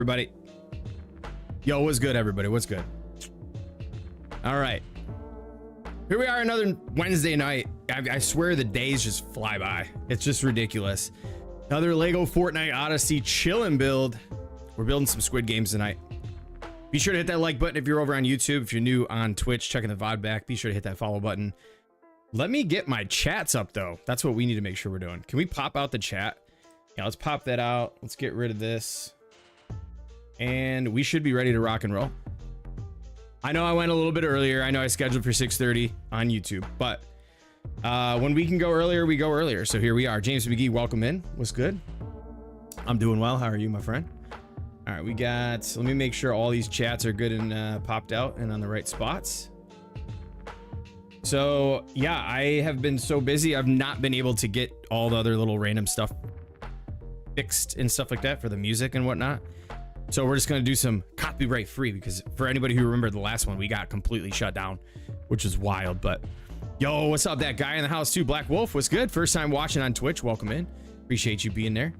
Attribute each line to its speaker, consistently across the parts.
Speaker 1: Everybody. Yo, what's good, everybody? What's good? All right. Here we are, another Wednesday night. I swear the days just fly by. It's just ridiculous. Another LEGO Fortnite Odyssey chillin' build. We're building some Squid Games tonight. Be sure to hit that like button if you're over on YouTube. If you're new on Twitch, checking the VOD back, be sure to hit that follow button. Let me get my chats up, though. That's what we need to make sure we're doing. Can we pop out the chat? Yeah, let's pop that out. Let's get rid of this. And we should be ready to rock and roll. I know I went a little bit earlier. I know I scheduled for 6:30 on YouTube, but when we can go earlier, we go earlier. So here we are. James McGee, welcome in. What's good? I'm doing well. How are you, my friend? All right, we got, let me make sure all these chats are good and popped out and on the right spots. So yeah, I have been so busy. I've not been able to get all the other little random stuff fixed and stuff like that for the music and whatnot. So we're just going to do some copyright free, because for anybody who remembered the last one, we got completely shut down, which is wild. But yo, what's up? That guy in the house too, Black Wolf, what's good? First time watching on Twitch, welcome in. Appreciate you being there.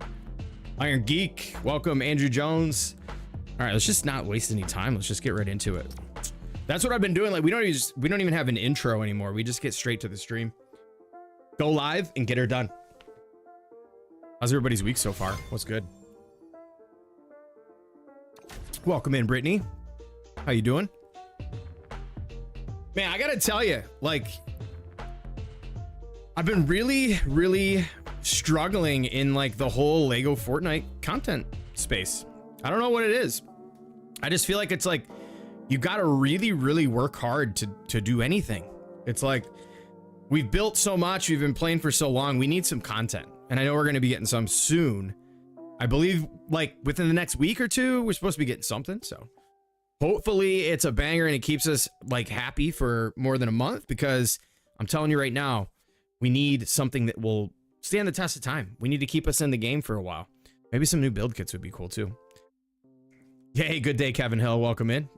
Speaker 1: Iron Geek, welcome. Andrew Jones. All right, let's just not waste any time. Let's just get right into it. That's what I've been doing. Like, we don't even have an intro anymore. We just get straight to the stream. Go live and get her done. How's everybody's week so far? What's good? Welcome in, Brittany. How you doing? Man, I gotta tell you, like, I've been really struggling in like the whole LEGO Fortnite content space. I don't know what it is. I just feel like it's like you gotta really work hard to do anything. It's like we've built so much, we've been playing for so long, we need some content. And I know we're gonna be getting some soon. I believe like within the next week or two, we're supposed to be getting something. So hopefully it's a banger and it keeps us like happy for more than a month, because I'm telling you right now, we need something that will stand the test of time. We need to keep us in the game for a while. Maybe some new build kits would be cool too. Hey, good day, Kevin Hill. Welcome in.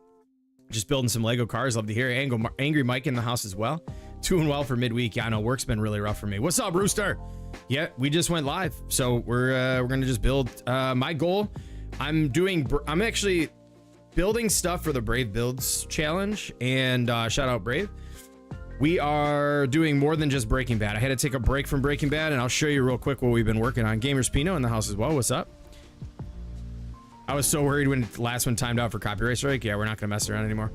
Speaker 1: Just building some Lego cars. Love to hear it. Angry Mike in the house as well. Doing well for midweek. Yeah, I know work's been really rough for me. What's up, Rooster? Yeah, we just went live, so we're gonna just build. My goal, I'm actually building stuff for the Brave Builds challenge, and shout out Brave. We are doing more than just Breaking Bad. I had to take a break from Breaking Bad, and I'll show you real quick what we've been working on. Gamers Pino in the house as well. What's up? I was so worried when the last one timed out for copyright strike. Yeah, we're not gonna mess around anymore.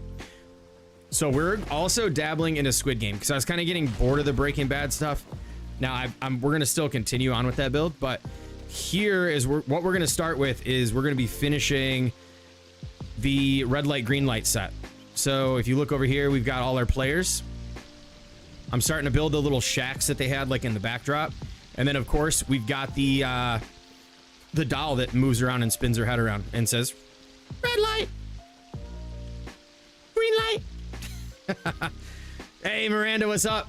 Speaker 1: So we're also dabbling into Squid Game, because I was kind of getting bored of the Breaking Bad stuff. Now we're gonna still continue on with that build, but here is what we're gonna start with. Is we're gonna be finishing the red light, green light set. So if you look over here, we've got all our players. I'm starting to build the little shacks that they had like in the backdrop, and then of course we've got the doll that moves around and spins her head around and says, "Red light, green light." Hey Miranda, what's up?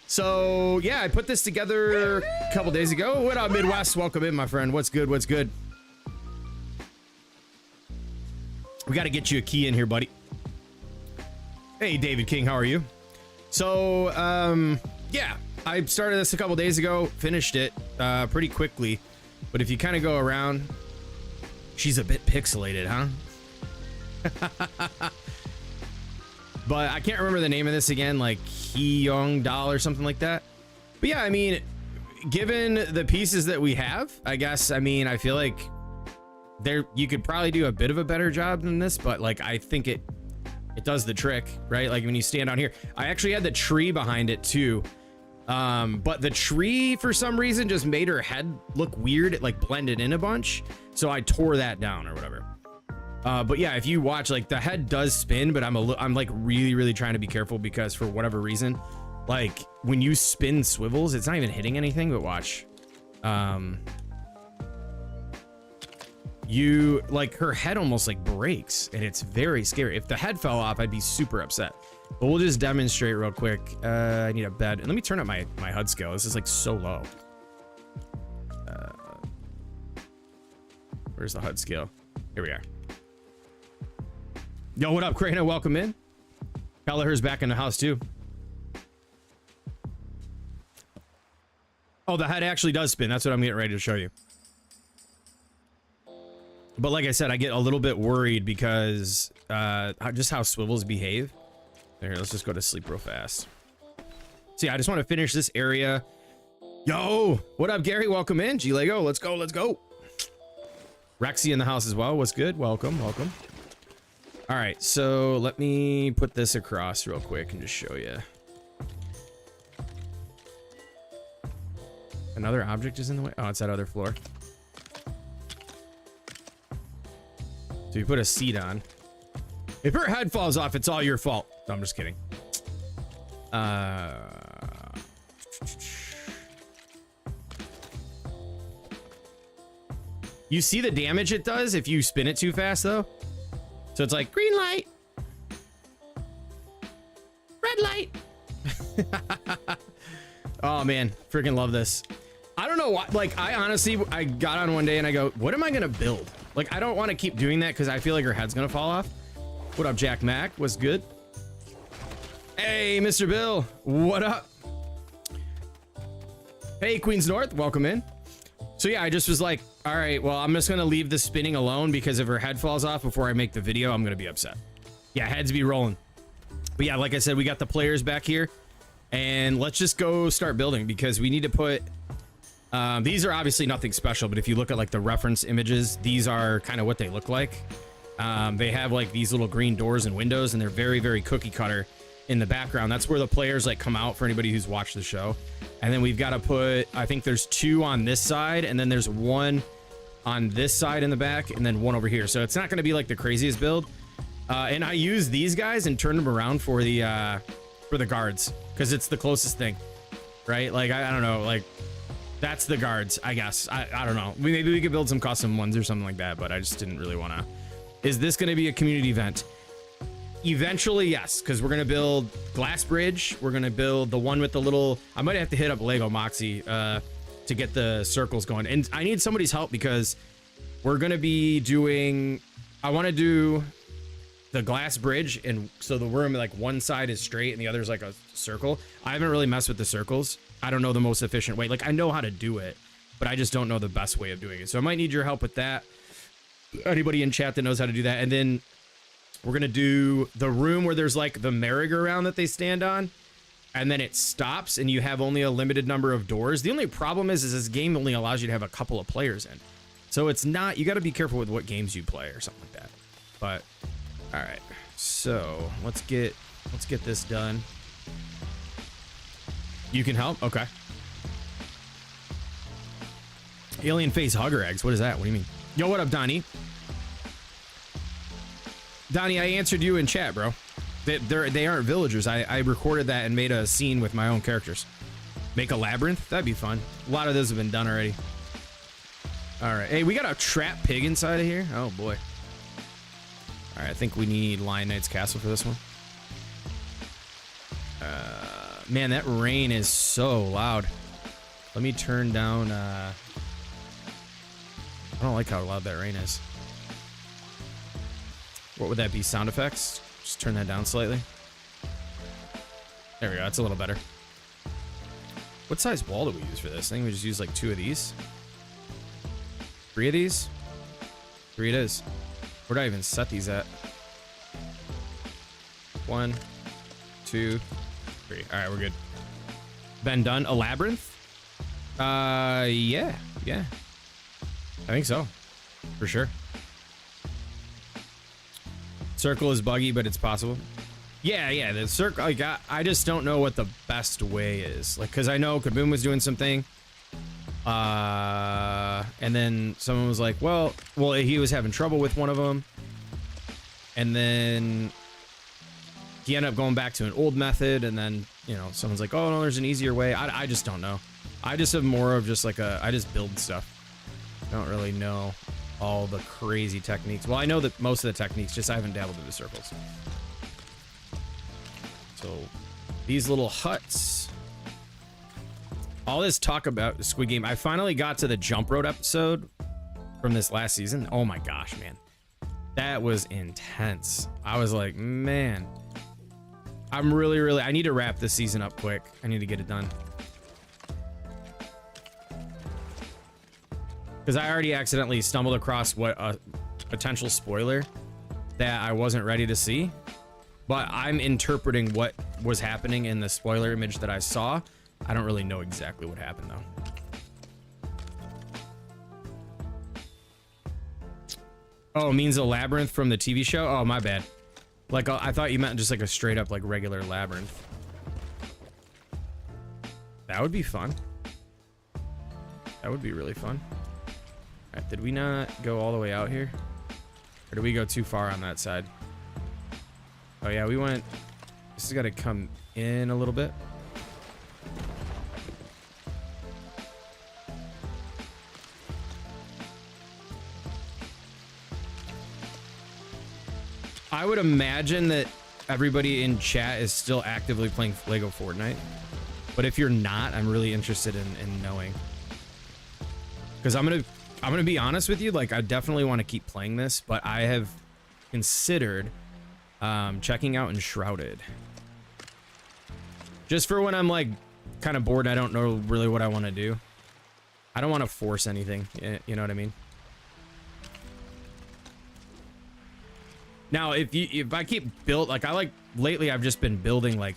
Speaker 1: So yeah, I put this together a couple days ago. What up, Midwest? Welcome in, my friend. What's good? What's good? We got to get you a key in here, buddy. Hey, David King, how are you? So yeah, I started this a couple days ago, finished it pretty quickly. But if you kind of go around, she's a bit pixelated, huh? But I can't remember the name of this again, like Young Doll or something like that. But yeah, I mean, given the pieces that we have, I guess, I mean, I feel like you could probably do a bit of a better job than this, but like I think it does the trick, right? Like when you stand on here, I actually had the tree behind it too. But the tree for some reason just made her head look weird. It like blended in a bunch, so I tore that down or whatever. But yeah, if you watch, like the head does spin, but I'm like really trying to be careful, because for whatever reason, like when you spin swivels, it's not even hitting anything. But watch, you like her head almost like breaks, and it's very scary. If the head fell off, I'd be super upset. But we'll just demonstrate real quick. I need a bed, and let me turn up my HUD scale. This is like so low. Where's the HUD scale? Here we are. Yo, what up, Krana? Welcome in. Kelleher's back in the house too. Oh, the head actually does spin. That's what I'm getting ready to show you. But like I said, I get a little bit worried because just how swivels behave. Here, let's just go to sleep real fast. So yeah, I just want to finish this area. Yo, what up, Gary? Welcome in. G-Lego, let's go, let's go. Rexy in the house as well. What's good? Welcome, welcome. All right, so let me put this across real quick and just show you. Another object is in the way. Oh, it's that other floor. So you put a seat on. If her head falls off, it's all your fault. No, I'm just kidding. You see the damage it does if you spin it too fast, though? So it's like, green light. Red light. Oh, man. Freaking love this. I don't know why. Like, I honestly, I got on one day and I go, what am I going to build? Like, I don't want to keep doing that because I feel like her head's going to fall off. What up, Jack Mac? What's good? Hey, Mr. Bill. What up? Hey, Queens North. Welcome in. So yeah, I just was like, all right, well, I'm just going to leave the spinning alone because if her head falls off before I make the video, I'm going to be upset. Yeah, heads be rolling. But yeah, like I said, we got the players back here and let's just go start building because we need to put, these are obviously nothing special, but if you look at like the reference images, these are kind of what they look like. They have like these little green doors and windows and they're very, very cookie cutter in the background. That's where the players like come out for anybody who's watched the show. And then we've got to put, I think there's 2 on this side and then there's 1 on this side in the back and then 1 over here. So it's not going to be like the craziest build. And I use these guys and turn them around for the guards because it's the closest thing, right? Like, I don't know, like that's the guards, I guess. I don't know. Maybe we could build some custom ones or something like that, but I just didn't really want to. Is this going to be a community event? Eventually, yes, because we're going to build Glass Bridge. We're going to build the one with the little... I might have to hit up Lego Moxie to get the circles going. And I need somebody's help because we're going to be doing... I want to do the Glass Bridge, and so the room, like, one side is straight and the other is like a circle. I haven't really messed with the circles. I don't know the most efficient way. Like, I know how to do it, but I just don't know the best way of doing it. So I might need your help with that. Anybody in chat that knows how to do that. And then we're going to do the room where there's like the merry-go-round that they stand on. And then it stops and you have only a limited number of doors. The only problem is this game only allows you to have a couple of players in. So it's not, you got to be careful with what games you play or something like that. But all right, so let's get this done. You can help? Okay. Alien face hugger eggs. What is that? What do you mean? Yo, what up, Donnie? Donnie, I answered you in chat, bro. They aren't villagers. I recorded that and made a scene with my own characters. Make a labyrinth? That'd be fun. A lot of those have been done already. All right. Hey, we got a trap pig inside of here. Oh, boy. All right, I think we need Lion Knight's Castle for this one. Man, that rain is so loud. Let me turn down... I don't like how loud that rain is. What would that be? Sound effects? Just turn that down slightly. There we go. That's a little better. What size wall do we use for this? I think we just use like 2 of these. 3 of these? 3 it is. Where do I even set these at? 1, 2, 3. All right, we're good. Been done. A labyrinth? Yeah. I think so. For sure. Circle is buggy, but it's possible. Yeah, the circle, like, I just don't know what the best way is. Like, because I know Kaboom was doing something. And then someone was like, well, he was having trouble with one of them. And then he ended up going back to an old method. And then, you know, someone's like, oh, no, there's an easier way. I just don't know. I just have more of just like I just build stuff. I don't really know all the crazy techniques. Well, I know that most of the techniques, just I haven't dabbled in the circles. So these little huts. All this talk about the Squid Game. I finally got to the jump rope episode from this last season. Oh my gosh, man. That was intense. I was like, man. I'm really, I need to wrap this season up quick. I need to get it done. Because I already accidentally stumbled across what potential spoiler that I wasn't ready to see, but I'm interpreting what was happening in the spoiler image that I saw. I don't really know exactly what happened though. Oh, it means a labyrinth from the TV show? Oh, my bad. Like, I thought you meant just like a straight up like regular labyrinth. That would be fun. That would be really fun. All right, did we not go all the way out here? Or did we go too far on that side? Oh yeah, we went... This has got to come in a little bit. I would imagine that everybody in chat is still actively playing LEGO Fortnite. But if you're not, I'm really interested in knowing. Because I'm gonna be honest with you, like I definitely want to keep playing this, but I have considered checking out Enshrouded. Just for when I'm like kind of bored, I don't know really what I want to do. I don't want to force anything, you know what I mean? Now, if I keep lately I've just been building like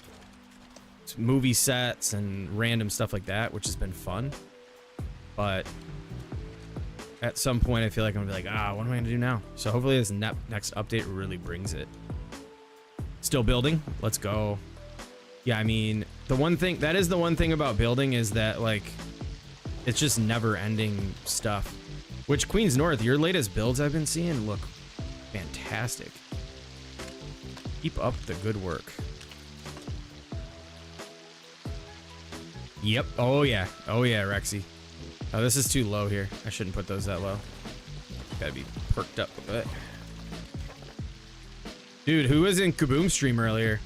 Speaker 1: movie sets and random stuff like that, which has been fun. But at some point I feel like I'm gonna be like, what am I gonna do now? So hopefully this next update really brings it. Still building, let's go. Yeah, I mean, the one thing about building is that like it's just never ending stuff. Which Queens North, your latest builds I've been seeing look fantastic. Keep up the good work. Yep. Oh yeah, Rexy. Oh, this is too low here. I shouldn't put those that low. Gotta be perked up a bit. Dude, who was in Kaboom stream earlier?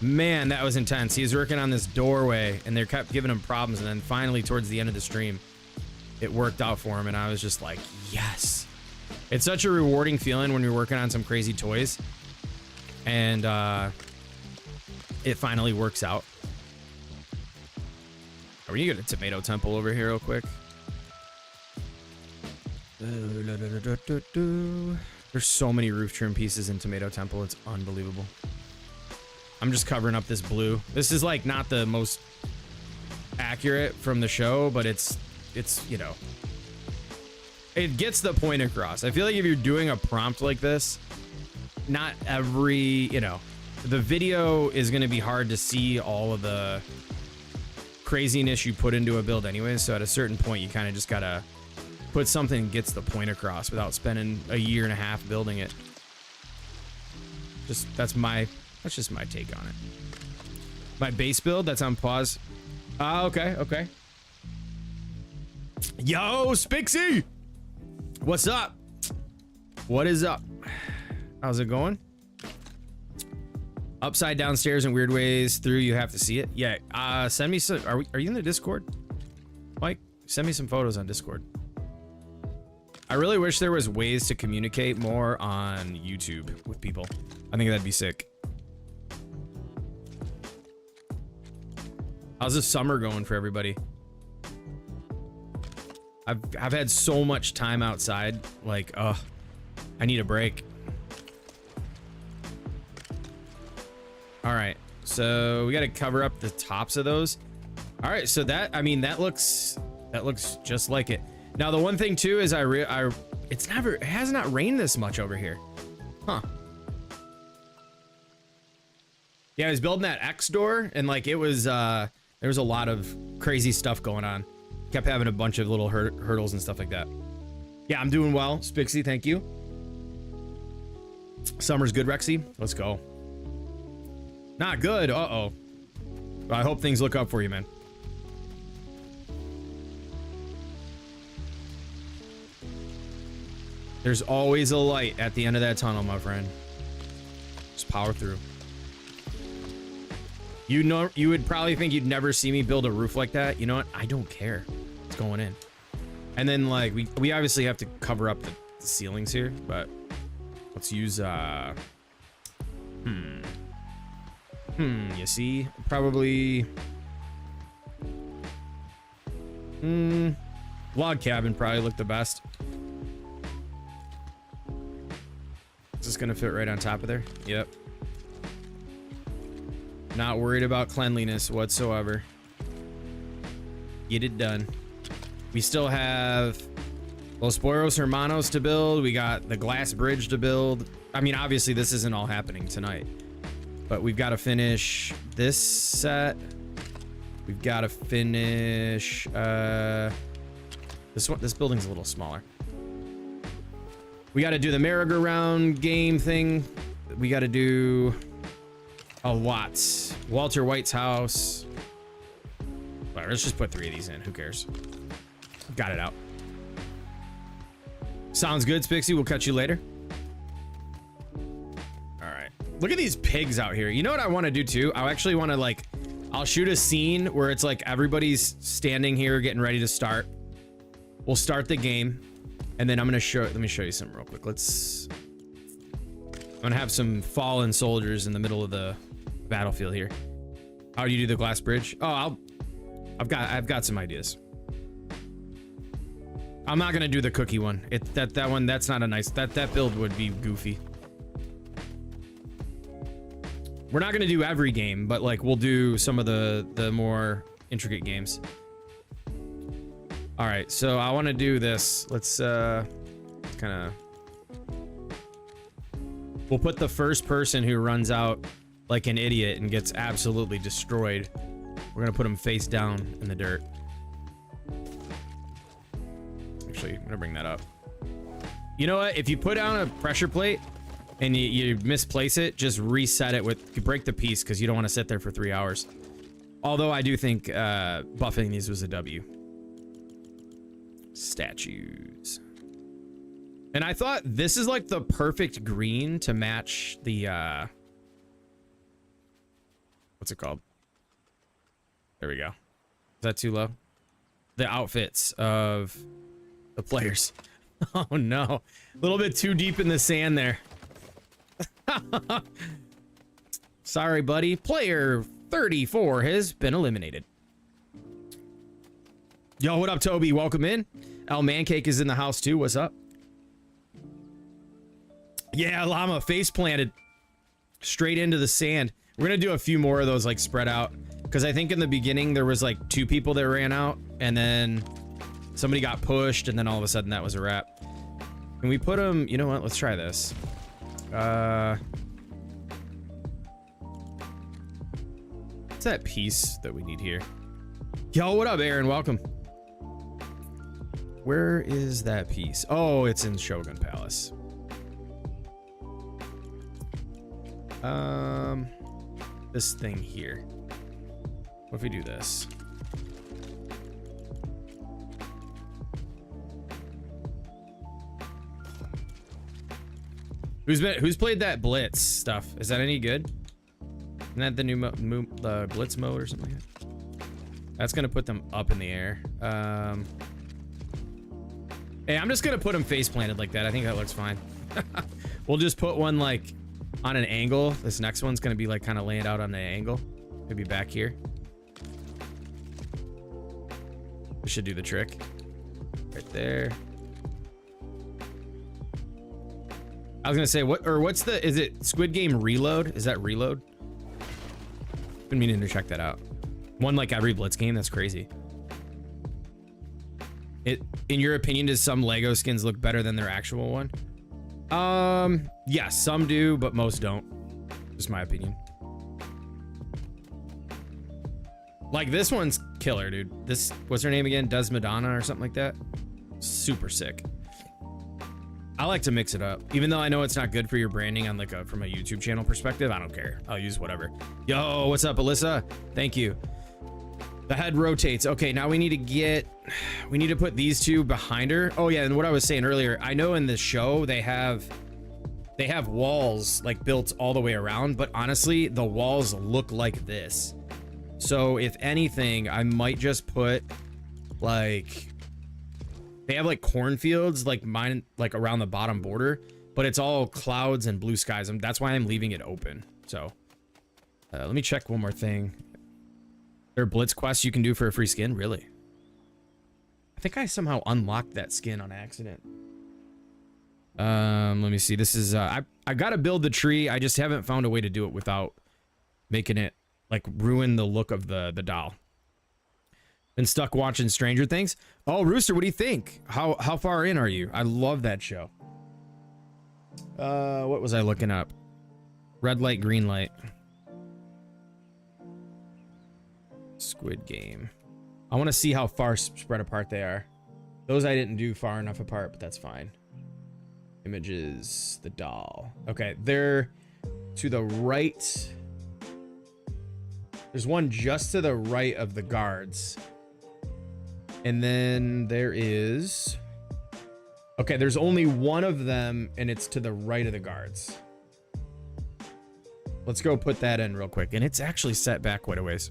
Speaker 1: Man, that was intense. He was working on this doorway and they kept giving him problems, and then finally towards the end of the stream it worked out for him, and I was just like, yes. It's such a rewarding feeling when you're working on some crazy toys and it finally works out. Are we gonna get a tomato temple over here real quick? There's so many roof trim pieces in Tomato Temple, it's unbelievable. I'm just covering up this blue. This is like not the most accurate from the show, but it's you know, it gets the point across. I feel like if you're doing a prompt like this, not every, you know, the video is going to be hard to see all of the craziness you put into a build anyway. So at a certain point, you kind of just gotta put something that gets the point across without spending a year and a half building it. That's just my take on it. My base build that's on pause. Okay. Yo, Spixie, what's up? What is up? How's it going? Upside down stairs in weird ways. Through, you have to see it. Yeah. Send me some. Are you in the Discord, Mike? Send me some photos on Discord. I really wish there was ways to communicate more on YouTube with people. I think that'd be sick. How's the summer going for everybody? I've had so much time outside. Like, I need a break. All right, so we got to cover up the tops of those. All right, so that, I mean, that looks just like it. Now the one thing too is it has not rained this much over here, huh? Yeah, I was building that X door and like it was there was a lot of crazy stuff going on. Kept having a bunch of little hurdles and stuff like that. Yeah, I'm doing well, Spixie. Thank you. Summer's good, Rexy. Let's go. Not good. Uh-oh. I hope things look up for you, man. There's always a light at the end of that tunnel, my friend. Just power through. You know, you would probably think you'd never see me build a roof like that. You know what? I don't care. It's going in. And then like we obviously have to cover up the ceilings here, but let's use you see, probably log cabin probably looked the best. Is this gonna fit right on top of there? Yep. Not worried about cleanliness whatsoever. Get it done. We still have Los Poros Hermanos to build. We got the glass bridge to build. I mean, obviously this isn't all happening tonight, but we've got to finish this set. We've got to finish this one. This building's a little smaller. We got to do the merry-go-round game thing. We got to do a lot. Walter White's house. Well, let's just put 3 of these in. Who cares? Got it out. Sounds good, Spixie. We'll catch you later. All right. Look at these pigs out here. You know what I want to do too? I actually want to like, I'll shoot a scene where it's like everybody's standing here getting ready to start. We'll start the game. And then I'm going to let me show you something real quick. I'm going to have some fallen soldiers in the middle of the battlefield here. How do you do the glass bridge? Oh, I've got some ideas. I'm not gonna do the cookie one. That one, that's not a nice, that build would be goofy. We're not gonna do every game, but like we'll do some of the more intricate games. All right, so I want to do this. Let's kind of, we'll put the first person who runs out like an idiot and gets absolutely destroyed. We're gonna put him face down in the dirt. Actually, I'm gonna bring that up. You know what? If you put down a pressure plate and you misplace it, just reset it with, you break the piece because you don't want to sit there for 3 hours. Although I do think buffing these was a W. Statues. And I thought this is like the perfect green to match the what's it called? There we go. Is that too low? The outfits of the players. Oh no. A little bit too deep in the sand there. Sorry, buddy. Player 34 has been eliminated. Yo, what up, Toby? Welcome in. Al Mancake is in the house too. What's up? Yeah, llama face planted straight into the sand. We're gonna do a few more of those like spread out, because I think in the beginning there was like 2 people that ran out and then somebody got pushed and then all of a sudden that was a wrap. Can we put them, you know what, let's try this. What's that piece that we need here? Yo, what up, Aaron? Welcome. Where is that piece? Oh, it's in Shogun Palace. This thing here. What if we do this? Who's played that Blitz stuff? Is that any good? Isn't that the new the Blitz mode or something like that? That's gonna put them up in the air. Hey, I'm just gonna put them face planted like that. I think that looks fine. We'll just put one like on an angle. This next one's gonna be like kind of laying out on an angle. Maybe back here. We should do the trick. Right there. I was gonna say, what's the, is it Squid Game Reload? Is that Reload? Been meaning to check that out. One like every Blitz game, that's crazy. In your opinion, does some Lego skins look better than their actual one? Yeah, some do, but most don't. Just my opinion. Like this one's killer, dude. This, what's her name again? Does Madonna or something like that? Super sick. I like to mix it up, even though I know it's not good for your branding on like from a YouTube channel perspective. I don't care. I'll use whatever. Yo, what's up, Alyssa? Thank you. The head rotates. Okay, now we need to put these 2 behind her. Oh yeah, and what I was saying earlier, I know in the show they have walls like built all the way around, but honestly, the walls look like this. So if anything, I might just put like, they have like cornfields like mine, like around the bottom border, but it's all clouds and blue skies. That's why I'm leaving it open. So let me check one more thing. There are Blitz quests you can do for a free skin? Really? I think I somehow unlocked that skin on accident. Let me see. This is I got to build the tree. I just haven't found a way to do it without making it like ruin the look of the doll. Been stuck watching Stranger Things. Oh, Rooster, what do you think? How far in are you? I love that show. What was I looking up? Red light, green light. Squid Game. I want to see how far spread apart they are. Those I didn't do far enough apart, but that's fine. Images, the doll. Okay, they're to the right. There's one just to the right of the guards. And then there is... Okay, there's only one of them, and it's to the right of the guards. Let's go put that in real quick. And it's actually set back quite a ways.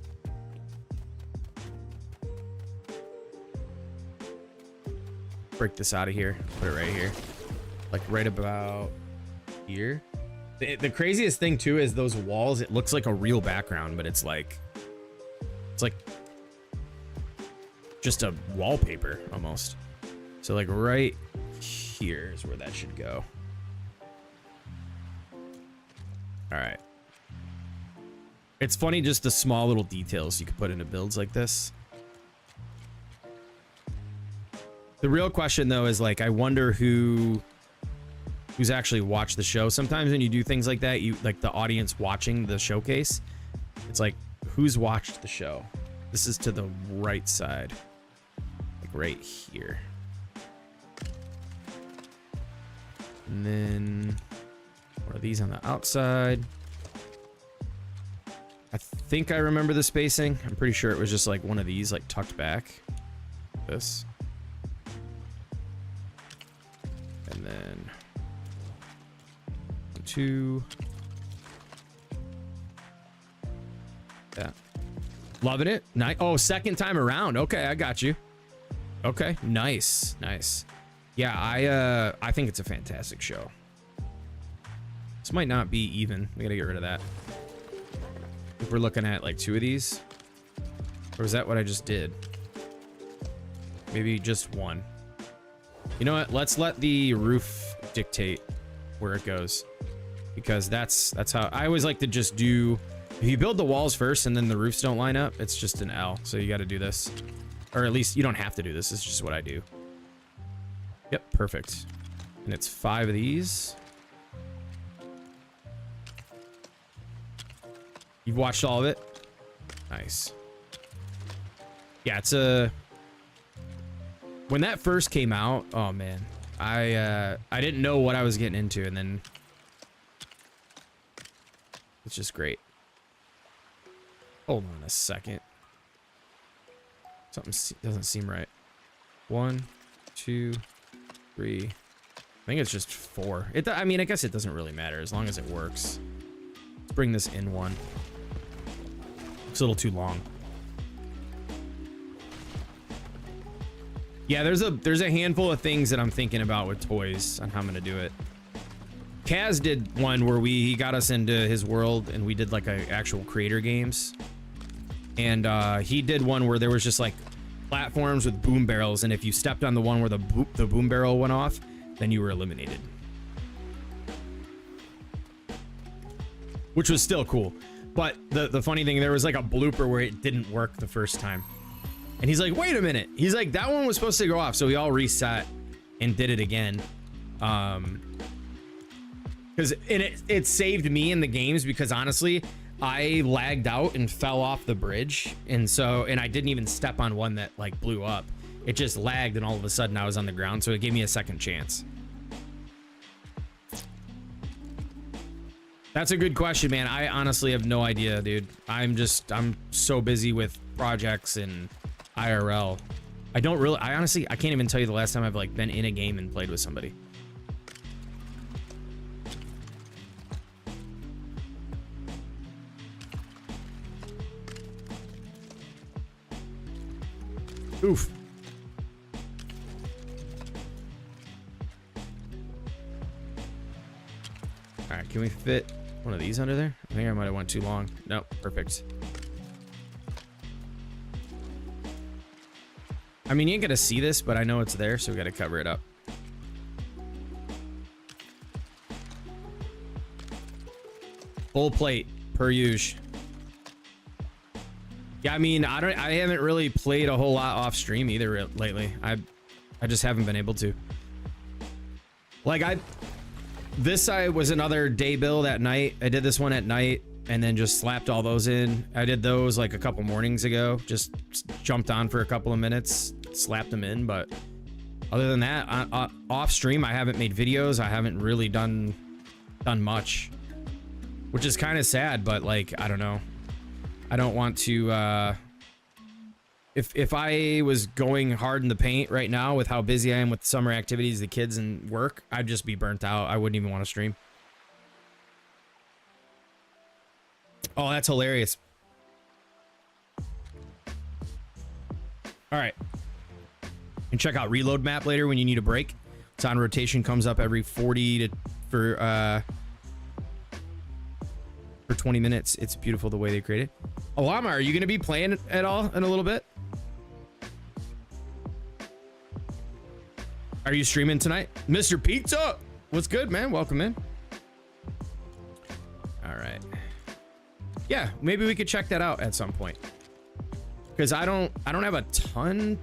Speaker 1: Break this out of here. Put it right here. Like right about here. The craziest thing, too, is those walls. It looks like a real background, but it's like just a wallpaper almost. So like right here is where that should go. All right. It's funny just the small little details you could put into builds like this. The real question though is like, I wonder who's actually watched the show. Sometimes when you do things like that, you like the audience watching the showcase, it's like, who's watched the show? This is to the right side, like right here. And then what are these on the outside? I think I remember the spacing. I'm pretty sure it was just like one of these like tucked back. This. And then 1, 2. Yeah. Loving it. Nice. Oh, second time around. Okay, I got you. Okay, nice. Nice. Yeah, I think it's a fantastic show. This might not be even. We gotta get rid of that. If we're looking at like 2 of these. Or is that what I just did? Maybe just 1. You know what? Let's let the roof dictate where it goes. Because that's how I always like to just do. If you build the walls first and then the roofs don't line up, it's just an L. So you got to do this. Or at least you don't have to do this. It's just what I do. Yep, perfect. And it's 5 of these. You've watched all of it? Nice. Yeah, it's a... When that first came out, oh man. I didn't know what I was getting into, and then... It's just great. Hold on a second. Something doesn't seem right. 1, 2, 3. I think it's just 4. I mean, I guess it doesn't really matter as long as it works. Let's bring this in 1. It's a little too long. Yeah, there's a handful of things that I'm thinking about with toys on how I'm gonna do it. Kaz did one where he got us into his world and we did like actual creator games. And he did one where there was just like platforms with boom barrels, and if you stepped on the one where the boom barrel went off, then you were eliminated. Which was still cool. But the funny thing, there was like a blooper where it didn't work the first time. And he's like, wait a minute. He's like, that one was supposed to go off. So we all reset and did it again. Because it saved me in the games, because honestly, I lagged out and fell off the bridge. And I didn't even step on one that like blew up. It just lagged and all of a sudden I was on the ground. So it gave me a second chance. That's a good question, man. I honestly have no idea, dude. I'm so busy with projects and IRL. I can't even tell you the last time I've like been in a game and played with somebody. Oof. All right, can we fit one of these under there? I think I might have went too long. Nope, perfect. I mean, you ain't gonna see this, but I know it's there, so we gotta cover it up. Full plate per usual. Yeah, I mean, I haven't really played a whole lot off stream either lately. I just haven't been able to. Like this was another day build at night. I did this one at night and then just slapped all those in. I did those like a couple mornings ago. Just jumped on for a couple of minutes, slapped them in. But other than that, off stream, I haven't made videos. I haven't really done much, which is kind of sad. But like, I don't know. I don't want to. If I was going hard in the paint right now with how busy I am with summer activities, the kids, and work, I'd just be burnt out. I wouldn't even want to stream. Oh, that's hilarious. All right. And check out Reload Map later when you need a break. It's on rotation, comes up every 40 for 20 minutes. It's beautiful the way they create it. Alama, are you going to be playing at all in a little bit? Are you streaming tonight? Mr. Pizza, what's good, man? Welcome in. All right. Yeah, maybe we could check that out at some point. Because I don't have a ton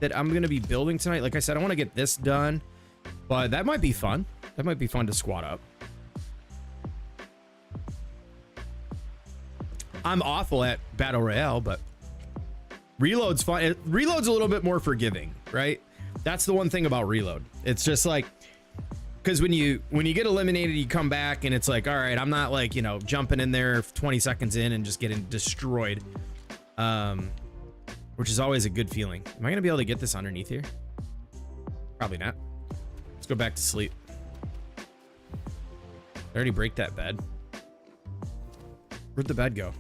Speaker 1: that I'm going to be building tonight. Like I said, I want to get this done, but that might be fun. That might be fun to squat up. I'm awful at Battle Royale, but Reload's fun. Reload's a little bit more forgiving, right? That's the one thing about Reload. It's just like, because when you get eliminated, you come back and it's like, all right, I'm not like, you know, jumping in there 20 seconds in and just getting destroyed, which is always a good feeling. Am I gonna be able to get this underneath here? Probably not. Let's go back to sleep. I already break that bed. Where'd the bed go?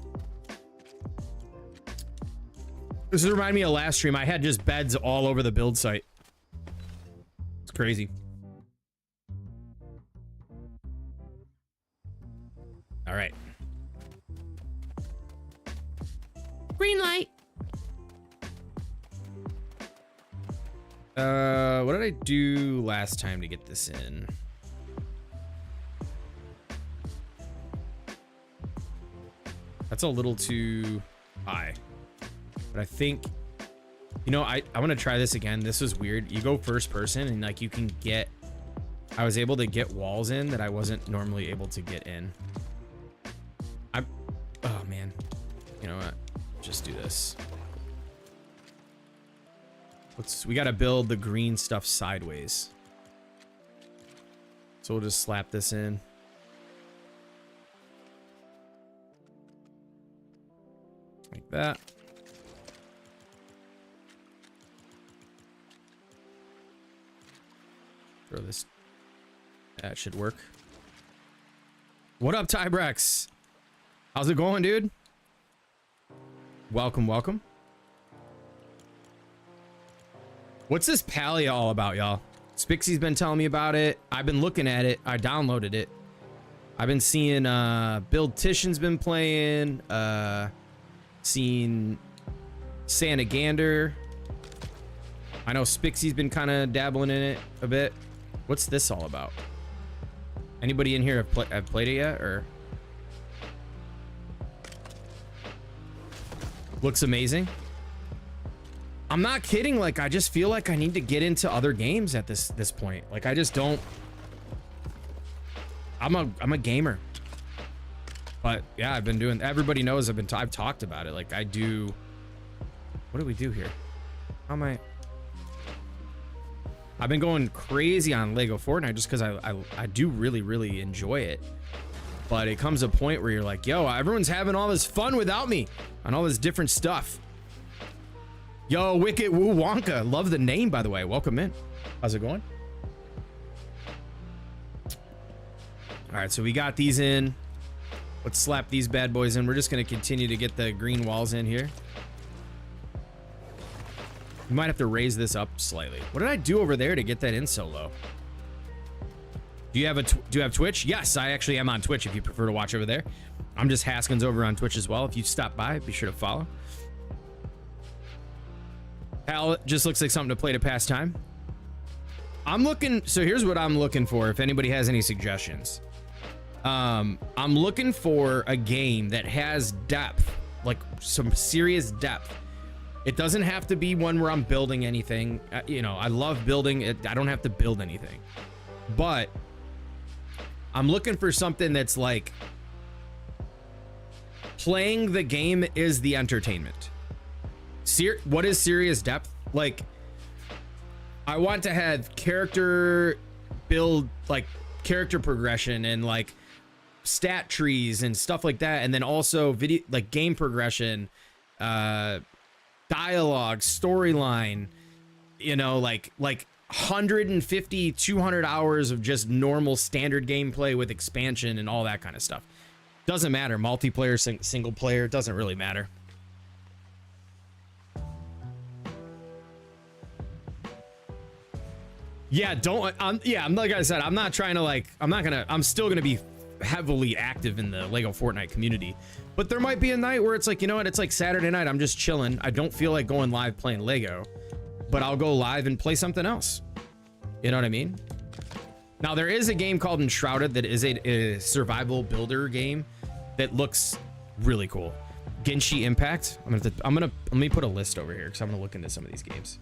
Speaker 1: This reminds me of last stream. I had just beds all over the build site. It's crazy. All right. Green light. What did I do last time to get this in? That's a little too high. But I think, you know, I want to try this again. This was weird. You go first person and like you can get, I was able to get walls in that I wasn't normally able to get in. Oh man, you know what? Just do this. We got to build the green stuff sideways. So we'll just slap this in. Like that. Throw this. That should work. What up, Tybrex? How's it going, dude? Welcome, welcome. What's this Palia all about, y'all? Spixie's been telling me about it. I've been looking at it. I downloaded it. I've been seeing Bill Titian's been playing. Seen Santa Gander. I know Spixie's been kind of dabbling in it a bit. What's this all about? Anybody in here have played it yet, or? Looks amazing. I'm not kidding. Like, I just feel like I need to get into other games at this point. Like, I just don't. I'm a gamer. But yeah, I've been doing. Everybody knows I've talked about it. Like, I do. What do we do here? How am I? I've been going crazy on LEGO Fortnite just because I do really enjoy it. But it comes a point where you're like, yo, everyone's having all this fun without me on all this different stuff. Yo, Wicked Woo Wonka. Love the name, by the way. Welcome in. How's it going? All right, so we got these in. Let's slap these bad boys in. We're just going to continue to get the green walls in here. We might have to raise this up slightly. What did I do over there to get that in so low? Do you have Twitch? Yes, I actually am on Twitch if you prefer to watch over there. I'm just Haskins over on Twitch as well. If you stop by, be sure to follow. Hal just looks like something to play to pass time. I'm looking, so here's what I'm looking for if anybody has any suggestions. I'm looking for a game that has depth, like some serious depth. It doesn't have to be one where I'm building anything. You know, I love building it. I don't have to build anything, but I'm looking for something that's like playing the game is the entertainment. What is serious depth? Like, I want to have character build, like character progression and like stat trees and stuff like that, and then also video, like game progression, dialogue, storyline, you know, like 150 200 hours of just normal standard gameplay with expansion and all that kind of stuff. Doesn't matter, multiplayer, single player, it doesn't really matter. Yeah, I'm like I said, I'm not trying to like, I'm still gonna be heavily active in the LEGO Fortnite community, but there might be a night where it's like, you know what, it's like Saturday night, I'm just chilling, I don't feel like going live playing LEGO, but I'll go live and play something else. You know what I mean? Now there is a game called Enshrouded that is a survival builder game that looks really cool. Genshin Impact. Let me put a list over here because I'm gonna look into some of these games.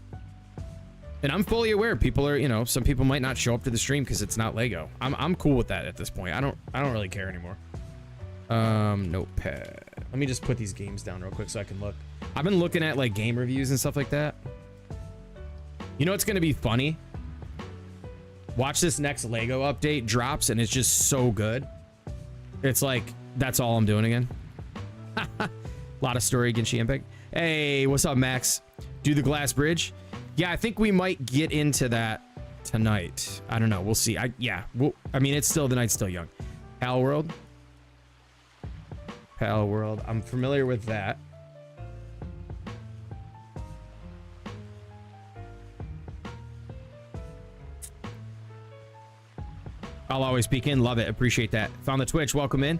Speaker 1: And I'm fully aware people are, you know, some people might not show up to the stream because it's not Lego. I'm cool with that at this point. I don't really care anymore. Notepad. Let me just put these games down real quick so I can look. I've been looking at like game reviews and stuff like that. You know what's gonna be funny? Watch this next Lego update drops and it's just so good. It's like, that's all I'm doing again. A lot of story, Genshin Impact. Hey, what's up, Max? Do the glass bridge? Yeah, I think we might get into that tonight. I don't know. We'll see. I mean, it's still, the night's still young. Pal World. Pal World. I'm familiar with that. I'll always peek in. Love it. Appreciate that. Found the Twitch. Welcome in.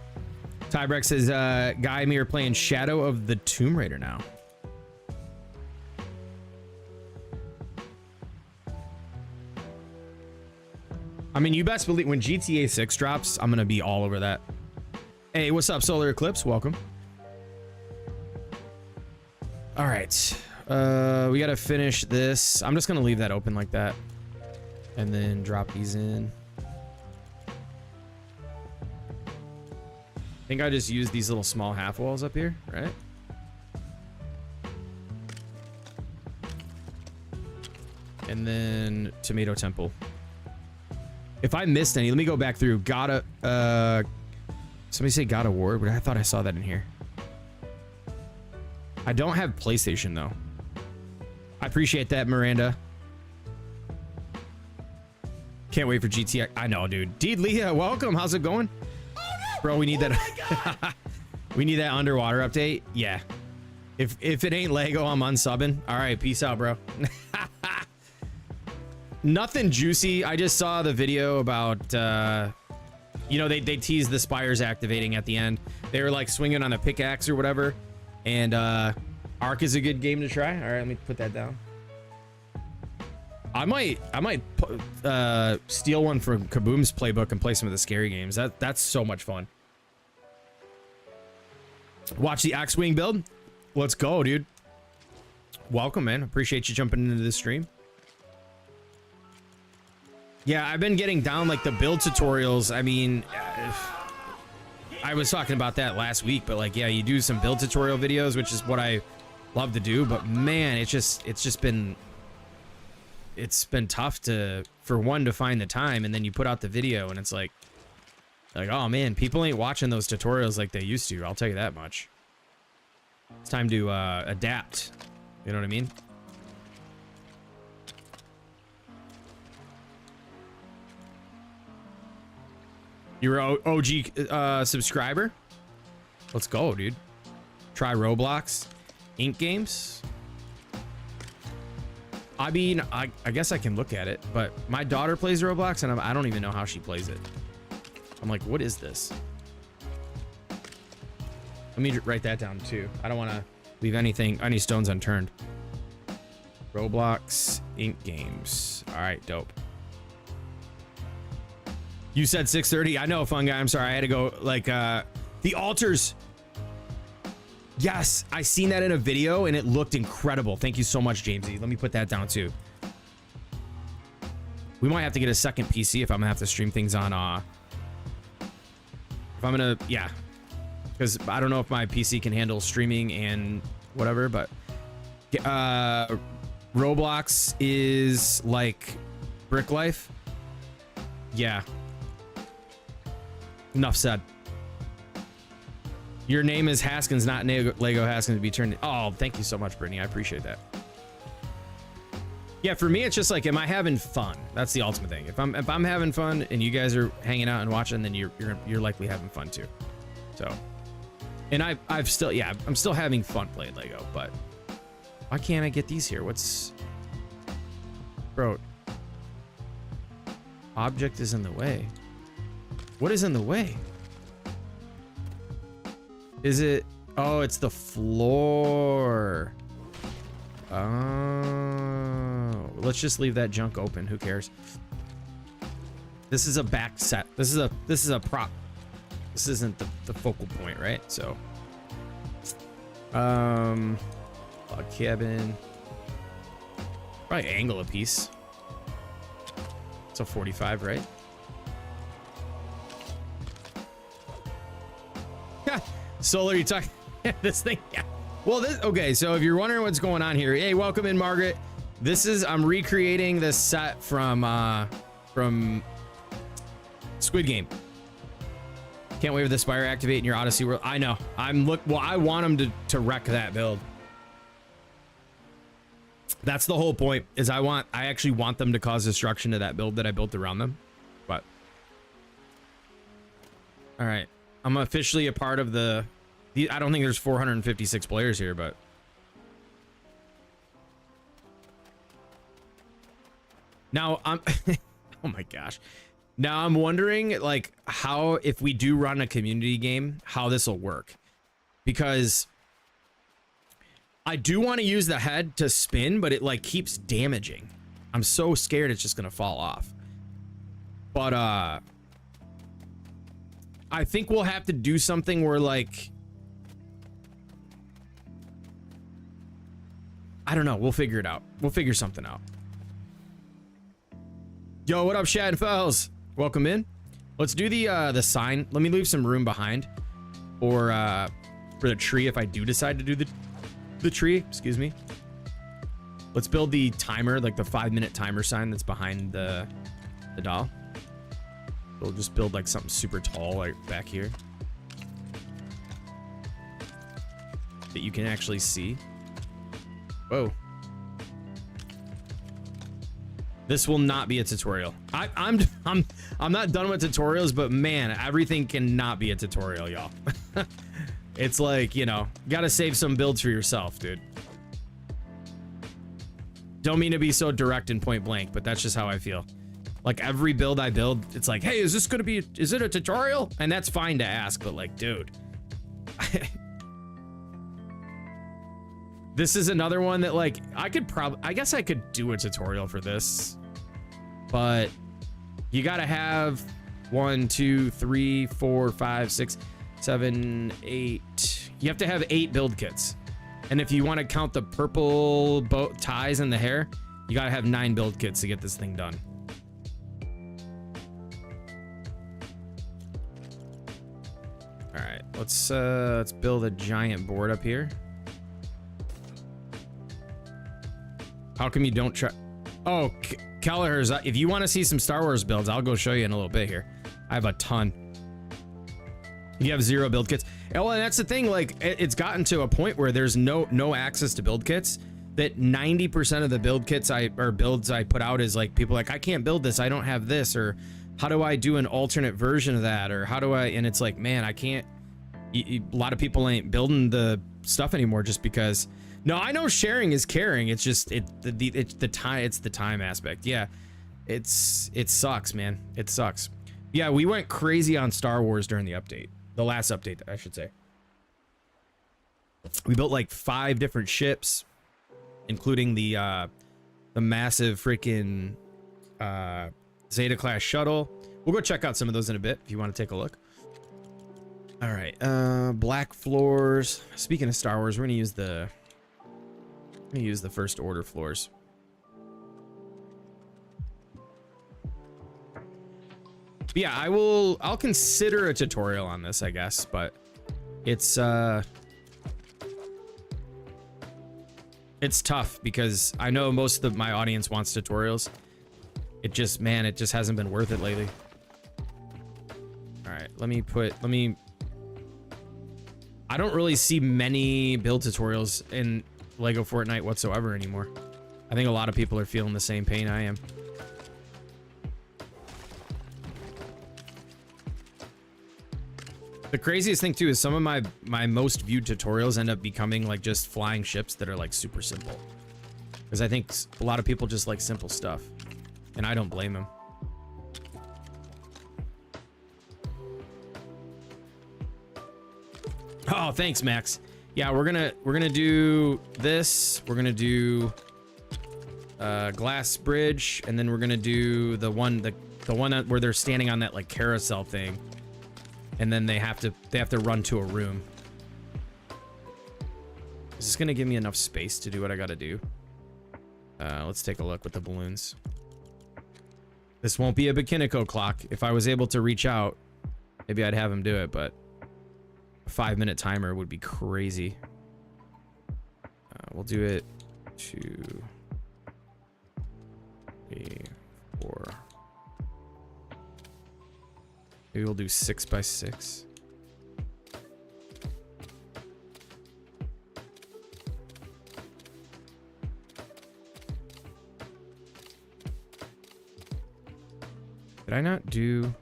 Speaker 1: Tybrex says, Guy and me are playing Shadow of the Tomb Raider now. I mean, you best believe when GTA 6 drops, I'm going to be all over that. Hey, what's up, Solar Eclipse? Welcome. All right. We got to finish this. I'm just going to leave that open like that. And then drop these in. I think I just used these little small half walls up here, right? And then Tomato Temple. If I missed any, let me go back through. Somebody say God of War, but I thought I saw that in here. I don't have PlayStation though. I appreciate that, Miranda. Can't wait for GTA. I know, dude. Deed Leah, welcome. How's it going? Bro, we need that. We need that underwater update. Yeah. If it ain't Lego, I'm unsubbing. All right, peace out, bro. Nothing juicy. I just saw the video about, you know, they teased the spires activating at the end. They were like swinging on a pickaxe or whatever. And Ark is a good game to try. All right, let me put that down. I might steal one from Kaboom's playbook and play some of the scary games. That's so much fun. Watch the X-Wing build. Let's go, dude. Welcome, man. Appreciate you jumping into the stream. Yeah, I've been getting down like the build tutorials. I mean, I was talking about that last week, but like, yeah, you do some build tutorial videos, which is what I love to do. But man, it's been tough for one to find the time, and then you put out the video and it's like, oh man, people ain't watching those tutorials like they used to. I'll tell you that much. It's time to adapt. You know what I mean? You're an OG subscriber? Let's go, dude. Try Roblox. Ink Games. I mean, I guess I can look at it, but my daughter plays Roblox and I don't even know how she plays it. I'm like, what is this? Let me write that down too. I don't want to leave any stones unturned. Roblox Ink Games. All right, dope. You said 6:30. I know, fun guy. I'm sorry. I had to go. Like, the altars. Yes, I seen that in a video and it looked incredible. Thank you so much, Jamesy. Let me put that down too. We might have to get a second PC if I'm gonna have to stream things on. If I'm gonna, yeah, because I don't know if my PC can handle streaming and whatever. But Roblox is like Brick Life. Yeah. Enough said. Your name is Haskins, not Lego Haskins to be turned. Oh, thank you so much, Brittany. I appreciate that. Yeah, for me, it's just like, am I having fun? That's the ultimate thing. If I'm having fun and you guys are hanging out and watching, then you're likely having fun too. So, and I'm still having fun playing Lego. But why can't I get these here? What's, bro? Object is in the way. What is in the way? Is it? Oh, it's the floor. Oh, let's just leave that junk open. Who cares? This is a back set. This is a prop. This isn't the focal point, right? So, log cabin. Probably angle a piece. It's a 45, right? Solar, you talk this thing. Yeah. Well, this, okay. So if you're wondering what's going on here, hey, welcome in, Margaret. This is, I'm recreating this set from Squid Game. Can't wait for the Spire activate in your Odyssey world. I know. Well, I want them to wreck that build. That's the whole point. Is I actually want them to cause destruction to that build that I built around them. But all right. I'm officially a part of I don't think there's 456 players here, but now I'm oh my gosh. Now I'm wondering like how, if we do run a community game, how this will work, because I do want to use the head to spin, but it like keeps damaging. I'm so scared it's just gonna fall off. But I think we'll have to do something where like, I don't know. We'll figure it out. We'll figure something out. Yo, what up, Shad Fells? Welcome in. Let's do the sign. Let me leave some room behind, or for the tree if I do decide to do the tree. Excuse me. Let's build the timer, like the 5-minute timer sign that's behind the doll. We'll just build like something super tall like back here that you can actually see. Whoa. This will not be a tutorial. I'm not done with tutorials, but man, everything cannot be a tutorial, y'all. It's like, you know, gotta save some builds for yourself, dude. Don't mean to be so direct and point blank, but that's just how I feel. Like every build I build, it's like, hey, is this gonna be, is it a tutorial? And that's fine to ask, but like, dude. This is another one that like, I guess I could do a tutorial for this, but you gotta have 1, 2, 3, 4, 5, 6, 7, 8. You have to have 8 build kits. And if you want to count the purple bow ties and the hair, you gotta have 9 build kits to get this thing done. All right, let's build a giant board up here. How come you don't try? Oh, Kelleher's, if you want to see some Star Wars builds, I'll go show you in a little bit here. I have a ton. You have 0 build kits. Oh, and that's the thing, like it's gotten to a point where there's no access to build kits, that 90% of the build kits builds I put out is like, people like, I can't build this, I don't have this, or how do I do an alternate version of that, or how do I, and it's like, man, I can't. A lot of people ain't building the stuff anymore just because. No, I know sharing is caring. It's just it's the time aspect. Yeah, it sucks, man. It sucks. Yeah, we went crazy on Star Wars during the update, the last update, I should say. We built like 5 different ships, including the massive freaking Zeta class shuttle. We'll go check out some of those in a bit if you want to take a look. All right, black floors. Speaking of Star Wars, we're gonna use the first order floors. But yeah, I'll consider a tutorial on this, I guess, but it's tough because I know most of my audience wants tutorials. It just hasn't been worth it lately. All right, I don't really see many build tutorials in LEGO Fortnite whatsoever anymore. I think a lot of people are feeling the same pain I am. The craziest thing too is some of my most viewed tutorials end up becoming like just flying ships that are like super simple. Because I think a lot of people just like simple stuff. And I don't blame them. Oh, thanks, Max. Yeah, we're gonna do this. We're gonna do glass bridge, and then we're gonna do the one where they're standing on that like carousel thing, and then they have to run to a room. Is this gonna give me enough space to do what I gotta do? Let's take a look with the balloons. This won't be a Bikinico clock. If I was able to reach out, maybe I'd have him do it, but a 5-minute timer would be crazy. We'll do it 2, 3, 4. Maybe we'll do 6 by 6. Did I not do...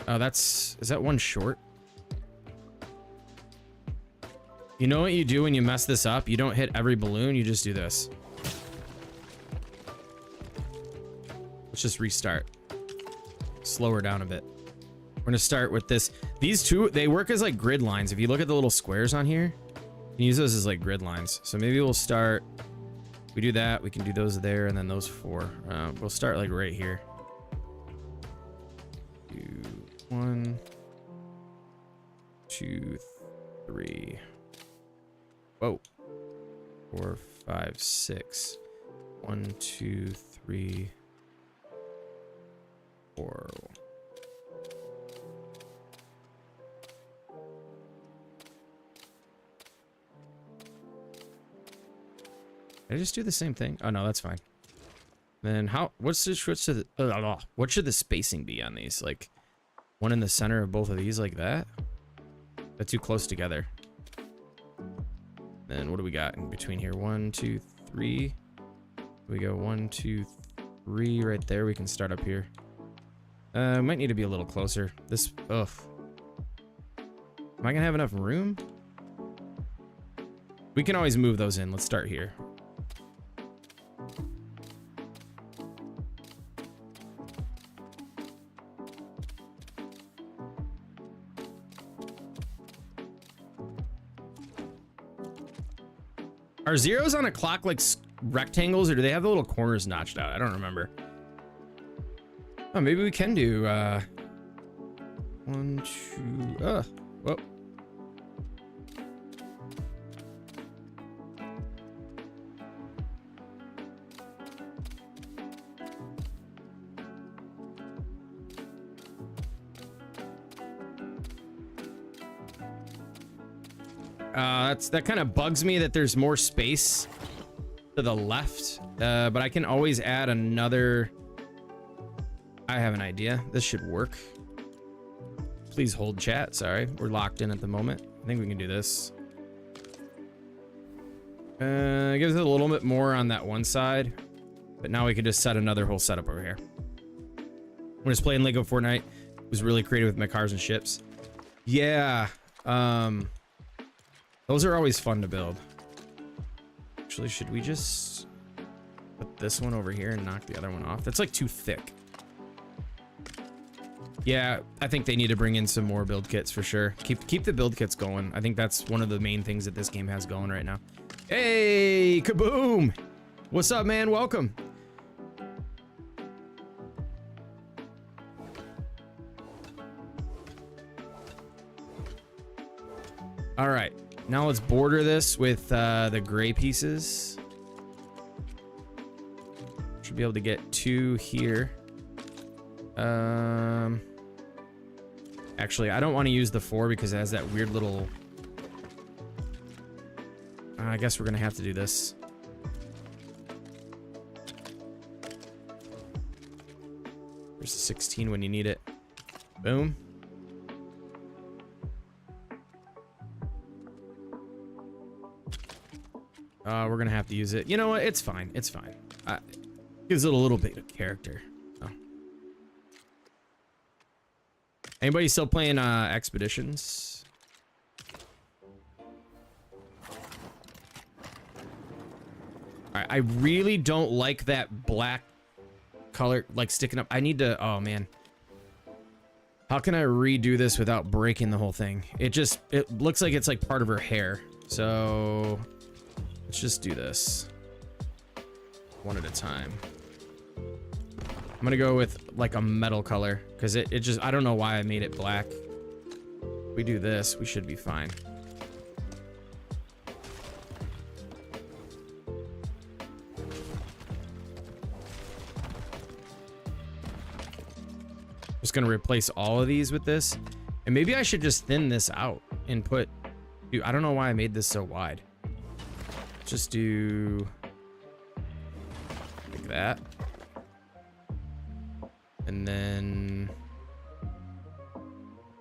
Speaker 1: Oh, is that one short? You know what you do when you mess this up? You don't hit every balloon, you just do this. Let's just restart. Slow her down a bit. We're gonna start with this. These two, they work as like grid lines. If you look at the little squares on here, you can use those as like grid lines. So maybe we'll start, we do that, we can do those there, and then those 4. We'll start like right here. 1, 2, 3. Whoa. 4, 5, 6. 1, 2, 3, 4. Did I just do the same thing? Oh no, that's fine. Then what should the spacing be on these? Like one in the center of both of these like that? They're too close together. Then what do we got in between here? 1, 2, 3. We go 1, 2, 3 right there. We can start up here. Might need to be a little closer. This, ugh. Am I gonna have enough room? We can always move those in. Let's start here. Are zeros on a clock like rectangles, or do they have the little corners notched out? I don't remember. Oh, maybe we can do 1, 2. Whoa. That kind of bugs me that there's more space to the left, but I can always add another. I have an idea. This should work. Please hold chat. Sorry, we're locked in at the moment. I think we can do this. Gives it a little bit more on that one side, but now we can just set another whole setup over here. When I was playing LEGO Fortnite, it was really creative with my cars and ships. Yeah. Those are always fun to build. Actually, should we just put this one over here and knock the other one off? That's like too thick. Yeah, I think they need to bring in some more build kits for sure. Keep the build kits going. I think that's one of the main things that this game has going right now. Hey, kaboom! What's up, man? Welcome. All right, now let's border this with the gray pieces. Should be able to get 2 here. Actually, I don't want to use the 4 because it has that weird little... I guess we're gonna have to do this. There's a 16 when you need it. Boom. We're gonna have to use it. You know what? It's fine. It's fine. Gives it a little bit of character. Oh. Anybody still playing Expeditions? Alright, I really don't like that black color like sticking up. I need to... Oh, man. How can I redo this without breaking the whole thing? It looks like it's like part of her hair. So... let's just do this. One at a time. I'm gonna go with like a metal color because it just... I don't know why I made it black. If we do this, we should be fine. Just gonna replace all of these with this, and maybe I should just thin this out and put... Dude, I don't know why I made this so wide. Just do like that, and then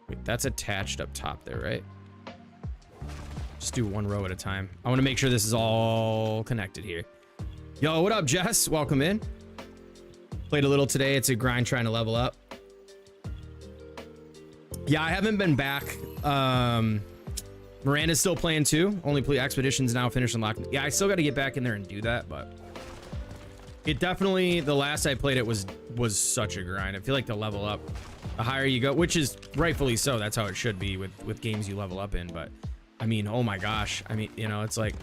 Speaker 1: wait, that's attached up top there, right? Just do 1 row at a time. I want to make sure this is all connected here. Yo, what up, Jess? Welcome in. Played a little today. It's a grind trying to level up. Yeah, I haven't been back. Miranda's still playing too. Only play Expeditions now, finished and locked. Yeah, I still got to get back in there and do that, but it definitely, the last I played it was such a grind. I feel like the level up, the higher you go, which is rightfully so. That's how it should be with games you level up in. But I mean, oh my gosh. I mean, you know, it's like,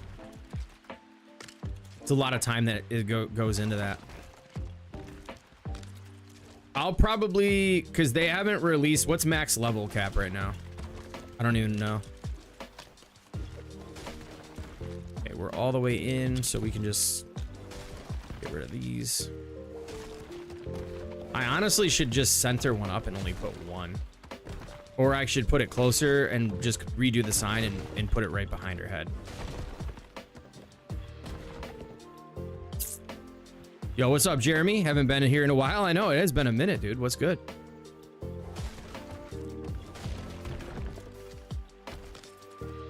Speaker 1: it's a lot of time that it goes into that. I'll probably, because they haven't released, what's max level cap right now? I don't even know. Okay, we're all the way in, so we can just get rid of these. I honestly should just center one up and only put 1. Or I should put it closer and just redo the sign and put it right behind her head. Yo, what's up, Jeremy? Haven't been here in a while. I know, it has been a minute, dude. What's good?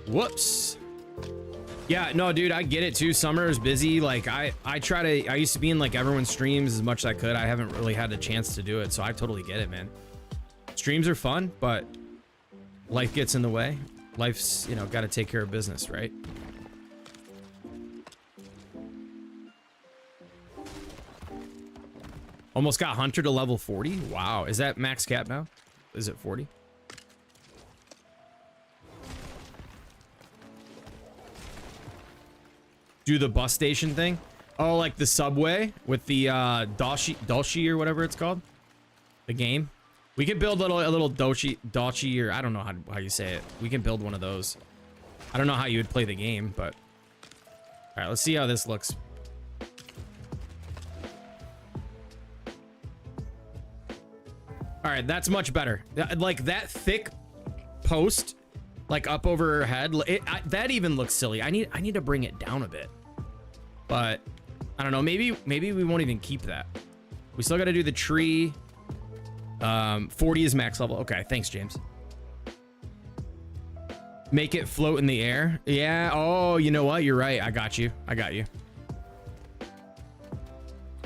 Speaker 1: Whoops. Yeah, no, dude, I get it too. Summer is busy. Like, I used to be in like everyone's streams as much as I could. I haven't really had a chance to do it, so I totally get it, man. Streams are fun, but life gets in the way. Life's, you know, got to take care of business, right? Almost got Hunter to level 40. Wow. Is that max cap now? Is it 40? Do the bus station thing? Oh, like the subway with the Dolce or whatever it's called. The game. We can build a little Dolce, or I don't know how you say it. We can build one of those. I don't know how you would play the game, but all right, let's see how this looks. All right, that's much better. Like that thick post, like up over her head. That even looks silly. I need to bring it down a bit, but I don't know. Maybe we won't even keep that. We still got to do the tree. 40 is max level. Okay, thanks, James. Make it float in the air. Yeah. Oh, you know what? You're right. I got you.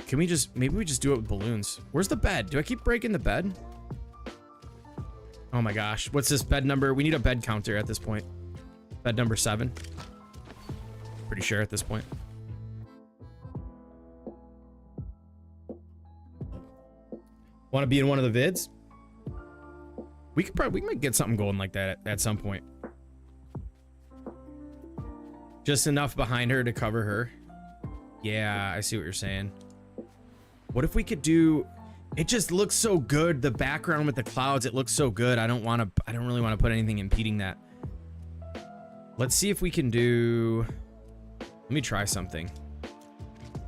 Speaker 1: Can we just, maybe we just do it with balloons? Where's the bed? Do I keep breaking the bed? Oh my gosh. What's this bed number? We need a bed counter at this point. Bed number 7. Pretty sure at this point. Want to be in one of the vids? We might get something going like that at some point. Just enough behind her to cover her. Yeah, I see what you're saying. What if we could do, it just looks so good. The background with the clouds, it looks so good. I don't really want to put anything impeding that. Let's see if we can do... Let me try something.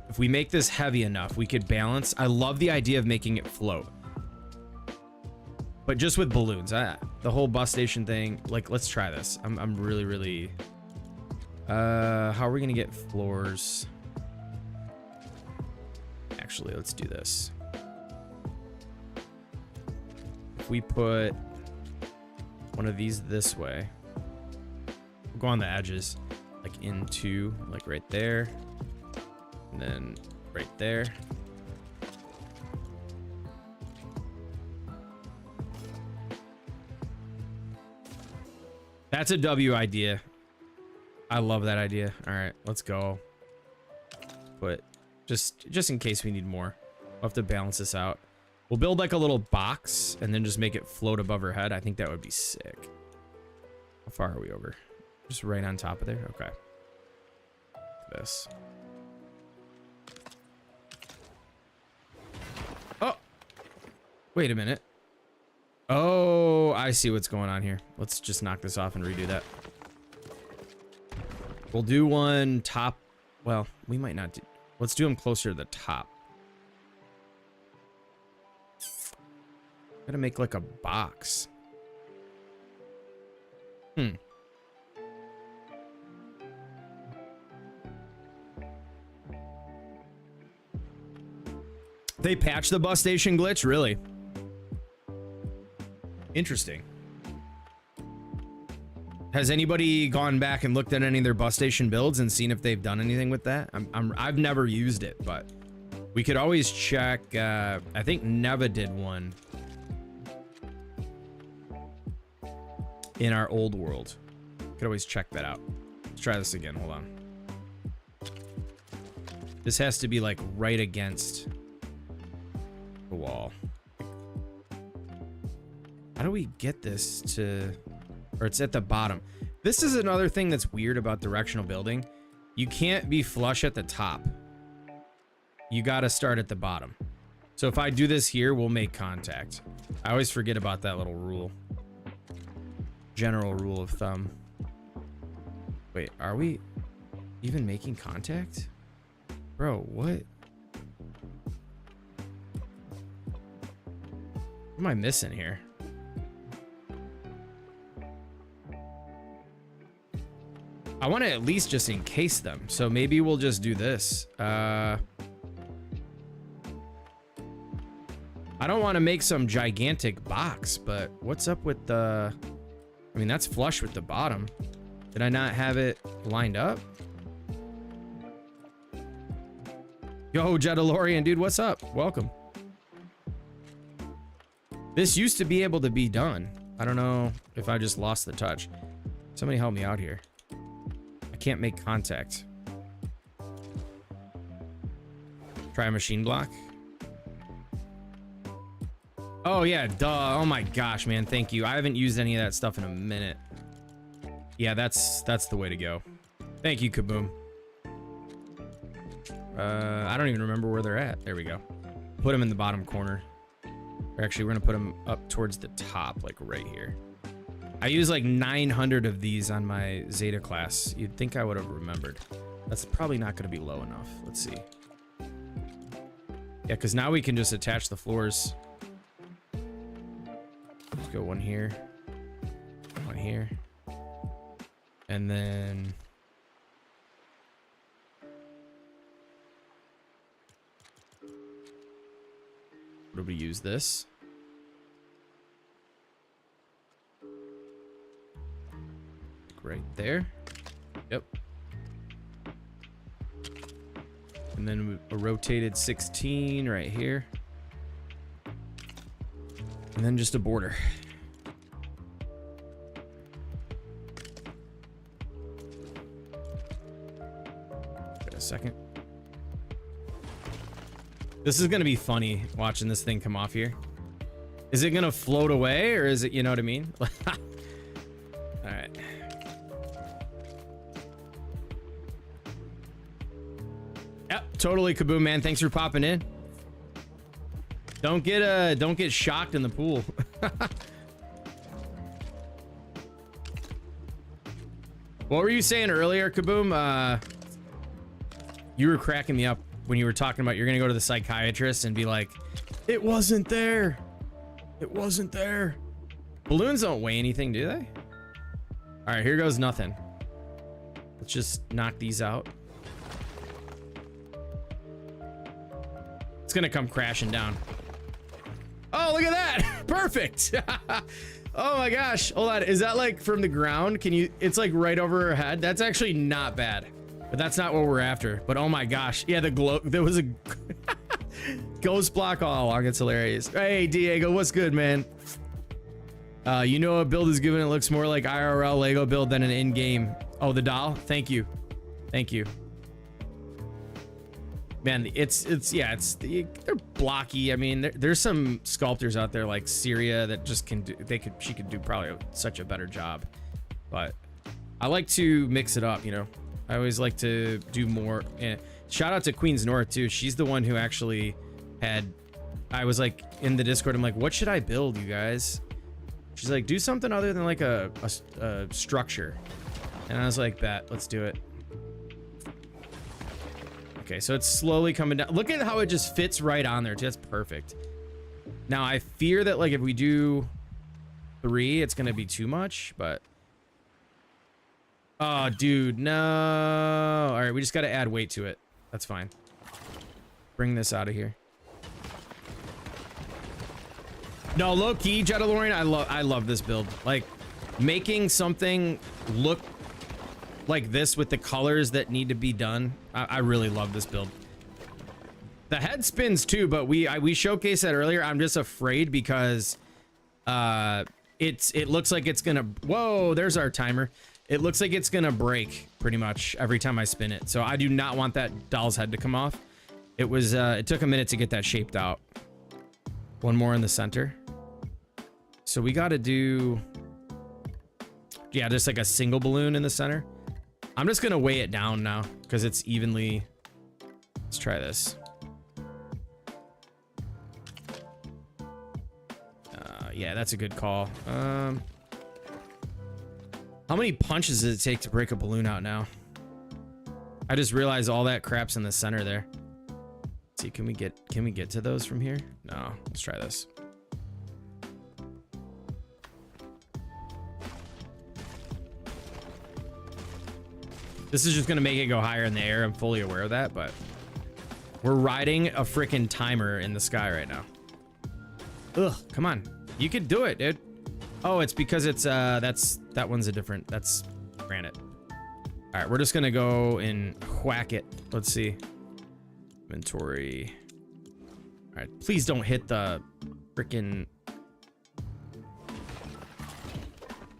Speaker 1: If we make this heavy enough, we could balance. I love the idea of making it float. But just with balloons. The whole bus station thing. Like, let's try this. I'm really, really... how are we going to get floors? Actually, let's do this. If we put one of these this way, we'll go on the edges, like into, like right there, and then right there. That's a W idea. I love that idea. All right, let's go. But just in case we need more, we'll have to balance this out. We'll build like a little box and then just make it float above her head. I think that would be sick. How far are we over? Just right on top of there? Okay. This. Oh! Wait a minute. Oh, I see what's going on here. Let's just knock this off and redo that. We'll do one top. Well, we might not do. Let's do them closer to the top. Gotta make like a box. They patched the bus station glitch? Really? Interesting. Has anybody gone back and looked at any of their bus station builds and seen if they've done anything with that? I've never used it, but we could always check. I think Neva did one in our old world. Could always check that out. Let's try this again. Hold on. This has to be like right against the wall. How do we get this to... Or it's at the bottom. This is another thing that's weird about directional building. You can't be flush at the top. You gotta start at the bottom. So if I do this here, we'll make contact. I always forget about that little rule. General rule of thumb. Wait, are we even making contact? Bro, what? What am I missing here? I want to at least just encase them. So maybe we'll just do this. I don't want to make some gigantic box, but what's up with the... I mean, that's flush with the bottom. Did I not have it lined up? Yo, Jedalorian, dude, what's up? Welcome. This used to be able to be done. I don't know if I just lost the touch. Somebody help me out here. I can't make contact. Try a machine block. Oh yeah, duh. Oh my gosh, man. Thank you. I haven't used any of that stuff in a minute. Yeah, that's the way to go. Thank you, Kaboom. I don't even remember where they're at. There we go. Put them in the bottom corner. Or actually, we're gonna put them up towards the top, like right here. I use like 900 of these on my Zeta class. You'd think I would have remembered. That's probably not gonna be low enough. Let's see. Yeah, because now we can just attach the floors. Let's go one here. One here. And then... What do we use this? Right there. Yep. And then a rotated 16 right here. And then just a border. Wait a second. This is gonna be funny watching this thing come off here. Is it gonna float away or is it, you know what I mean? All right. Yep, totally, Kaboom, man. Thanks for popping in. Don't get shocked in the pool. What were you saying earlier, Kaboom? You were cracking me up when you were talking about you're gonna go to the psychiatrist and be like, it wasn't there. It wasn't there. Balloons don't weigh anything, do they? All right, here goes nothing. Let's just knock these out. It's gonna come crashing down. Oh, look at that. Perfect. Oh my gosh. Hold on. Is that like from the ground? Can you, it's like right over her head. That's actually not bad, but that's not what we're after. But oh my gosh. Yeah, the glow, there was a ghost block all along. It's hilarious. Hey, Diego, what's good, man? You know, a build is given. It looks more like IRL Lego build than an in-game. Oh, the doll. Thank you. Thank you. Man, they're blocky. I mean, there's some sculptors out there like Syria that just can do, she could do probably such a better job. But I like to mix it up, you know. I always like to do more. Shout out to Queen's North too. She's the one who actually had, I was like in the Discord, I'm like, what should I build, you guys? She's like, do something other than like a structure. And I was like, bet, let's do it. Okay, so it's slowly coming down. Look at how it just fits right on there. That's perfect. Now, I fear that, like, if we do 3, it's going to be too much, but... Oh, dude, no. All right, we just got to add weight to it. That's fine. Bring this out of here. No, low-key, Jedalorian, I love this build. Like, making something look like this with the colors that need to be done. I really love this build. The head spins too, but we showcased that earlier. I'm just afraid because it looks like it's gonna, whoa, there's our timer. It looks like it's gonna break pretty much every time I spin it. So I do not want that doll's head to come off. It was it took a minute to get that shaped out. One more in the center. So we got to do, yeah, just like a single balloon in the center. I'm just gonna weigh it down now because it's evenly. Let's try this. Yeah, that's a good call. How many punches does it take to break a balloon out now? I just realized all that crap's in the center there. Let's see, can we get to those from here? No, let's try this. This is just gonna make it go higher in the air. I'm fully aware of that, but we're riding a freaking timer in the sky right now. Ugh, come on. You could do it, dude. Oh, it's because it's that one's a different, that's granite. All right, we're just gonna go and whack it. Let's see. Inventory. All right, please don't hit the freaking.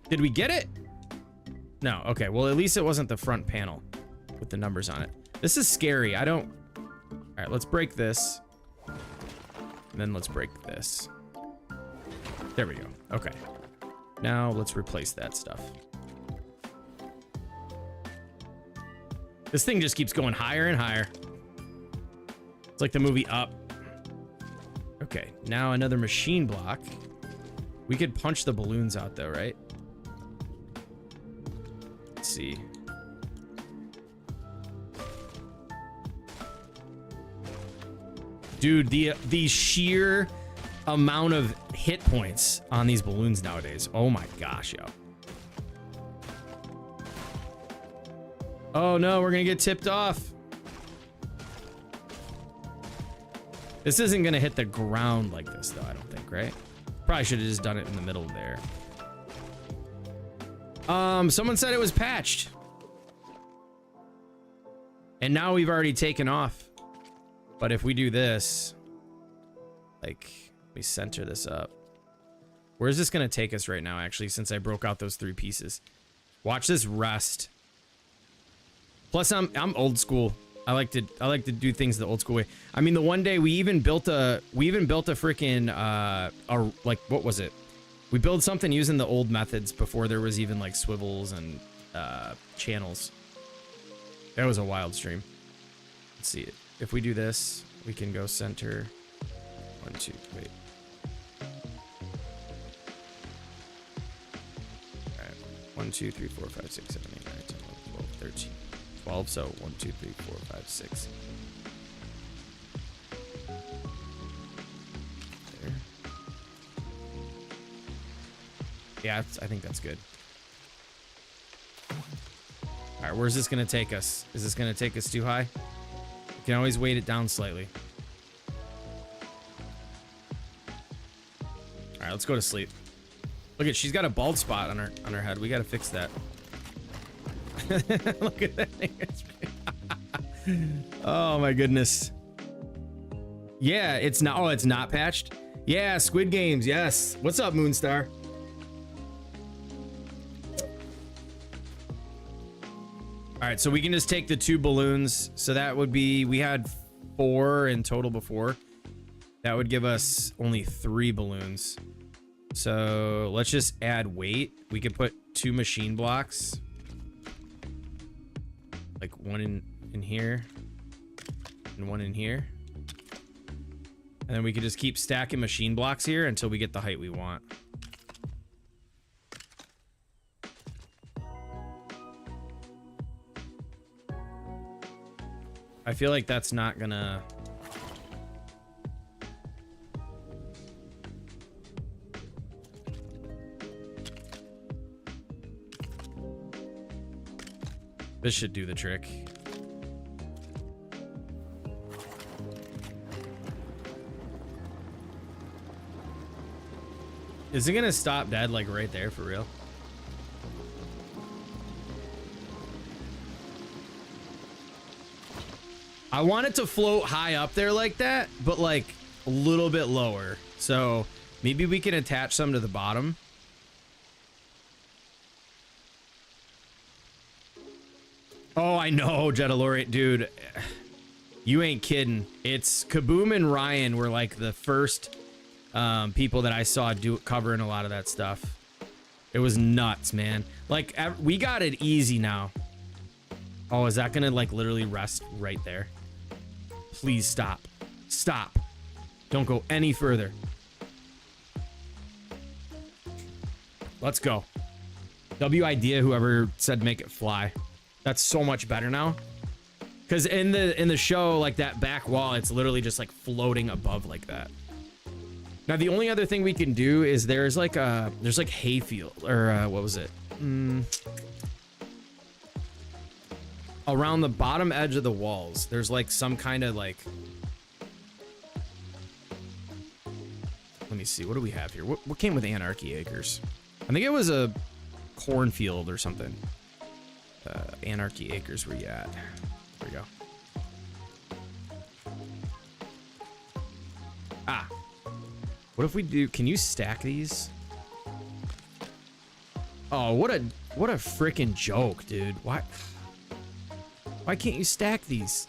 Speaker 1: Did we get it? No, okay, well, at least it wasn't the front panel with the numbers on it. This is scary. I don't... All right, let's break this. And then let's break this. There we go. Okay. Now let's replace that stuff. This thing just keeps going higher and higher. It's like the movie Up. Okay, now another machine block. We could punch the balloons out though, right? See. Dude, the sheer amount of hit points on these balloons nowadays. Oh my gosh, yo. Oh no, we're gonna get tipped off. This isn't gonna hit the ground like this though, I don't think, right? Probably should have just done it in the middle there. Someone said it was patched. And now we've already taken off. But if we do this, like, we center this up. Where's this gonna take us right now, actually, since I broke out those 3 pieces? Watch this rest. Plus, I'm old school. I like to do things the old school way. I mean, the one day we even built a freaking like, what was it? We built something using the old methods before there was even like swivels and channels. That was a wild stream. Let's see it. If we do this, we can go center. 1, 2, wait. All right. 1, 2, 3, 4, 5, 6, 7, 8, 9, 10, 11, 12, 13, 12. So 1, 2, 3, 4, 5, 6. There. Yeah, I think that's good. All right, where's this gonna take us? Is this gonna take us too high? You can always weight it down slightly. All right, let's go to sleep. Look at, she's got a bald spot on her head. We gotta fix that. Look at that thing. Oh my goodness. Yeah, it's not. Oh, it's not patched. Yeah, Squid Games. Yes. What's up, Moonstar? All right, so we can just take the 2 balloons. So that would be, we had 4 in total before. That would give us only 3 balloons. So let's just add weight. We could put 2 machine blocks. Like 1 in here and 1 in here. And then we could just keep stacking machine blocks here until we get the height we want. I feel like that's not gonna... This should do the trick. Is it gonna stop dead like right there for real? I want it to float high up there like that, but like a little bit lower. So maybe we can attach some to the bottom. Oh, I know, Jetalorate, dude. You ain't kidding. It's Kaboom and Ryan were like the first people that I saw covering a lot of that stuff. It was nuts, man. Like, we got it easy now. Oh, is that gonna like literally rest right there? Please stop. Stop. Don't go any further. Let's go. W idea, whoever said make it fly. That's so much better now. Because in the show, like that back wall, it's literally just like floating above like that. Now the only other thing we can do is there's like hayfield, or what was it? Around the bottom edge of the walls, there's like some kind of like, let me see, what do we have here? What came with Anarchy Acres? I think it was a cornfield or something. Anarchy Acres, where you at? There we go. Ah, what if we do, can you stack these? Oh, what a freaking joke, dude. Why can't you stack these?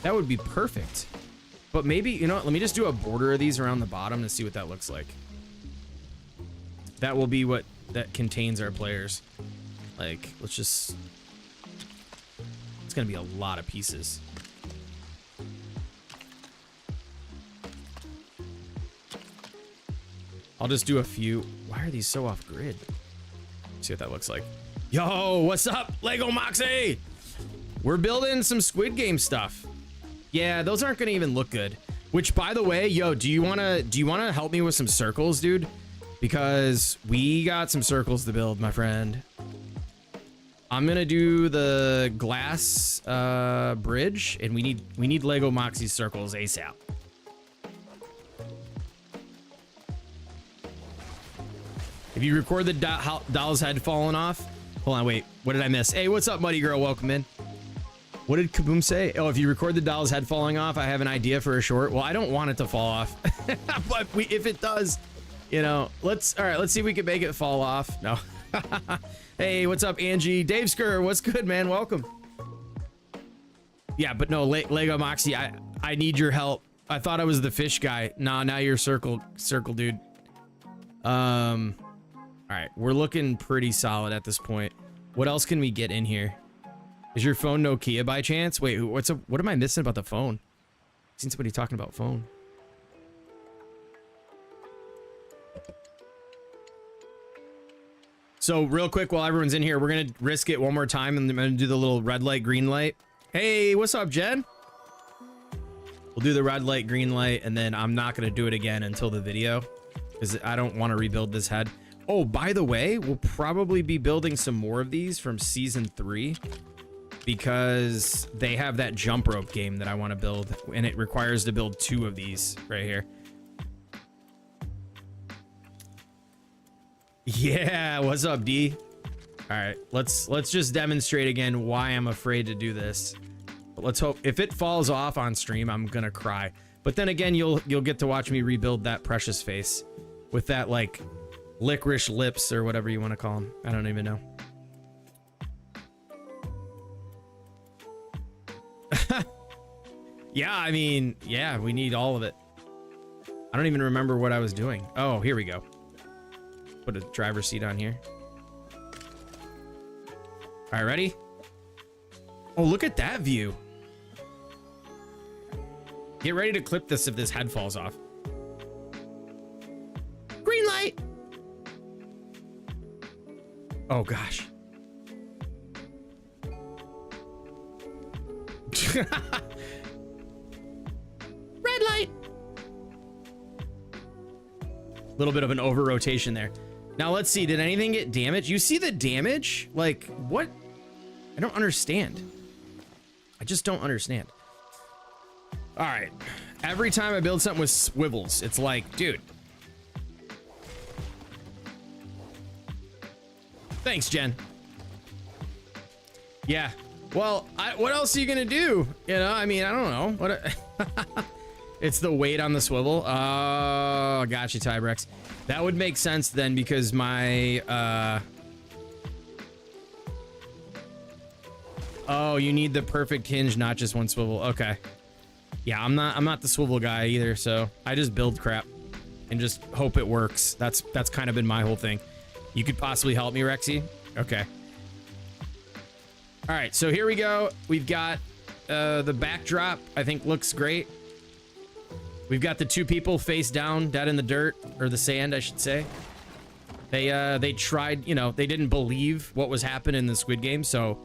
Speaker 1: That would be perfect. But maybe, you know what, let me just do a border of these around the bottom and see what that looks like. That will be what that contains our players. Like, let's just, it's gonna be a lot of pieces. I'll just do a few. Why are these so off grid? See what that looks like. Yo, what's up, Lego Moxie? We're building some Squid Game stuff. Yeah, those aren't gonna even look good. Which, by the way, yo, do you wanna help me with some circles, dude? Because we got some circles to build, my friend. I'm gonna do the glass bridge, and we need Lego Moxie circles ASAP. If you record the doll's head falling off, hold on, wait, what did I miss? Hey, what's up, Muddy Girl? Welcome in. What did Kaboom say? Oh, if you record the doll's head falling off, I have an idea for a short. Well, I don't want it to fall off, but if it does, you know, let's see if we can make it fall off. No. Hey, what's up, Angie? Dave Skur, what's good, man? Welcome. Yeah, but no, Lego Moxie, I need your help. I thought I was the fish guy. Nah, now you're circle dude. All right, we're looking pretty solid at this point. What else can we get in here? Is your phone Nokia by chance? Wait, what am I missing about the phone? I've seen somebody talking about phone. So real quick, while everyone's in here, we're going to risk it one more time, and I'm going to do the little red light, green light. Hey, what's up, Jen? We'll do the red light, green light, and then I'm not going to do it again until the video, because I don't want to rebuild this head. Oh, by the way, we'll probably be building some more of these from season 3, because they have that jump rope game that I want to build, and it requires to build 2 of these right here. Yeah, what's up, D? All right, let's just demonstrate again why I'm afraid to do this. But let's hope if it falls off on stream, I'm gonna cry. But then again, you'll get to watch me rebuild that precious face with that like licorice lips or whatever you want to call them. I don't even know. Yeah, I mean, yeah, we need all of it. I don't even remember what I was doing. Oh, here we go. Put a driver's seat on here. All right, ready? Oh, look at that view. Get ready to clip this if this head falls off. Green light. Oh, gosh. Red light. Little bit of an over rotation there. Now let's see, did anything get damaged? You see the damage? Like, what? I don't understand. I just don't understand. All right. Every time I build something with swivels, it's like, dude. Thanks, Jen. Yeah. Well, what else are you gonna do? You know, I mean, I don't know. What? It's the weight on the swivel. Oh, gotcha, Tybrex. That would make sense then, because my oh, you need the perfect hinge, not just one swivel. Okay. Yeah, I'm not the swivel guy either, so I just build crap and just hope it works. That's kind of been my whole thing. You could possibly help me, Rexy? Okay. All right, so here we go. We've got the backdrop, I think looks great. We've got the 2 people face down, dead in the dirt, or the sand, I should say. They tried, you know, they didn't believe what was happening in the Squid Game, so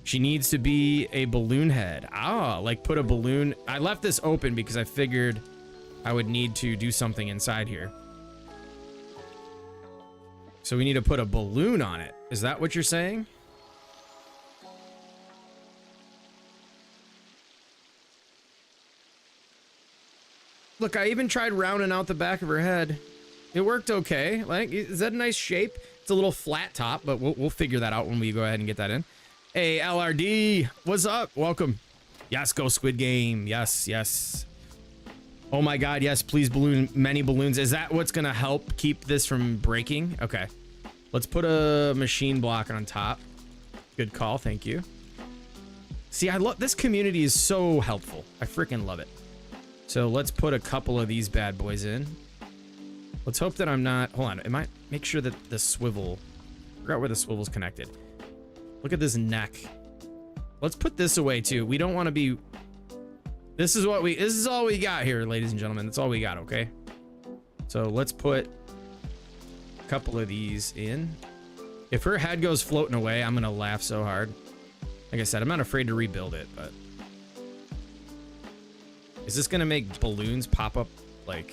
Speaker 1: she needs to be a balloon head. Ah, like put a balloon. I left this open because I figured I would need to do something inside here. So we need to put a balloon on it. Is that what you're saying? Look, I even tried rounding out the back of her head. It worked okay. Like, is that a nice shape? It's a little flat top, but we'll figure that out when we go ahead and get that in. Hey, LRD, what's up? Welcome. Yes, go Squid Game. Yes, yes. Oh my God, yes, please balloon many balloons. Is that what's gonna help keep this from breaking? Okay. Let's put a machine block on top. Good call, thank you. See, I love this community is so helpful. I freaking love it. So let's put a couple of these bad boys in. Let's hope that I'm not, hold on, am I, make sure that the swivel, figure out where the swivel's connected. Look at this neck. Let's put this away too. We don't want to be, this is all we got here, ladies and gentlemen. That's all we got, okay? So let's put a couple of these in. If her head goes floating away, I'm gonna laugh so hard. Like I said, I'm not afraid to rebuild it, but. Is this gonna make balloons pop up like?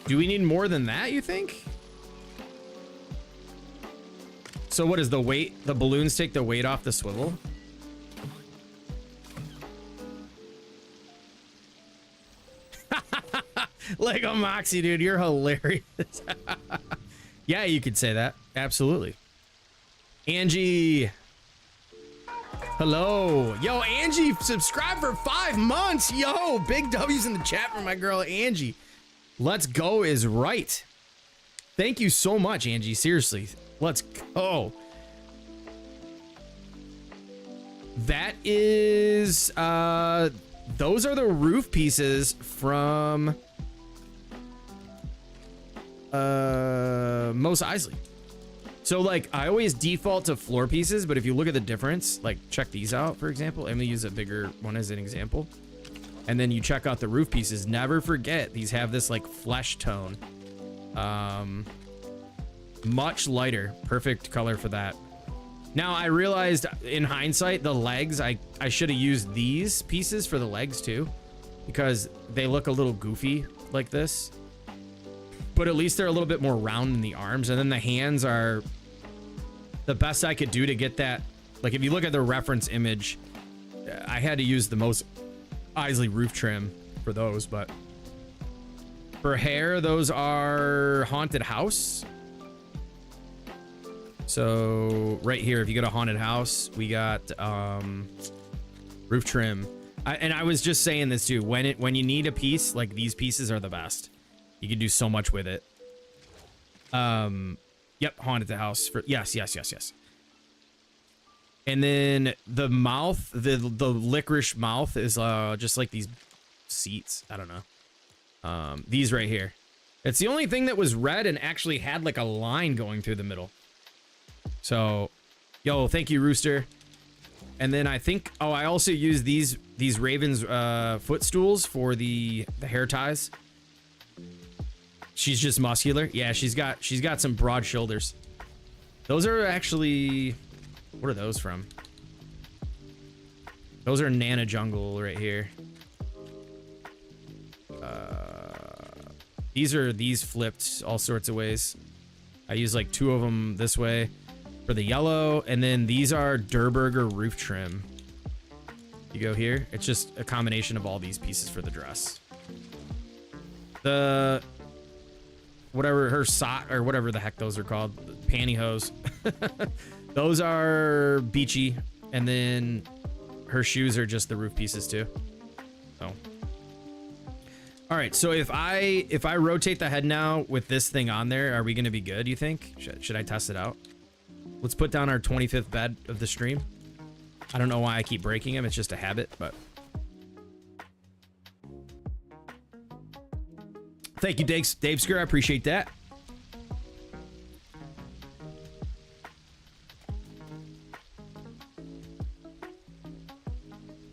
Speaker 1: Do we need more than that, you think? So what is the weight? The balloons take the weight off the swivel? Lego Moxie, dude, you're hilarious. Yeah, you could say that. Absolutely. Angie. Hello. Yo, Angie, subscribe for 5 months. Yo, big W's in the chat for my girl, Angie. Let's go is right. Thank you so much, Angie. Seriously. Let's go. That is, those are the roof pieces from Mos Eisley. So like I always default to floor pieces, but if you look at the difference, like check these out, for example. I'm gonna use a bigger one as an example. And then you check out the roof pieces. Never forget, these have this like flesh tone. Much lighter, perfect color for that. Now I realized in hindsight, the legs, I should have used these pieces for the legs too, because they look a little goofy like this. But at least they're a little bit more round in the arms, and then the hands are the best I could do to get that. Like if you look at the reference image, I had to use the most Isley roof trim for those, but for hair, those are Haunted House. So right here, if you go to Haunted House, we got roof trim. And I was just saying this too, when you need a piece, like these pieces are the best. You can do so much with it. Yep, Haunted House for yes. And then the mouth, the licorice mouth is just like these seats. I don't know. These right here. It's the only thing that was red and actually had like a line going through the middle. So, yo, thank you, Rooster. And then I think, oh, I also use these Ravens footstools for the hair ties. She's just muscular. Yeah, she's got some broad shoulders. Those are actually, what are those from? Those are Nana Jungle right here. These flipped all sorts of ways. I use like 2 of them this way for the yellow, and then these are Durburger roof trim. You go here, it's just a combination of all these pieces for the dress. The whatever her sock or whatever the heck those are called, pantyhose. Those are Beachy, and then her shoes are just the roof pieces too. So, all right. So if I rotate the head now with this thing on there, are we gonna be good? You think? Should I test it out? Let's put down our 25th bed of the stream. I don't know why I keep breaking them. It's just a habit, but. Thank you, Dave Skur. I appreciate that.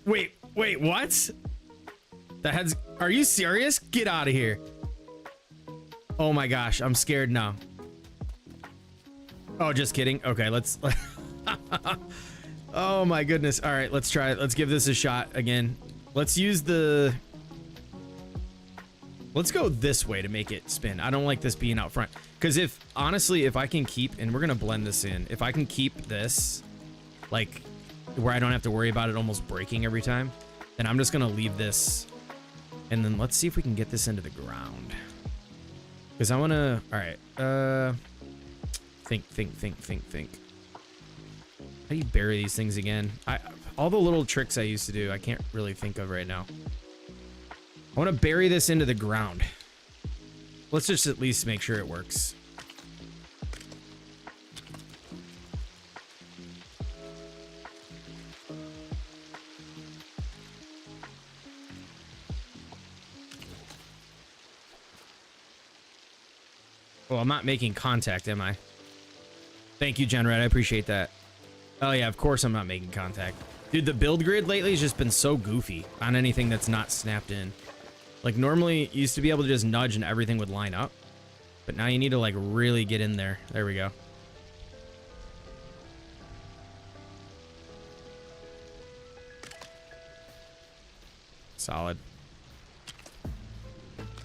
Speaker 1: Wait, what? The head's... Are you serious? Get out of here. Oh my gosh, I'm scared now. Oh, just kidding. Okay, let's... Oh my goodness. All right, let's try it. Let's give this a shot again. Let's use the... Let's go this way to make it spin. I don't like this being out front. Because honestly, if I can keep, and we're going to blend this in. If I can keep this, like, where I don't have to worry about it almost breaking every time, then I'm just going to leave this. And then let's see if we can get this into the ground. Because I want to, all right. Think. How do you bury these things again? All the little tricks I used to do, I can't really think of right now. I want to bury this into the ground. Let's just at least make sure it works. Well, I'm not making contact, am I? Thank you, Genred. I appreciate that. Oh yeah, of course I'm not making contact. Dude, the build grid lately has just been so goofy on anything that's not snapped in. Like normally you used to be able to just nudge and everything would line up, but now you need to like really get in there. There we go. Solid.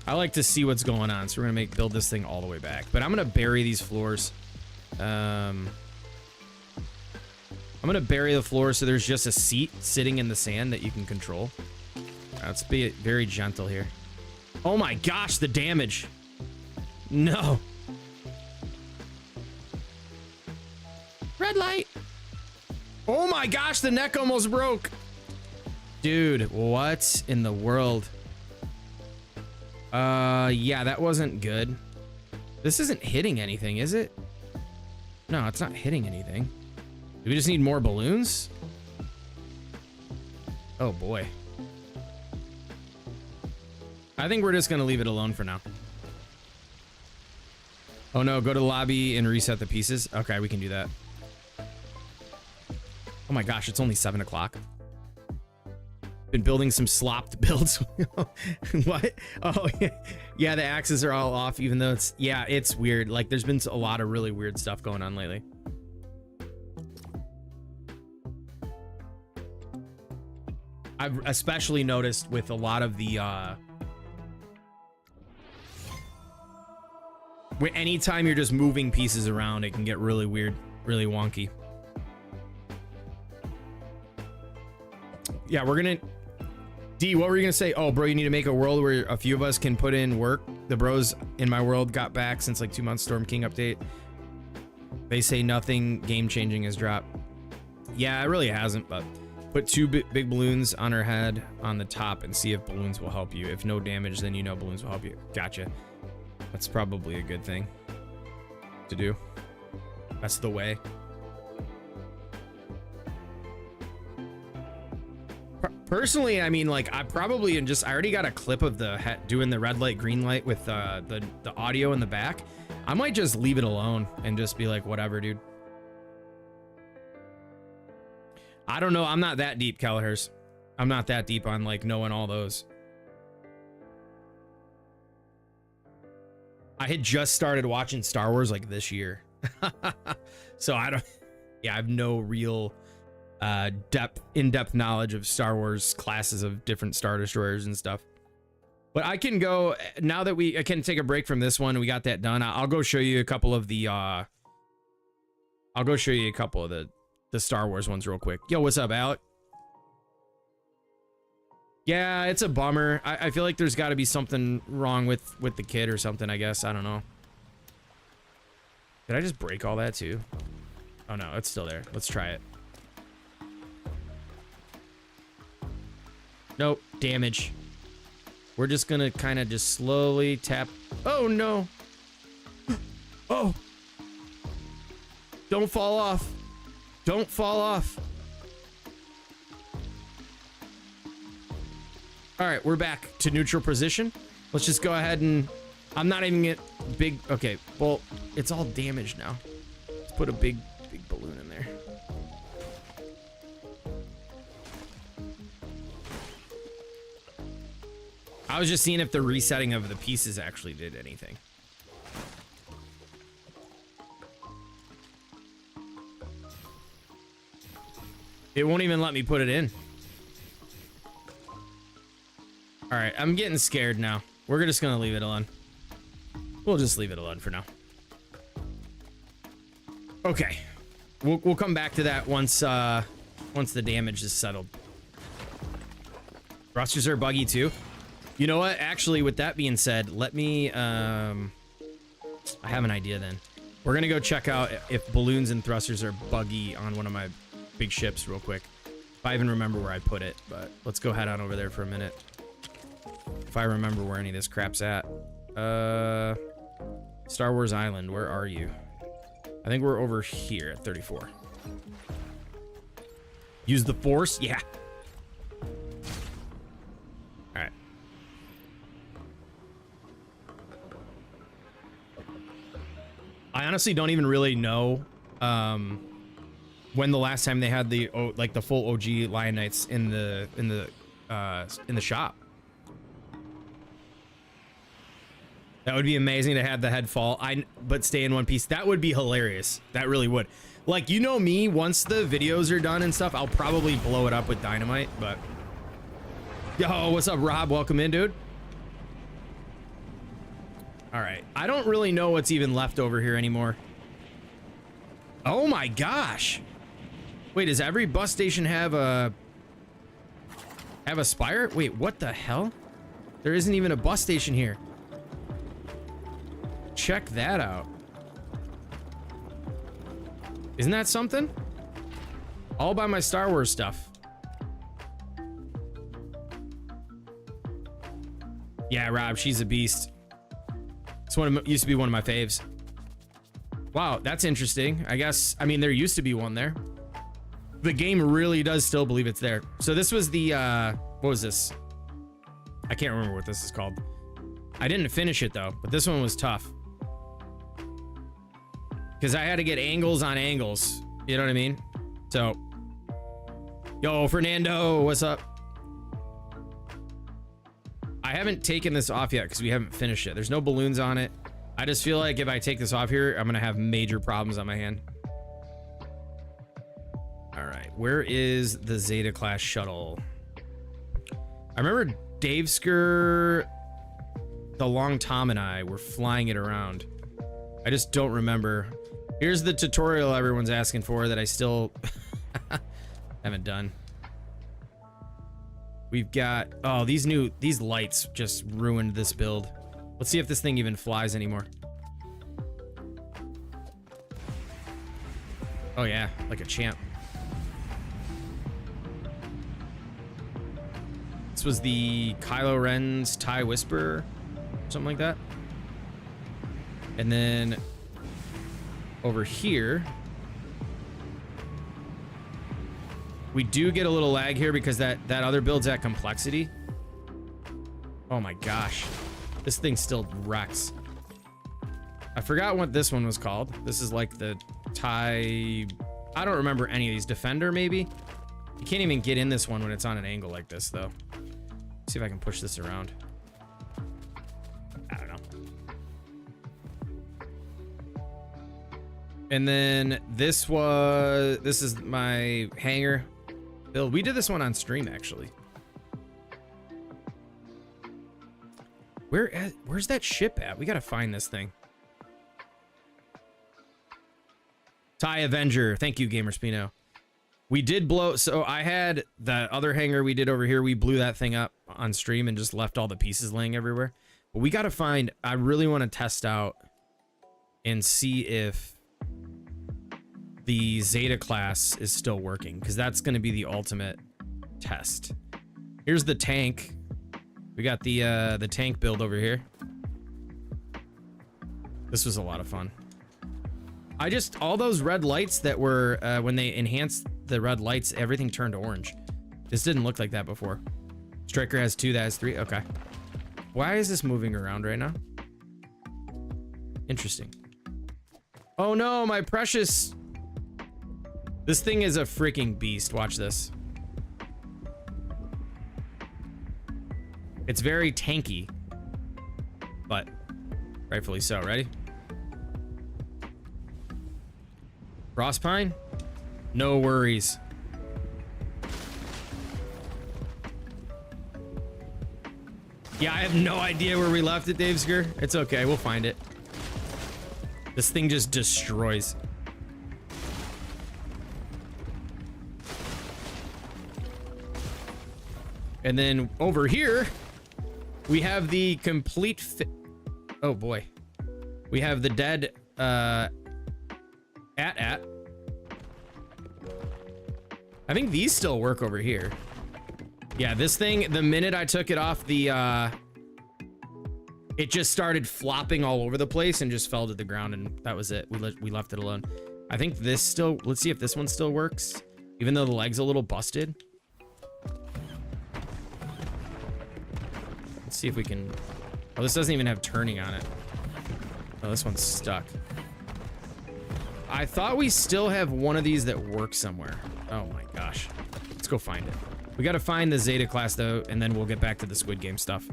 Speaker 1: I like to see what's going on, so we're gonna build this thing all the way back. But I'm gonna bury these floors. I'm gonna bury the floor so there's just a seat sitting in the sand that you can control. Let's be very gentle here. Oh my gosh, the damage. No. Red light. Oh my gosh, the neck almost broke. Dude, what in the world? Yeah, that wasn't good. This isn't hitting anything, is it? No, it's not hitting anything. Do we just need more balloons? Oh boy. I think we're just gonna leave it alone for now. Oh no, go to the lobby and reset the pieces. Okay, we can do that. Oh my gosh, it's only 7 o'clock. Been building some slopped builds. What? Oh yeah. Yeah, the axes are all off, even though it's, yeah, it's weird. Like there's been a lot of really weird stuff going on lately. I've especially noticed with a lot of the anytime you're just moving pieces around, it can get really weird, really wonky. Yeah, we're gonna D, what were you gonna say? Oh bro, you need to make a world where a few of us can put in work. The bros in my world got back since like 2 months. Storm King update. They say nothing game changing has dropped. Yeah, it really hasn't, but put 2 big balloons on her head on the top and see if balloons will help you. If no damage, then you know balloons will help you. Gotcha. That's probably a good thing to do. That's the way. Personally, I mean, like, I probably I already got a clip of the doing the red light, green light with the audio in the back. I might just leave it alone and just be like, whatever, dude. I don't know. I'm not that deep, Kelleher's. I'm not that deep on like knowing all those. I had just started watching Star Wars like this year. So I don't, yeah, I have no real in-depth knowledge of Star Wars classes of different Star Destroyers and stuff. But I can go, now that I can take a break from this one, we got that done. I'll go show you a couple of the, the Star Wars ones real quick. Yo, what's up, Alec? Yeah, it's a bummer. I feel like there's got to be something wrong with the kid or something, I guess. I don't know. Did I just break all that too? Oh no, it's still there. Let's try it. Nope, damage. We're just gonna kind of just slowly tap. Oh no. Oh. Don't fall off. Don't fall off. All right, we're back to neutral position. Let's just go ahead and, I'm not even get big. Okay, well, it's all damaged now. Let's put a big balloon in there. I was just seeing if the resetting of the pieces actually did anything. It won't even let me put it in. All right, I'm getting scared now. We're just gonna leave it alone. We'll just leave it alone for now. Okay, we'll come back to that once the damage is settled. Thrusters are buggy too. You know what? Actually, with that being said, let me. I have an idea. Then we're gonna go check out if balloons and thrusters are buggy on one of my big ships real quick. If I even remember where I put it, but let's go head on over there for a minute. If I remember where any of this crap's at. Star Wars Island, where are you? I think we're over here at 34. Use the force? Yeah. All right. I honestly don't even really know when the last time they had the like the full OG Lion Knights in the shop. That would be amazing to have the head fall, but stay in one piece. That would be hilarious. That really would. Like, you know me, once the videos are done and stuff, I'll probably blow it up with dynamite, but... Yo, what's up, Rob? Welcome in, dude. All right. I don't really know what's even left over here anymore. Oh my gosh. Wait, does every bus station have a spire? Wait, what the hell? There isn't even a bus station here. Check that out. Isn't that something? All by my Star Wars stuff. Yeah, Rob, she's a beast. It's used to be one of my faves. Wow, that's interesting. I guess, I mean, there used to be one there. The game really does still believe it's there. So this was the, what was this? I can't remember what this is called. I didn't finish it though, but this one was tough. because I had to get angles on angles. You know what I mean? So, yo, Fernando, what's up? I haven't taken this off yet because we haven't finished it. There's no balloons on it. I just feel like if I take this off here, I'm gonna have major problems on my hand. All right, where is the Zeta class shuttle? I remember Dave Skur, the Long Tom, and I were flying it around. I just don't remember. Here's the tutorial everyone's asking for that I still haven't done. We've got, oh, these lights just ruined this build. Let's see if this thing even flies anymore. Oh yeah, like a champ. This was the Kylo Ren's TIE Whisper, something like that. And then over here, we do get a little lag here because that other build's at complexity. Oh my gosh, this thing still wrecks. I forgot what this one was called. This is like the TIE, I don't remember any of these. Defender, maybe? You can't even get in this one when it's on an angle like this, though. Let's see if I can push this around. I don't know. And then this is my hangar build. We did this one on stream, actually. Where's that ship at? We gotta find this thing. TIE Avenger. Thank you, Gamer Spino. We did blow, so I had the other hangar we did over here. We blew that thing up on stream and just left all the pieces laying everywhere. But we gotta find, I really want to test out and see if the Zeta class is still working, because that's going to be the ultimate test. Here's the tank. We got the tank build over here. This was a lot of fun. All those red lights that were, when they enhanced the red lights, everything turned orange. This didn't look like that before. Striker has 2, that has 3. Okay. Why is this moving around right now? Interesting. Oh no, my precious. This thing is a freaking beast. Watch this. It's very tanky, but rightfully so. Ready? Frostpine? No worries. Yeah, I have no idea where we left it, Dave Skur. It's okay, we'll find it. This thing just destroys. And then over here, we have the complete oh boy. We have the dead at. I think these still work over here. Yeah, this thing, the minute I took it off the it just started flopping all over the place and just fell to the ground, and that was it. We left it alone. I think this still, let's see if this one still works, even though the leg's a little busted. Let's see if we can, oh, this doesn't even have turning on it. Oh, this one's stuck. I thought we still have one of these that works somewhere. Oh my gosh. Let's go find it. We gotta find the Zeta class though, and then we'll get back to the Squid Game stuff.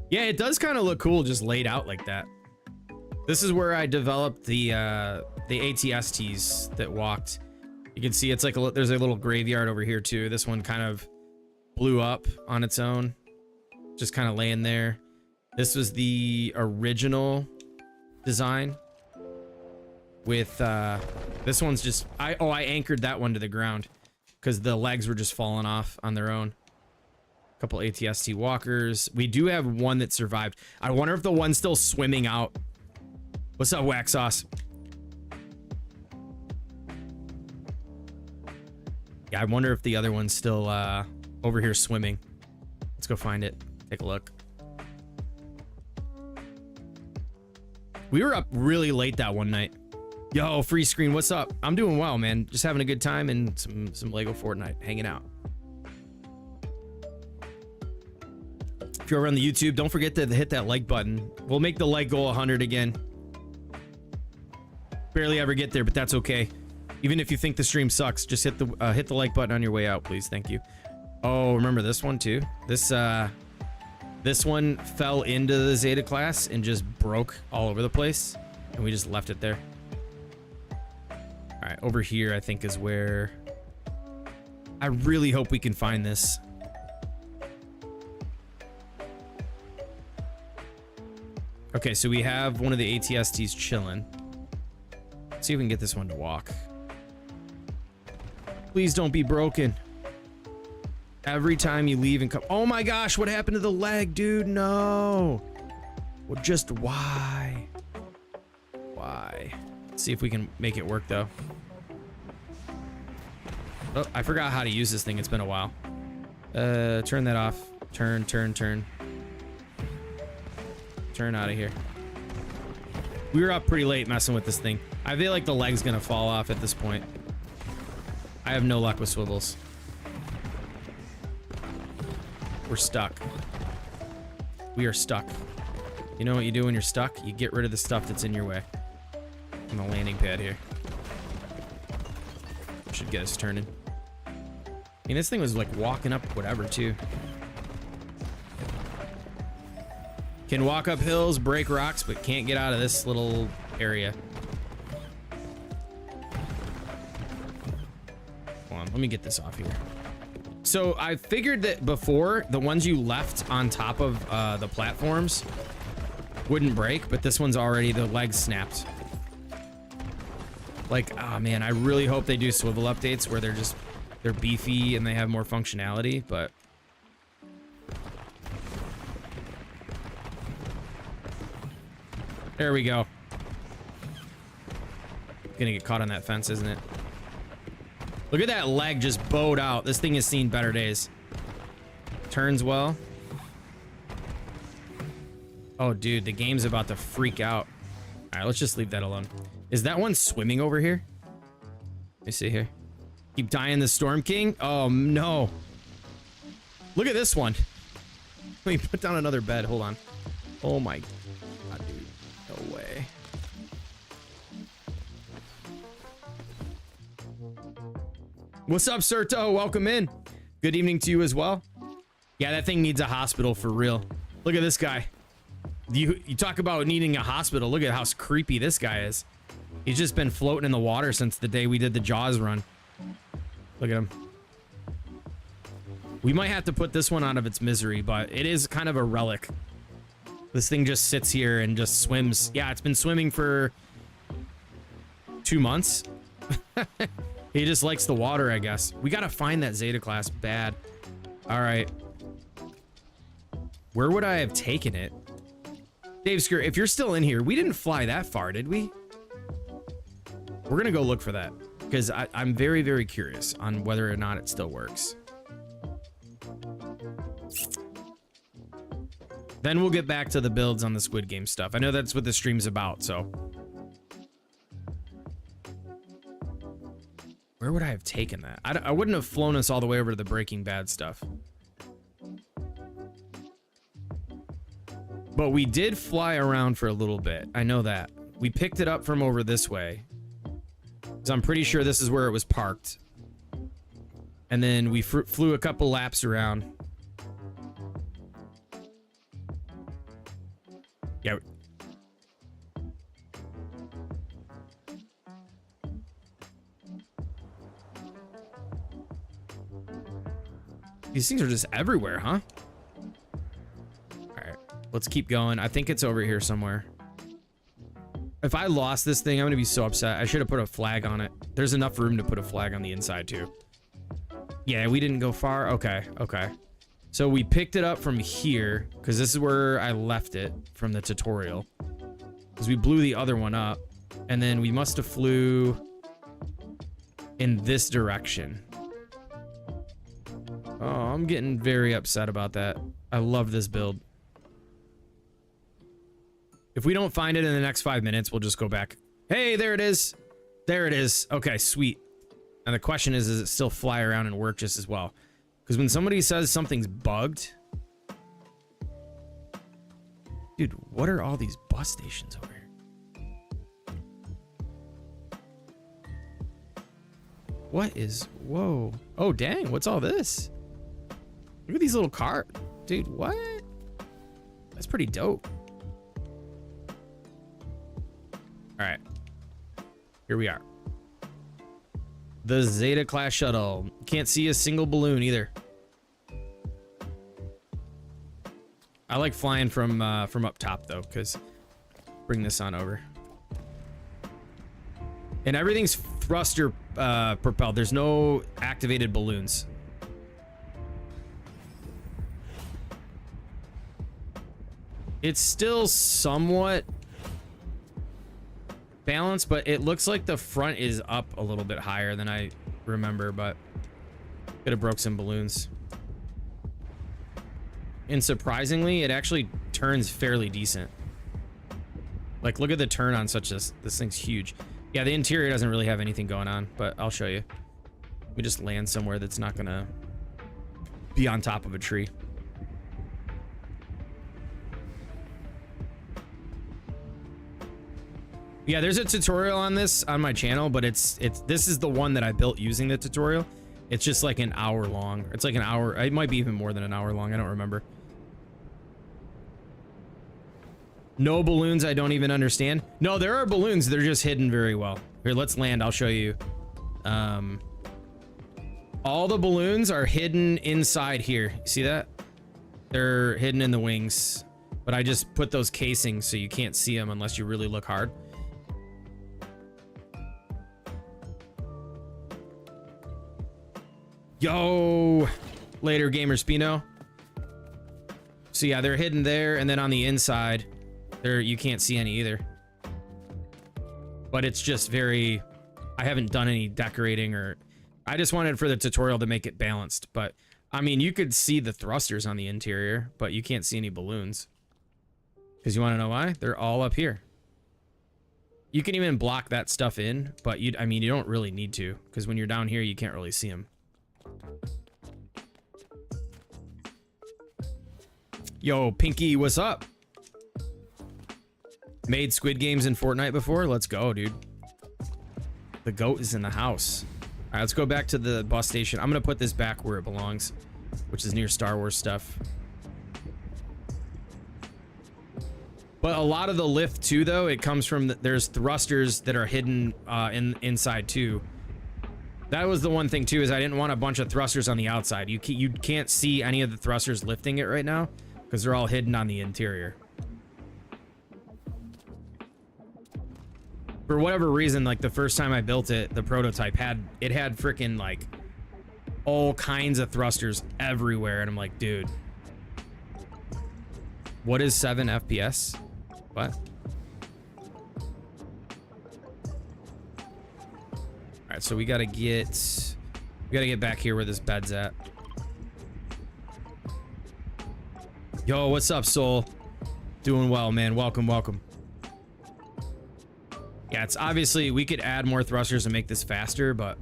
Speaker 1: Yeah, it does kind of look cool just laid out like that. This is where I developed the ATSTs that walked. You can see it's like there's a little graveyard over here too. This one kind of blew up on its own, just kind of laying there. This was the original design with this one's just I anchored that one to the ground because the legs were just falling off on their own. A couple ATST walkers. We do have one that survived. I wonder if the one's still swimming out. What's up, Wax Sauce? Yeah, I wonder if the other one's still over here swimming. Let's go find it. Take a look. We were up really late that one night. Yo, free screen, what's up? I'm doing well, man. Just having a good time and some LEGO Fortnite, hanging out. If you're over on the YouTube, don't forget to hit that like button. We'll make the like goal 100 again. Barely ever get there, but that's okay. Even if you think the stream sucks, just hit the like button on your way out, please. Thank you. Oh, remember this one too? This one fell into the Zeta class and just broke all over the place, and we just left it there. All right, over here I think is where I really hope we can find this. Okay, so we have one of the ATSTs chilling. Let's see if we can get this one to walk. Please don't be broken. Every time you leave and come. Oh my gosh, what happened to the leg, dude? No. Well, just why? Why? Let's see if we can make it work though. Oh, I forgot how to use this thing. It's been a while. Turn that off. Turn. Turn out of here. We were up pretty late messing with this thing. I feel like the leg's gonna fall off at this point. I have no luck with swivels. We're stuck. We are stuck. You know what you do when you're stuck? You get rid of the stuff that's in your way. On the landing pad here. Should get us turning. I mean, this thing was like walking up whatever too. Can walk up hills, break rocks, but can't get out of this little area. Hold on, let me get this off here. So I figured that before, the ones you left on top of the platforms wouldn't break, but this one's already, the legs snapped. Like, oh man, I really hope they do swivel updates where they're beefy and they have more functionality, but there we go. Gonna get caught on that fence, isn't it? Look at that leg just bowed out. This thing has seen better days. Turns well. Oh, dude, the game's about to freak out. All right, let's just leave that alone. Is that one swimming over here? Let me see here. Keep dying the Storm King? Oh, no. Look at this one. Let me put down another bed. Hold on. Oh, my God, dude. No way. What's up, Serto? Welcome in. Good evening to you as well. Yeah, that thing needs a hospital for real. Look at this guy. You talk about needing a hospital. Look at how creepy this guy is. He's just been floating in the water since the day we did the Jaws run. Look at him. We might have to put this one out of its misery, but it is kind of a relic. This thing just sits here and just swims. Yeah, it's been swimming for 2 months. He just likes the water, I guess. We gotta find that Zeta class bad. All right. Where would I have taken it? Dave Scur, if you're still in here, we didn't fly that far, did we? We're gonna go look for that because I'm very, very curious on whether or not it still works. Then we'll get back to the builds on the Squid Game stuff. I know that's what the stream's about, so. Where would I have taken that? I wouldn't have flown us all the way over to the Breaking Bad stuff. But we did fly around for a little bit. I know that. We picked it up from over this way. So I'm pretty sure this is where it was parked. And then we flew a couple laps around. Yeah. These things are just everywhere, huh? All right, let's keep going. I think it's over here somewhere. If I lost this thing, I'm gonna be so upset. I should have put a flag on it. There's enough room to put a flag on the inside too. Yeah, we didn't go far. Okay, okay. So we picked it up from here because this is where I left it from the tutorial. Because we blew the other one up, and then we must have flew in this direction. Oh, I'm getting very upset about that. I love this build. If we don't find it in the next 5 minutes, we'll just go back. Hey, there it is. There it is. Okay, sweet. And the question is it still fly around and work just as well? Because when somebody says something's bugged... Dude, what are all these bus stations over here? What is, whoa. Oh, dang, what's all this? Look at these little cars. Dude, what? That's pretty dope. All right, here we are. The Zeta class shuttle. Can't see a single balloon either. I like flying from up top though, because bring this on over. And everything's thruster propelled. There's no activated balloons. It's still somewhat balanced, but it looks like the front is up a little bit higher than I remember, but could have broke some balloons. And surprisingly, it actually turns fairly decent. Like, look at the turn on such this thing's huge. Yeah, the interior doesn't really have anything going on, but I'll show you. Let me just land somewhere that's not gonna be on top of a tree. Yeah, there's a tutorial on this on my channel, but this is the one that I built using the tutorial. It's just like an hour long. It's like an hour. It might be even more than an hour long. I don't remember. No balloons. I don't even understand. No, there are balloons. They're just hidden very well. Here, let's land. I'll show you. All the balloons are hidden inside here. See that? They're hidden in the wings, but I just put those casings so you can't see them unless you really look hard. Yo, later gamer Spino. So yeah, they're hidden there, and then on the inside there you can't see any either. But it's just very, I haven't done any decorating, or I just wanted for the tutorial to make it balanced. But I mean, you could see the thrusters on the interior, but you can't see any balloons. Because you want to know why? They're all up here. You can even block that stuff in, but I mean, you don't really need to, because when you're down here, you can't really see them. Yo, Pinky, what's up? Made Squid Games in Fortnite before? Let's go, dude. The goat is in the house. All right, let's go back to the bus station. I'm gonna put this back where it belongs, which is near Star Wars stuff. But a lot of the lift too, though, it comes from there's thrusters that are hidden inside too. That was the one thing too, is I didn't want a bunch of thrusters on the outside. You can't see any of the thrusters lifting it right now because they're all hidden on the interior. For whatever reason, like the first time I built it, the prototype had freaking like all kinds of thrusters everywhere, and I'm like, dude, what is 7 FPS? What? All right, so we gotta get back here where this bed's at. Yo, what's up, Soul? Doing well, man. Welcome, welcome. Yeah, it's obviously we could add more thrusters and make this faster, but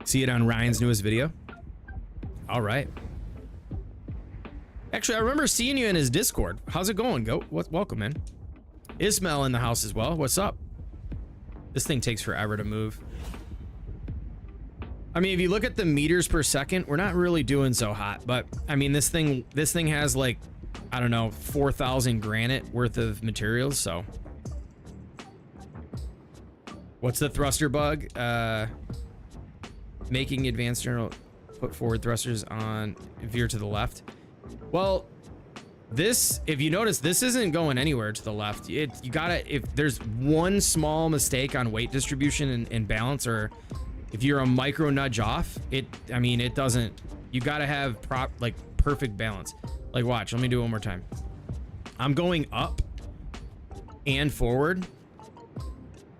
Speaker 1: see it on Ryan's newest video. All right. Actually, I remember seeing you in his Discord. How's it going, Goat? Welcome, man. Ismail in the house as well. What's up? This thing takes forever to move. I mean, if you look at the meters per second, we're not really doing so hot, but I mean, this thing has like, I don't know, 4,000 granite worth of materials, so. What's the thruster bug? Making advanced general put forward thrusters on veer to the left. Well, this, if you notice, this isn't going anywhere to the left. You gotta, if there's one small mistake on weight distribution and balance, or if you're a micro nudge off, I mean, it doesn't, you gotta have perfect balance. Like, watch, let me do it one more time. I'm going up and forward.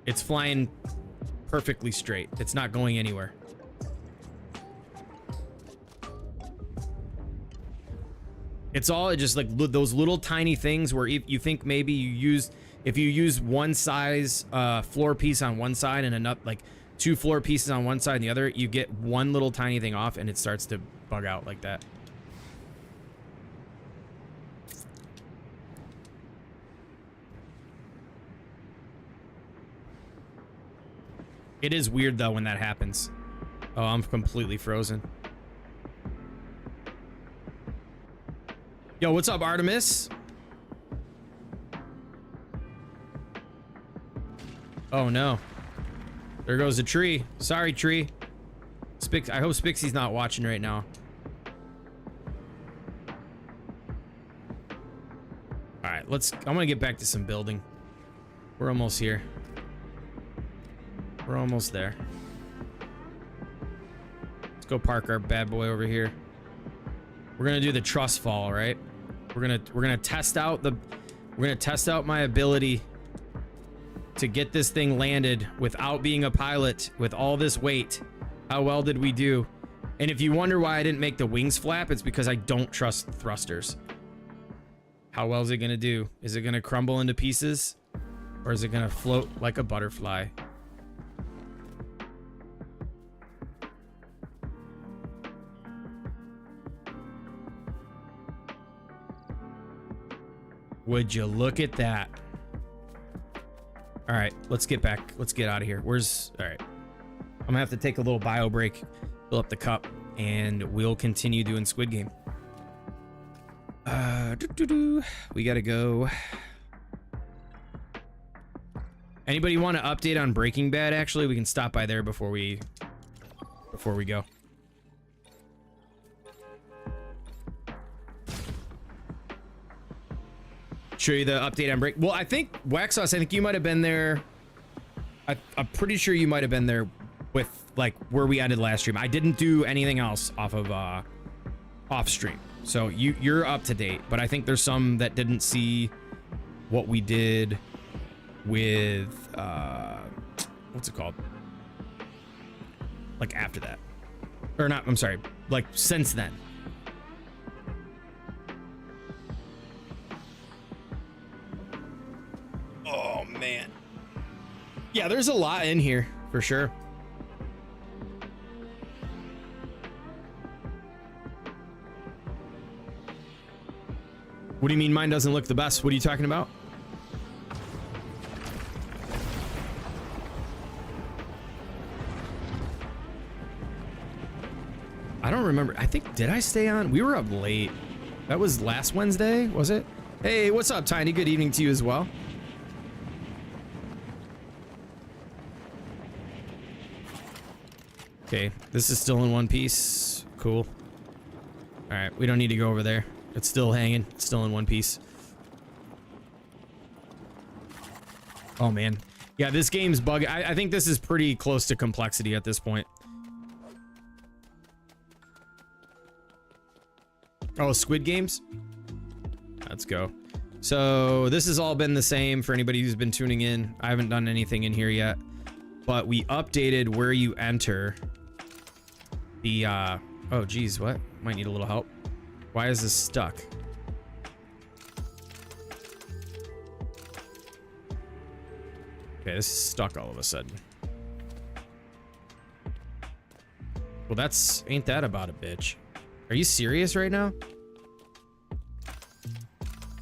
Speaker 1: It's flying perfectly straight. It's not going anywhere. It's all just like those little tiny things where you think maybe if you use one size floor piece on one side and another, like 2 floor pieces on one side and the other, you get one little tiny thing off and it starts to bug out like that. It is weird though when that happens. Oh, I'm completely frozen. Yo, what's up, Artemis? Oh no. There goes the tree. Sorry, tree. I hope Spixie's not watching right now. All right, I'm gonna get back to some building. We're almost here. We're almost there. Let's go park our bad boy over here. We're gonna do the truss fall, right? We're gonna test out my ability to get this thing landed without being a pilot with all this weight. How well did we do? And if you wonder why I didn't make the wings flap, it's because I don't trust thrusters. How well is it gonna do? Is it gonna crumble into pieces? Or is it gonna float like a butterfly? Would you look at that? All right, let's get back. Let's get out of here. All right. I'm gonna have to take a little bio break, fill up the cup, and we'll continue doing Squid Game. We gotta go. Anybody want to update on Breaking Bad? Actually, we can stop by there before we go. Show you the update on Break. Well, I think Waxos, I think you might have been there. I'm pretty sure you might have been there with like where we ended last stream. I didn't do anything else off of off stream, so you're up to date. But I think there's some that didn't see what we did with what's it called? Like after that, or not? I'm sorry, like since then. Oh man, yeah, there's a lot in here for sure. What do you mean mine doesn't look the best? What are you talking about? I don't remember. I think, did I stay on? We were up late. That was last Wednesday, was it? Hey, what's up, Tiny? Good evening to you as well. Okay, this is still in one piece. Cool. All right, we don't need to go over there. It's still hanging. It's still in one piece. Oh, man. Yeah, this game's buggy. I think this is pretty close to complexity at this point. Oh, Squid Games? Let's go. So this has all been the same for anybody who's been tuning in. I haven't done anything in here yet, but we updated where you enter the, oh geez, what? Might need a little help. Why is this stuck? Okay, this is stuck all of a sudden. Well, ain't that about a bitch? Are you serious right now?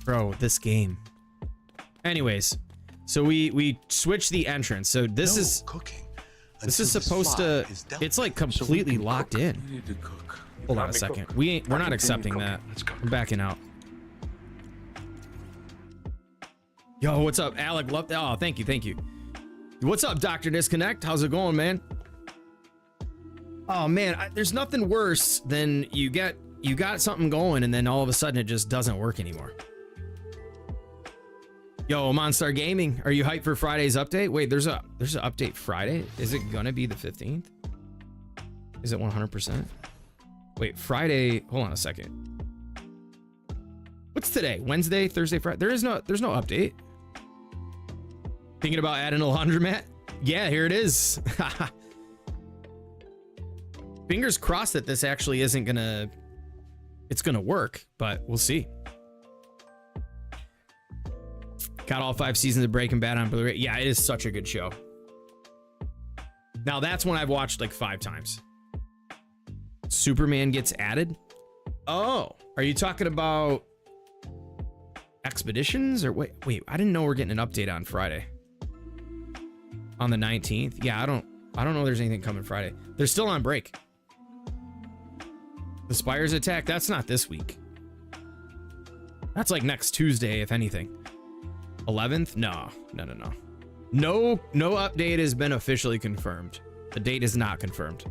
Speaker 1: Bro, this game. Anyways, so we switched the entrance. So this is cooking. This is supposed to, it's like completely locked in. Hold on a second. We're not accepting that. I'm backing out. Yo, what's up, Alec? Oh, thank you. What's up, Dr. Disconnect? How's it going, man? Oh man, there's nothing worse than you got something going and then all of a sudden it just doesn't work anymore. Yo, Monstar Gaming, are you hyped for Friday's update? Wait, there's an update Friday? Is it gonna be the 15th? Is it 100%? Wait, Friday, hold on a second. What's today? Wednesday, Thursday, Friday? There's no update. Thinking about adding a laundromat? Yeah, here it is. Fingers crossed that this actually isn't gonna, it's gonna work, but we'll see. Got all 5 seasons of Breaking Bad on Blu-ray. Yeah, it is such a good show. Now that's one I've watched like 5 times. Superman gets added? Oh, are you talking about Expeditions? Or wait, I didn't know we're getting an update on Friday. On the 19th? Yeah, I don't know if there's anything coming Friday. They're still on break. The Spires attack, that's not this week. That's like next Tuesday, if anything. 11th? No. No update has been officially confirmed. The date is not confirmed.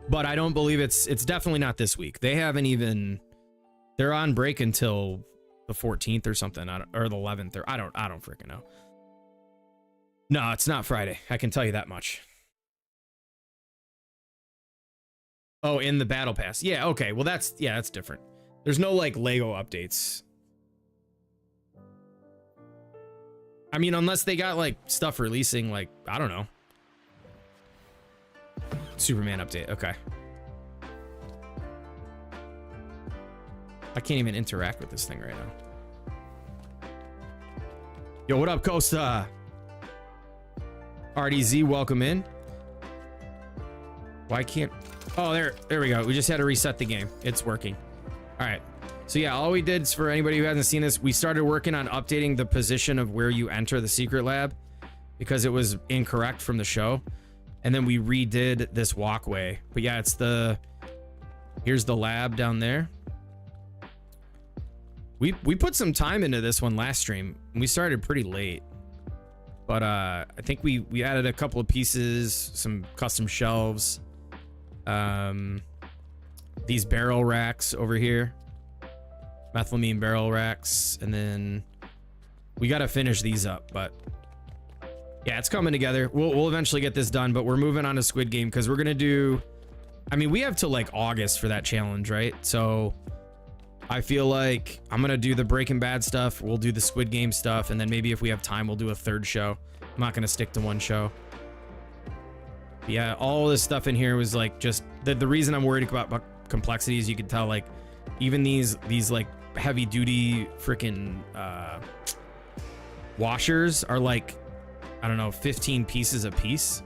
Speaker 1: But I don't believe it's definitely not this week. They haven't even, they're on break until the 14th or something, or the 11th, or I don't freaking know. No, it's not Friday. I can tell you that much. Oh, in the battle pass. Yeah, okay. Well, that's different. There's no like Lego updates. I mean, unless they got like stuff releasing, like, I don't know. Superman update. Okay. I can't even interact with this thing right now. Yo, what up, Costa? RDZ, welcome in. Why can't... Oh, there we go. We just had to reset the game. It's working. All right. So yeah, all we did is, for anybody who hasn't seen this, we started working on updating the position of where you enter the secret lab because it was incorrect from the show. And then we redid this walkway. But yeah, it's here's the lab down there. We put some time into this one last stream. We started pretty late. But I think we added a couple of pieces, some custom shelves. These barrel racks over here. Methylamine barrel racks. And then we got to finish these up, but yeah, it's coming together. We'll eventually get this done, but we're moving on to Squid Game because we're going to do, I mean, we have till like August for that challenge, right? So I feel like I'm going to do the Breaking Bad stuff. We'll do the Squid Game stuff. And then maybe if we have time, we'll do a third show. I'm not going to stick to one show. But yeah, all this stuff in here was like just the reason I'm worried about complexity is you can tell like even these like heavy duty freaking washers are like, I don't know, 15 pieces a piece.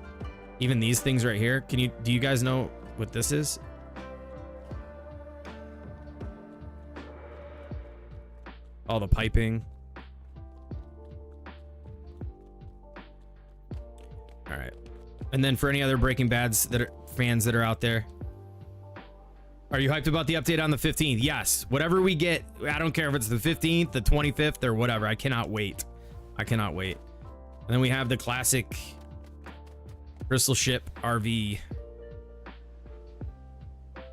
Speaker 1: Even these things right here. Do you guys know what this is? All the piping. All right. And then for any other Breaking Bad's fans that are out there, are you hyped about the update on the 15th? Yes. Whatever we get, I don't care if it's the 15th, the 25th, or whatever. I cannot wait. I cannot wait. And then we have the classic Crystal Ship RV.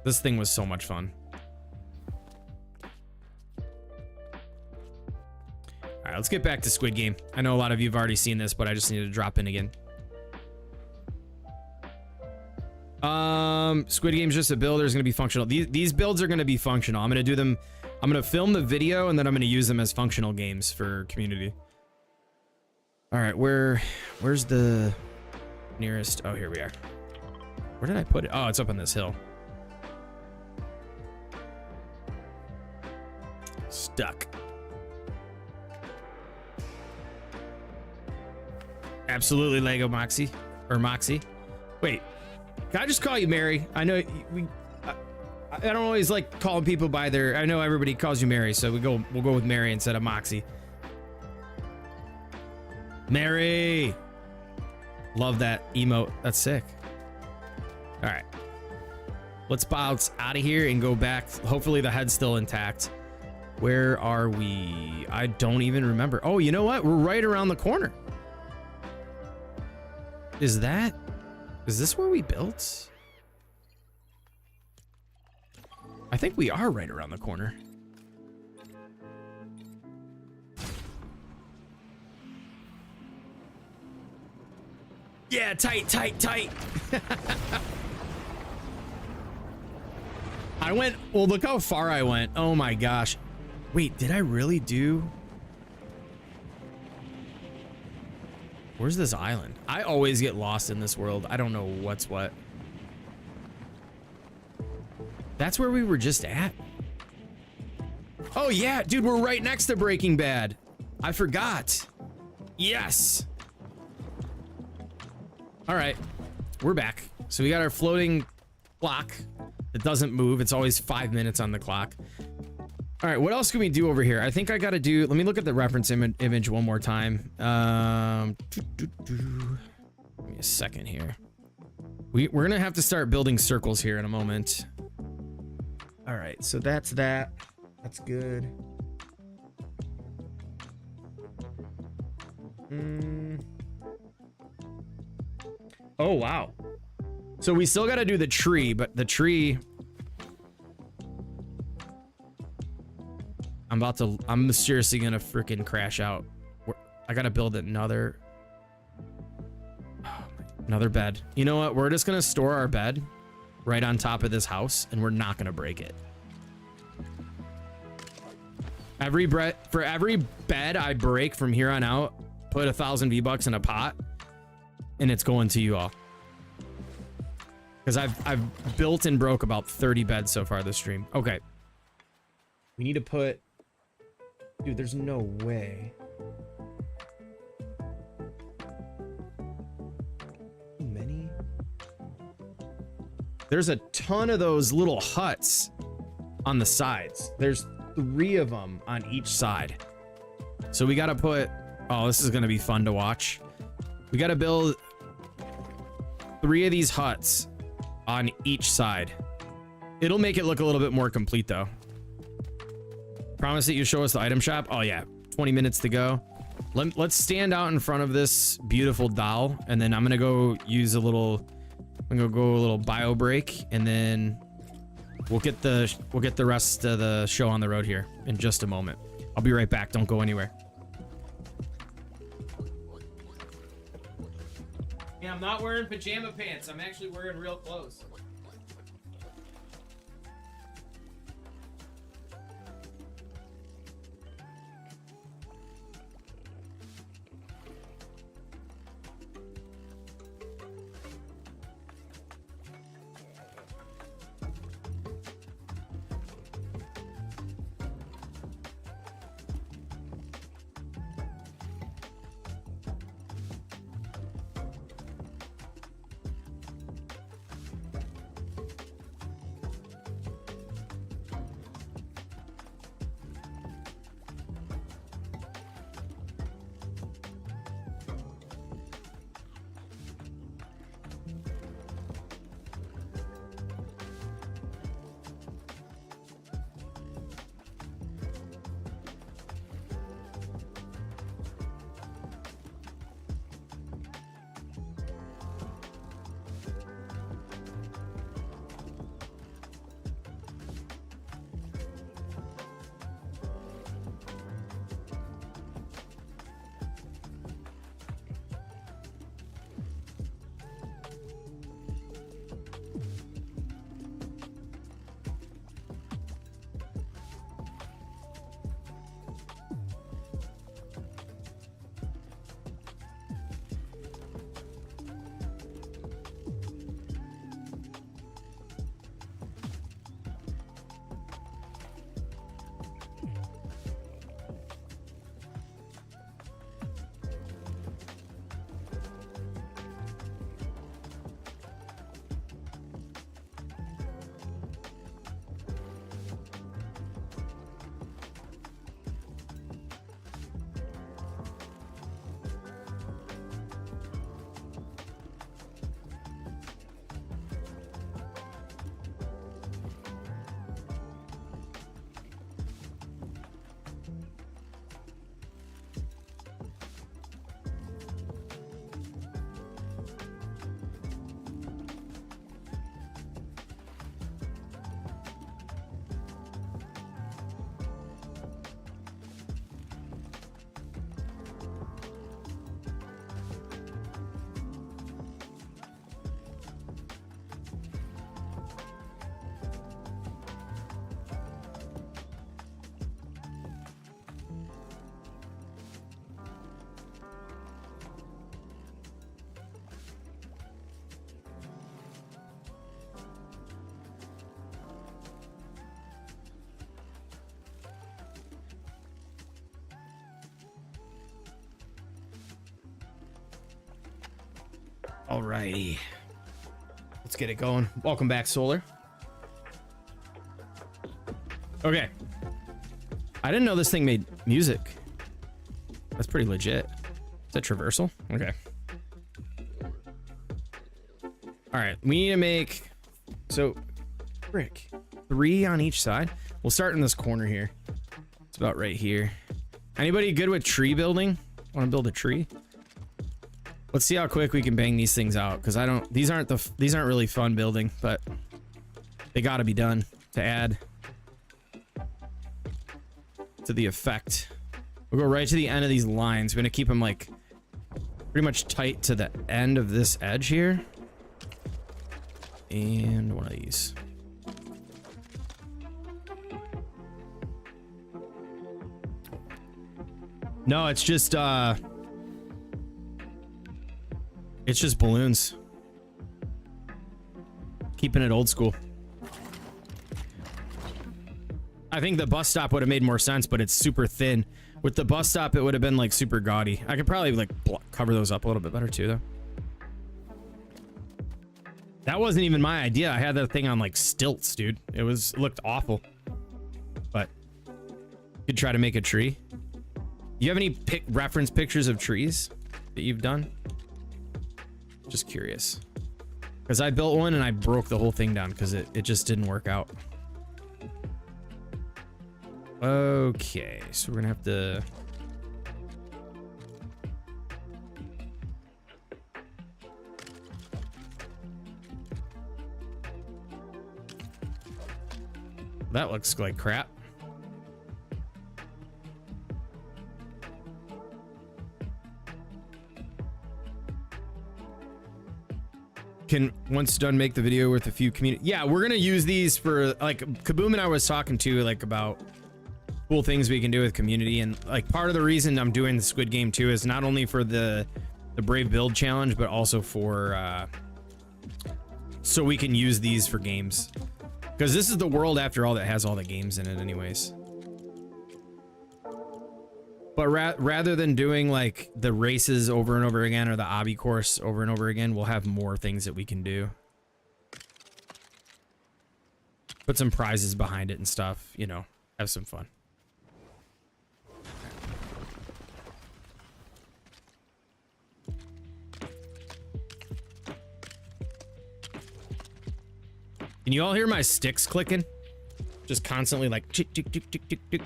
Speaker 1: This thing was so much fun. All right, let's get back to Squid Game. I know a lot of you have already seen this, but I just need to drop in again. Squid Game's just a build. There's going to be functional. These builds are going to be functional. I'm going to do them. I'm going to film the video and then I'm going to use them as functional games for community. All right, where's the nearest? Oh, here we are. Where did I put it? Oh, it's up on this hill. Stuck. Absolutely, Lego Moxie or Moxie. Wait, can I just call you Mary? I know I don't always like calling people by their. I know everybody calls you Mary, so we'll go with Mary instead of Moxie. Mary. Love that emote. That's sick. All right. Let's bounce out of here and go back. Hopefully the head's still intact. Where are we? I don't even remember. Oh, you know what? We're right around the corner. Is this where we built? I think we are right around the corner. Yeah, tight. I went, well, look how far I went. Oh my gosh. Wait, did I really do? Where's this island? I always get lost in this world. I don't know what's what. That's where we were just at. Oh yeah, dude, we're right next to Breaking Bad. I forgot. Yes. All right, we're back. So we got our floating clock that doesn't move. It's always 5 minutes on the clock. All right, what else can we do over here? I think I got to do, let me look at the reference image one more time. Give me a second here. We're gonna have to start building circles here in a moment. All right, so that's that. That's good. Oh, wow. So we still got to do the tree, but the tree... I'm seriously going to freaking crash out. I got to build another bed. You know what? We're just going to store our bed right on top of this house, and we're not going to break it. For every bed I break from here on out, put 1,000 V-Bucks in a pot, and it's going to you all. Because I've built and broke about 30 beds so far this stream. Okay. We need to put... Dude, there's no way. Many? There's a ton of those little huts on the sides. There's 3 of them on each side. So we got to put... Oh, this is going to be fun to watch. We got to build 3 of these huts on each side. It'll make it look a little bit more complete, though. Promise that you show us the item shop. Oh, yeah. 20 minutes to go. Let's stand out in front of this beautiful doll, and then I'm going to go use a little... I'm going to go a little bio break, and then we'll get the rest of the show on the road here in just a moment. I'll be right back. Don't go anywhere. Yeah, I'm not wearing pajama pants. I'm actually wearing real clothes. Alrighty. Let's get it going. Welcome back, Solar. Okay. I didn't know this thing made music. That's pretty legit. Is that traversal? Okay. All right, we need to make, so brick, 3 on each side. We'll start in this corner here. It's about right here. Anybody good with tree building? Want to build a tree? Let's see how quick we can bang these things out, because these aren't really fun building, but they got to be done to add to the effect. We'll go right to the end of these lines. We're gonna keep them like pretty much tight to the end of this edge here. And one of these. No, it's just balloons. Keeping it old school. I think the bus stop would have made more sense, but it's super thin. With the bus stop, it would have been like super gaudy. I could probably like cover those up a little bit better too, though. That wasn't even my idea. I had that thing on like stilts, dude. It looked awful. But you could try to make a tree. You have any reference pictures of trees that you've done? Just curious. Because I built one and I broke the whole thing down because it just didn't work out. Okay, so we're gonna have to... That looks like crap. Can, once done, make the video with a few community... Yeah, we're gonna use these for, like, Kaboom and I was talking to, like, about cool things we can do with community, and like part of the reason I'm doing the Squid Game too is not only for the Brave Build challenge, but also for so we can use these for games, because this is the world after all that has all the games in it anyways. But rather than doing like the races over and over again or the obby course over and over again, we'll have more things that we can do. Put some prizes behind it and stuff, you know, have some fun. Can you all hear my sticks clicking? Just constantly like tick, tick, tick, tick, tick, tick.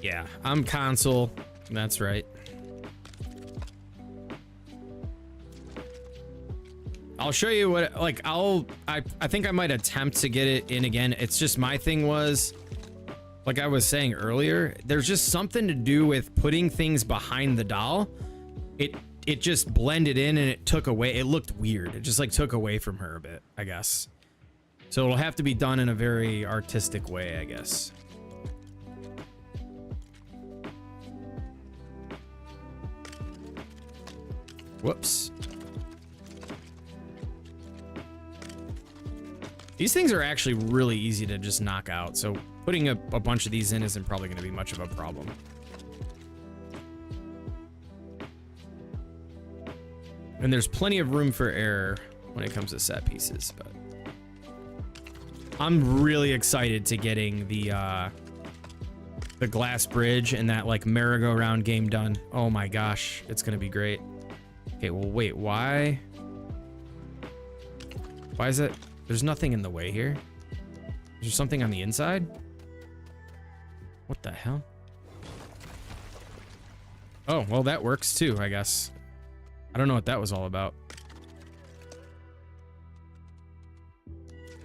Speaker 1: Yeah, I'm console. That's right. I'll show you what, like, I think I might attempt to get it in again. It's just my thing was, like I was saying earlier, there's just something to do with putting things behind the doll. It just blended in and it took away, it looked weird. It just like took away from her a bit, I guess. So it'll have to be done in a very artistic way, I guess. Whoops. These things are actually really easy to just knock out, so putting a bunch of these in isn't probably going to be much of a problem. And there's plenty of room for error when it comes to set pieces, but I'm really excited to getting the glass bridge and that like merry-go-round game done. Oh my gosh, it's gonna be great. Okay, well wait, why is it? There's nothing in the way here. Is there something on the inside? What the hell? Oh, well that works too, I guess. I don't know what that was all about.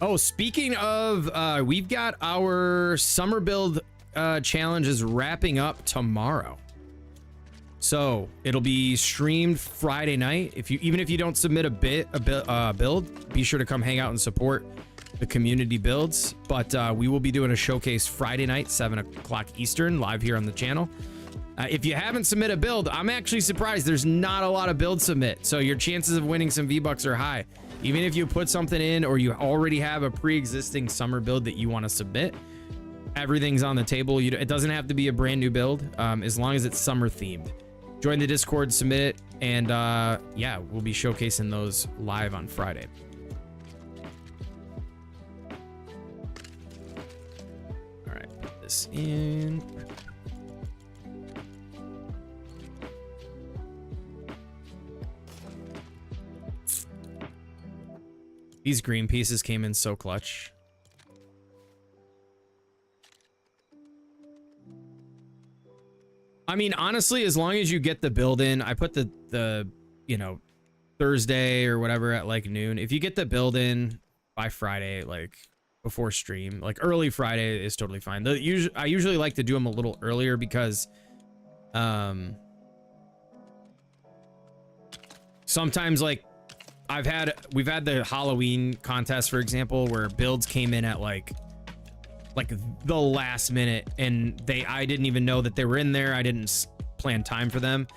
Speaker 1: Oh, speaking of, we've got our summer build challenges wrapping up tomorrow. So it'll be streamed Friday night. Even if you don't submit a build, be sure to come hang out and support the community builds. But we will be doing a showcase Friday night, 7 o'clock Eastern, live here on the channel. If you haven't submitted a build, I'm actually surprised there's not a lot of builds submit. So your chances of winning some V-Bucks are high. Even if you put something in or you already have a pre-existing summer build that you want to submit, everything's on the table. It doesn't have to be a brand new build, as long as it's summer themed. Join the Discord, submit it, and yeah, we'll be showcasing those live on Friday. All right, put this in. These green pieces came in so clutch. I mean, honestly, as long as you get the build in, I put the you know, Thursday or whatever at like noon. If you get the build in by Friday, like before stream, like early Friday is totally fine. I usually like to do them a little earlier because sometimes like we've had the Halloween contest, for example, where builds came in at like the last minute and I didn't even know that they were in there. I didn't plan time for them.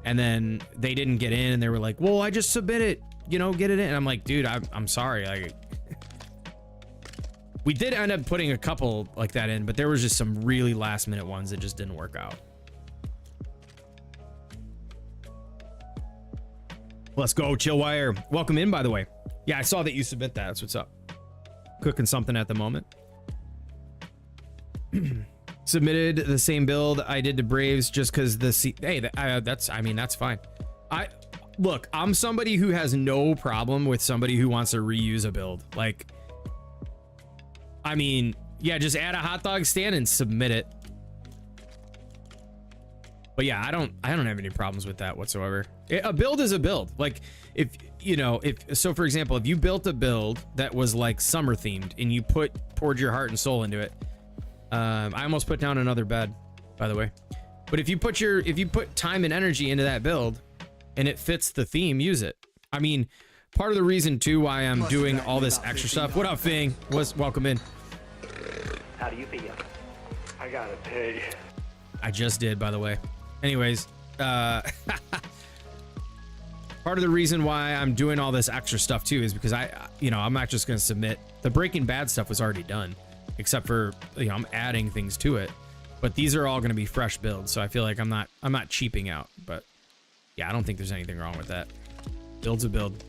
Speaker 1: And then they didn't get in and they were like, well, I just submit it, you know, get it in. And I'm like, dude, I'm sorry. Like, we did end up putting a couple like that in, but there was just some really last minute ones that just didn't work out. Let's go, Chillwire. Welcome in, by the way. Yeah, I saw that you submit that. That's what's up. Cooking something at the moment. Submitted the same build I did to Braves just because I mean, that's fine. Look, I'm somebody who has no problem with somebody who wants to reuse a build. Like, I mean, yeah, just add a hot dog stand and submit it. But yeah, I don't have any problems with that whatsoever. A build is a build. Like, if you know, so for example, if you built a build that was like summer themed and you poured your heart and soul into it, I almost put down another bed, by the way. But if you put time and energy into that build and it fits the theme, use it. I mean, part of the reason too why I'm doing all this extra stuff. What up, Fing? Welcome in.
Speaker 2: How do you feel? I gotta pay.
Speaker 1: I just did, by the way. Anyways, part of the reason why I'm doing all this extra stuff too is because I'm not just gonna submit. The Breaking Bad stuff was already done, except for, you know, I'm adding things to it. But these are all gonna be fresh builds, so I feel like I'm not cheaping out. But yeah, I don't think there's anything wrong with that. Build's a build.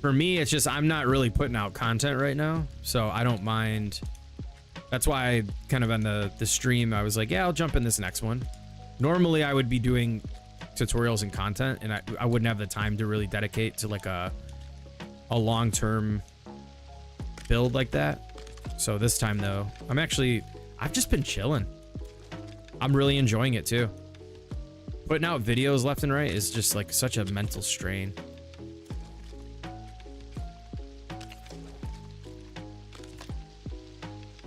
Speaker 1: For me, it's just I'm not really putting out content right now, so I don't mind. That's why I kind of on the stream, I was like, yeah, I'll jump in this next one. Normally, I would be doing tutorials and content, and I wouldn't have the time to really dedicate to like a long-term build like that. So this time, though, I've just been chilling. I'm really enjoying it, too. Putting out videos left and right is just like such a mental strain.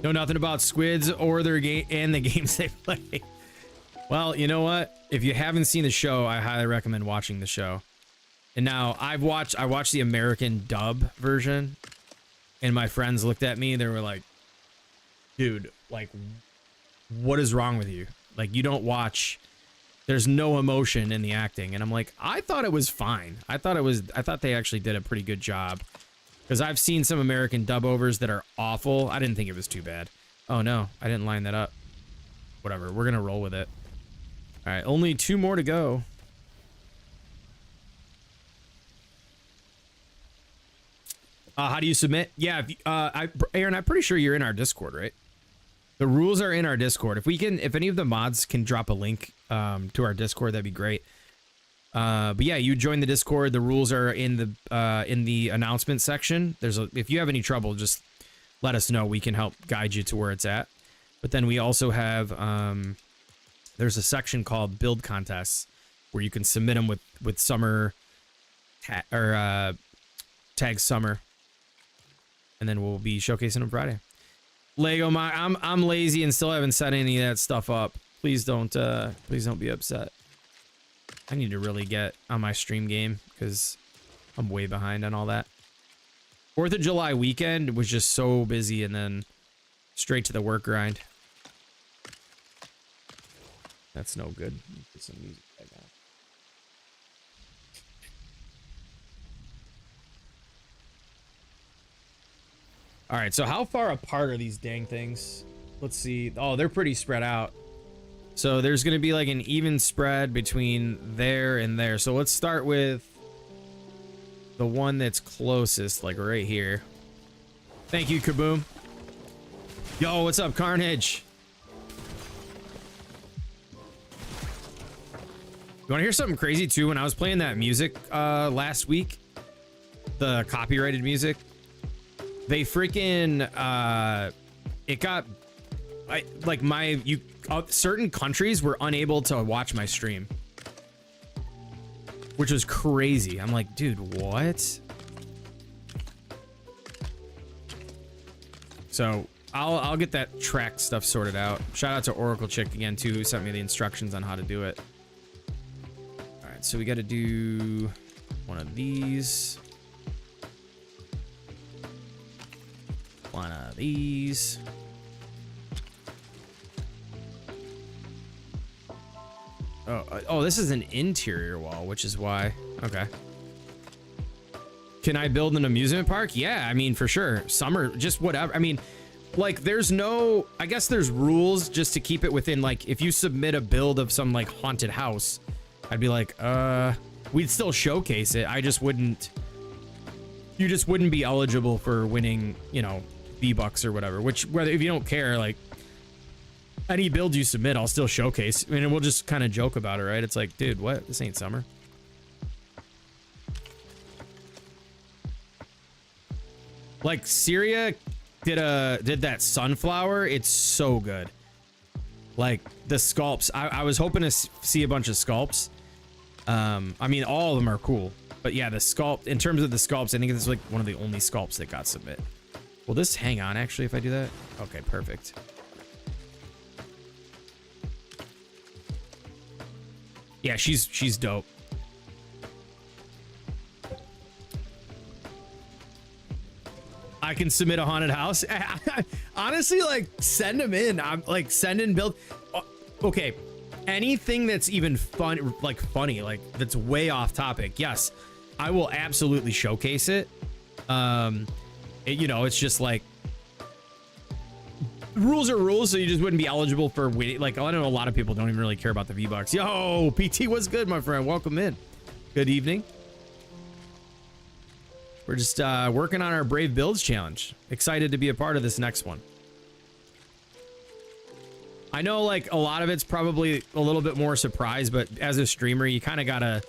Speaker 1: Know nothing about squids or their game and the games they play. Well, you know what? If you haven't seen the show, I highly recommend watching the show. And now I watched the American dub version, and my friends looked at me. They were like, "Dude, like, what is wrong with you? Like, you don't watch. There's no emotion in the acting." And I'm like, I thought it was fine. I thought they actually did a pretty good job. Because I've seen some American dub-overs that are awful. I didn't think it was too bad. Oh, no. I didn't line that up. Whatever. We're going to roll with it. All right. Only 2 more to go. How do you submit? Yeah. Aaron, I'm pretty sure you're in our Discord, right? The rules are in our Discord. If any of the mods can drop a link to our Discord, that'd be great. But yeah, you join the Discord. The rules are in the announcement section. If you have any trouble, just let us know. We can help guide you to where it's at. But then we also have there's a section called build contests where you can submit them with summer tag summer, and then we'll be showcasing them Friday. Lego, I'm lazy and still haven't set any of that stuff up. Please don't be upset. I need to really get on my stream game because I'm way behind on all that. 4th of July weekend was just so busy, and then straight to the work grind. That's no good. Put some music back on. All right, so how far apart are these dang things? Let's see. Oh, they're pretty spread out. So there's going to be like an even spread between there and there. So let's start with the one that's closest, like right here. Thank you, Kaboom. Yo, what's up, Carnage? You want to hear something crazy too? When I was playing that music last week, the copyrighted music, they freaking it got certain countries were unable to watch my stream, which was crazy. I'm like, dude, what? So I'll get that track stuff sorted out. Shout out to Oracle Chick again too, who sent me the instructions on how to do it. All right, so we got to do one of these. One of these. Oh, this is an interior wall, which is why. Okay. Can I build an amusement park? Yeah, I mean, for sure. Summer, just whatever. I mean, like, there's no, I guess there's rules just to keep it within, like, if you submit a build of some, like, haunted house, I'd be like, we'd still showcase it. I just wouldn't, you just wouldn't be eligible for winning, you know, V-Bucks or whatever, which, whether, if you don't care, like, any build you submit, I'll still showcase. I mean, we'll just kind of joke about it, right? It's like, dude, what? This ain't summer. Like, Syria did that sunflower. It's so good. Like, the sculpts. I was hoping to see a bunch of sculpts. I mean, all of them are cool. But yeah, the sculpt, in terms of the sculpts, I think this is like one of the only sculpts that got submit. Will this hang on, actually, if I do that? Okay, perfect. Yeah, she's dope. I can submit a haunted house. Honestly, like, send them in. I'm like, send in build. Okay, anything that's even fun, like funny, like that's way off topic. Yes, I will absolutely showcase it. You know, it's just like rules are rules, so you just wouldn't be eligible for winning. Like, I know a lot of people don't even really care about the V-Bucks. Yo, PT, what's good, my friend? Welcome in. Good evening. We're just working on our Brave Builds challenge. Excited to be a part of this next one. I know, like, a lot of it's probably a little bit more surprise, but as a streamer, you kind of gotta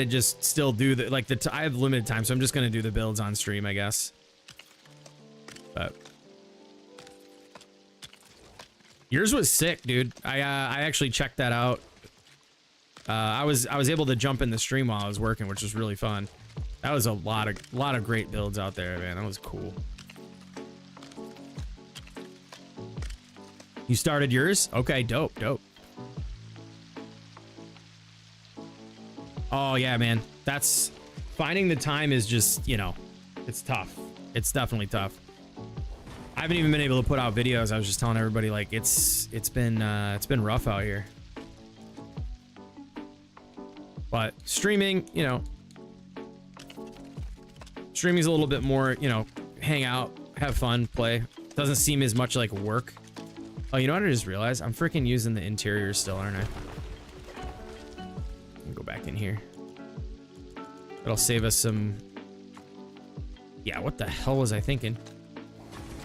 Speaker 1: just still do the, like, I have limited time, so I'm just gonna do the builds on stream, I guess. But yours was sick, dude. I actually checked that out. I was able to jump in the stream while I was working, which was really fun. That was a lot of great builds out there, man. That was cool. You started yours? Okay, dope. Oh yeah, man. That's, finding the time is just, you know, it's tough. It's definitely tough. I haven't even been able to put out videos. I was just telling everybody, like, it's been rough out here. But streaming, you know, streaming's a little bit more, you know, hang out, have fun, play. Doesn't seem as much like work. Oh, you know what I just realized? I'm freaking using the interior still, aren't I? Go back in here. It'll save us some. Yeah, what the hell was I thinking?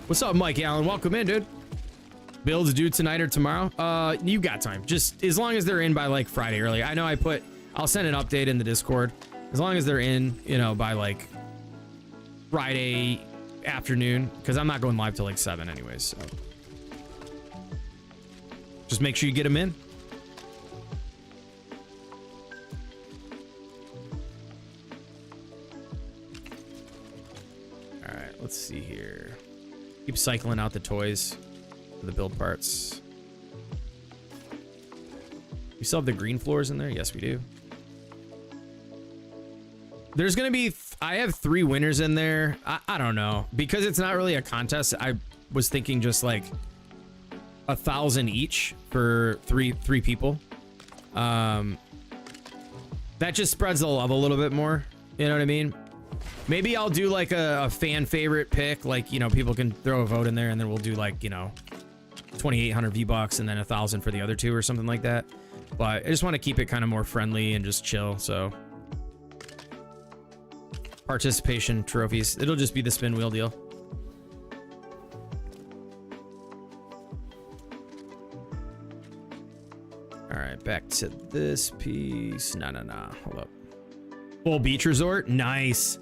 Speaker 1: What's up, Mike Allen? Welcome in, dude. Builds due tonight or tomorrow? You got time. Just as long as they're in by like Friday early. I know I'll send an update in the Discord. As long as they're in, you know, by like Friday afternoon, because I'm not going live till like 7 anyways, so just make sure you get them in. All right, let's see here. Keep cycling out the toys for the build parts. We still have the green floors in there? Yes, we do. There's gonna be, I have 3 winners in there. I don't know, because it's not really a contest. I was thinking just like 1,000 each for three people. That just spreads the love a little bit more. You know what I mean? Maybe I'll do like a fan favorite pick, like, you know, people can throw a vote in there, and then we'll do like, you know, 2,800 V-Bucks and then 1,000 for the other 2 or something like that. But I just want to keep it kind of more friendly and just chill. So participation trophies, it'll just be the spin wheel deal. All right, right, back to this piece. No. Hold up. Full beach resort. Nice.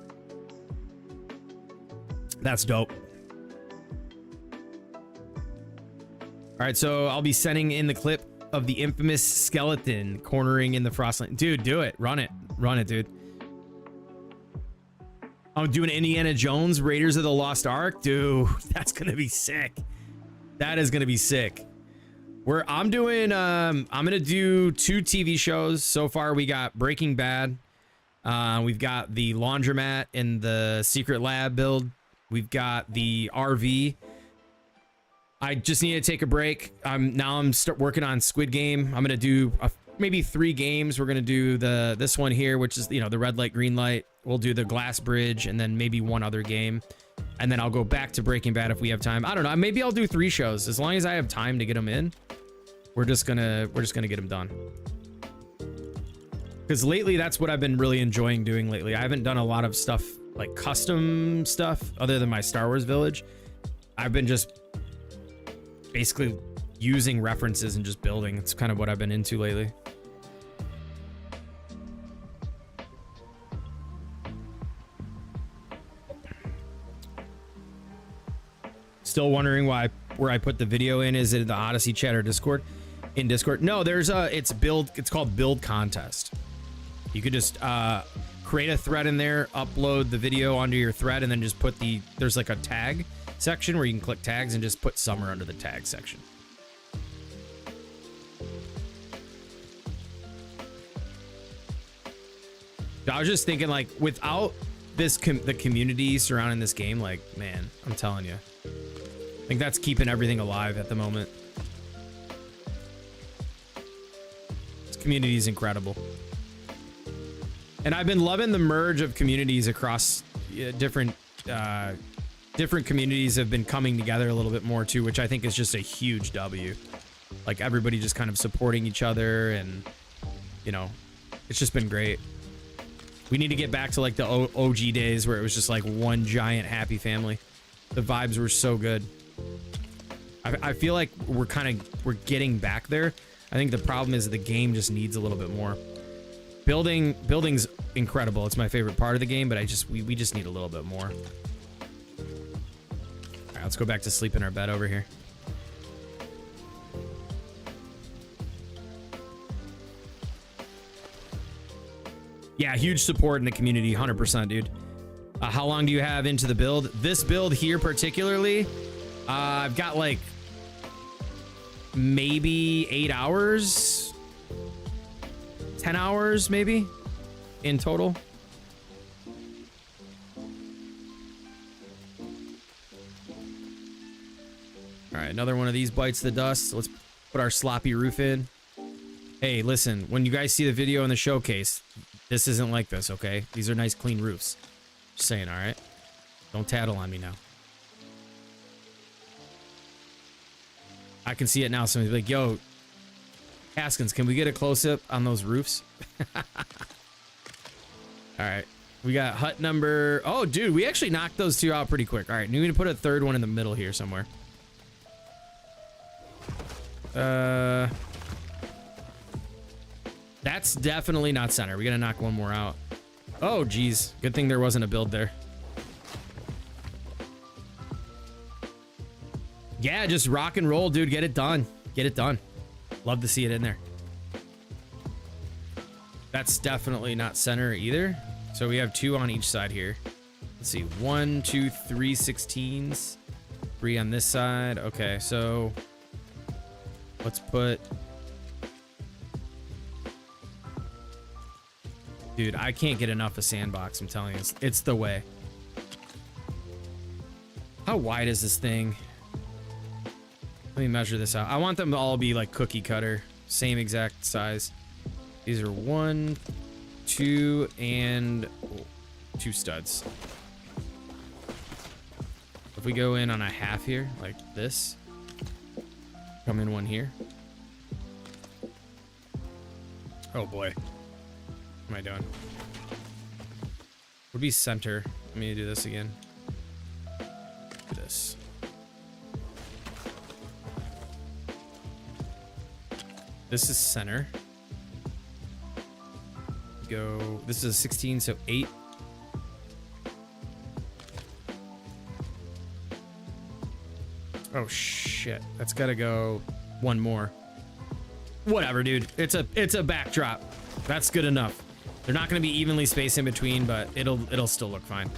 Speaker 1: That's dope. All right, so I'll be sending in the clip of the infamous skeleton cornering in the frostland. Dude, do it. Run it, dude. I'm doing Indiana Jones, Raiders of the Lost Ark. Dude, that's gonna be sick. That is gonna be sick. I'm gonna do 2 TV shows. So far, we got Breaking Bad. We've got the laundromat and the secret lab build. We've got the RV. I just need to take a break. I'm working on Squid Game. I'm gonna do maybe 3 games. We're gonna do this one here, which is, you know, the red light, green light. We'll do the glass bridge, and then maybe 1 other game, and then I'll go back to Breaking Bad if we have time. I don't know. Maybe I'll do 3 shows as long as I have time to get them in. We're just gonna get them done. Because lately, that's what I've been really enjoying doing lately. I haven't done a lot of stuff like custom stuff other than my Star Wars village. I've been just basically using references and just building. It's kind of what I've been into lately. Still wondering where I put the video in. Is it the Odyssey chat or Discord? In Discord? No, there's it's called build contest. You could just create a thread in there, upload the video onto your thread, and then just put there's like a tag section where you can click tags and just put Summer under the tag section. I was just thinking, like, without the community surrounding this game, like, man, I'm telling you, I think that's keeping everything alive at the moment. This community is incredible. And I've been loving the merge of communities across different communities have been coming together a little bit more too, which I think is just a huge W. Like, everybody just kind of supporting each other, and, you know, it's just been great. We need to get back to like the OG days where it was just like one giant happy family. The vibes were so good. I feel like we're getting back there. I think the problem is the game just needs a little bit more. Building's incredible. It's my favorite part of the game, but we just need a little bit more. All right, let's go back to sleep in our bed over here. Yeah, huge support in the community, 100%, dude. How long do you have into the build? This build here particularly, I've got like maybe 8 hours, 10 hours maybe in total. All right, another one of these bites the dust. Let's put our sloppy roof in. Hey, listen, when you guys see the video in the showcase, this isn't like this, okay? These are nice, clean roofs. Just saying, all right? Don't tattle on me now. I can see it now. Somebody's like, yo, Haskins, can we get a close-up on those roofs? All right. We got hut number... Oh, dude, we actually knocked those 2 out pretty quick. All right, we need to put a third one in the middle here somewhere. That's definitely not center. We gotta knock one more out. Oh, geez. Good thing there wasn't a build there. Yeah, just rock and roll, dude. Get it done. Get it done. Love to see it in there. That's definitely not center either. So we have 2 on each side here. Let's see. 1, 2, 3 16s. 3 on this side. Okay, so let's put... Dude, I can't get enough of Sandbox, I'm telling you. It's the way. How wide is this thing? Let me measure this out. I want them to all be like cookie cutter. Same exact size. These are 1, 2, and 2 studs. If we go in on a half here, like this. Come in 1 here. Oh boy. What am I doing? Would be center. Let me do this again. Do this. This is center. go, this is a 16, so 8. Oh shit, that's gotta go one more. Whatever, dude. It's a backdrop. That's good enough. They're not gonna be evenly spaced in between, but it'll still look fine.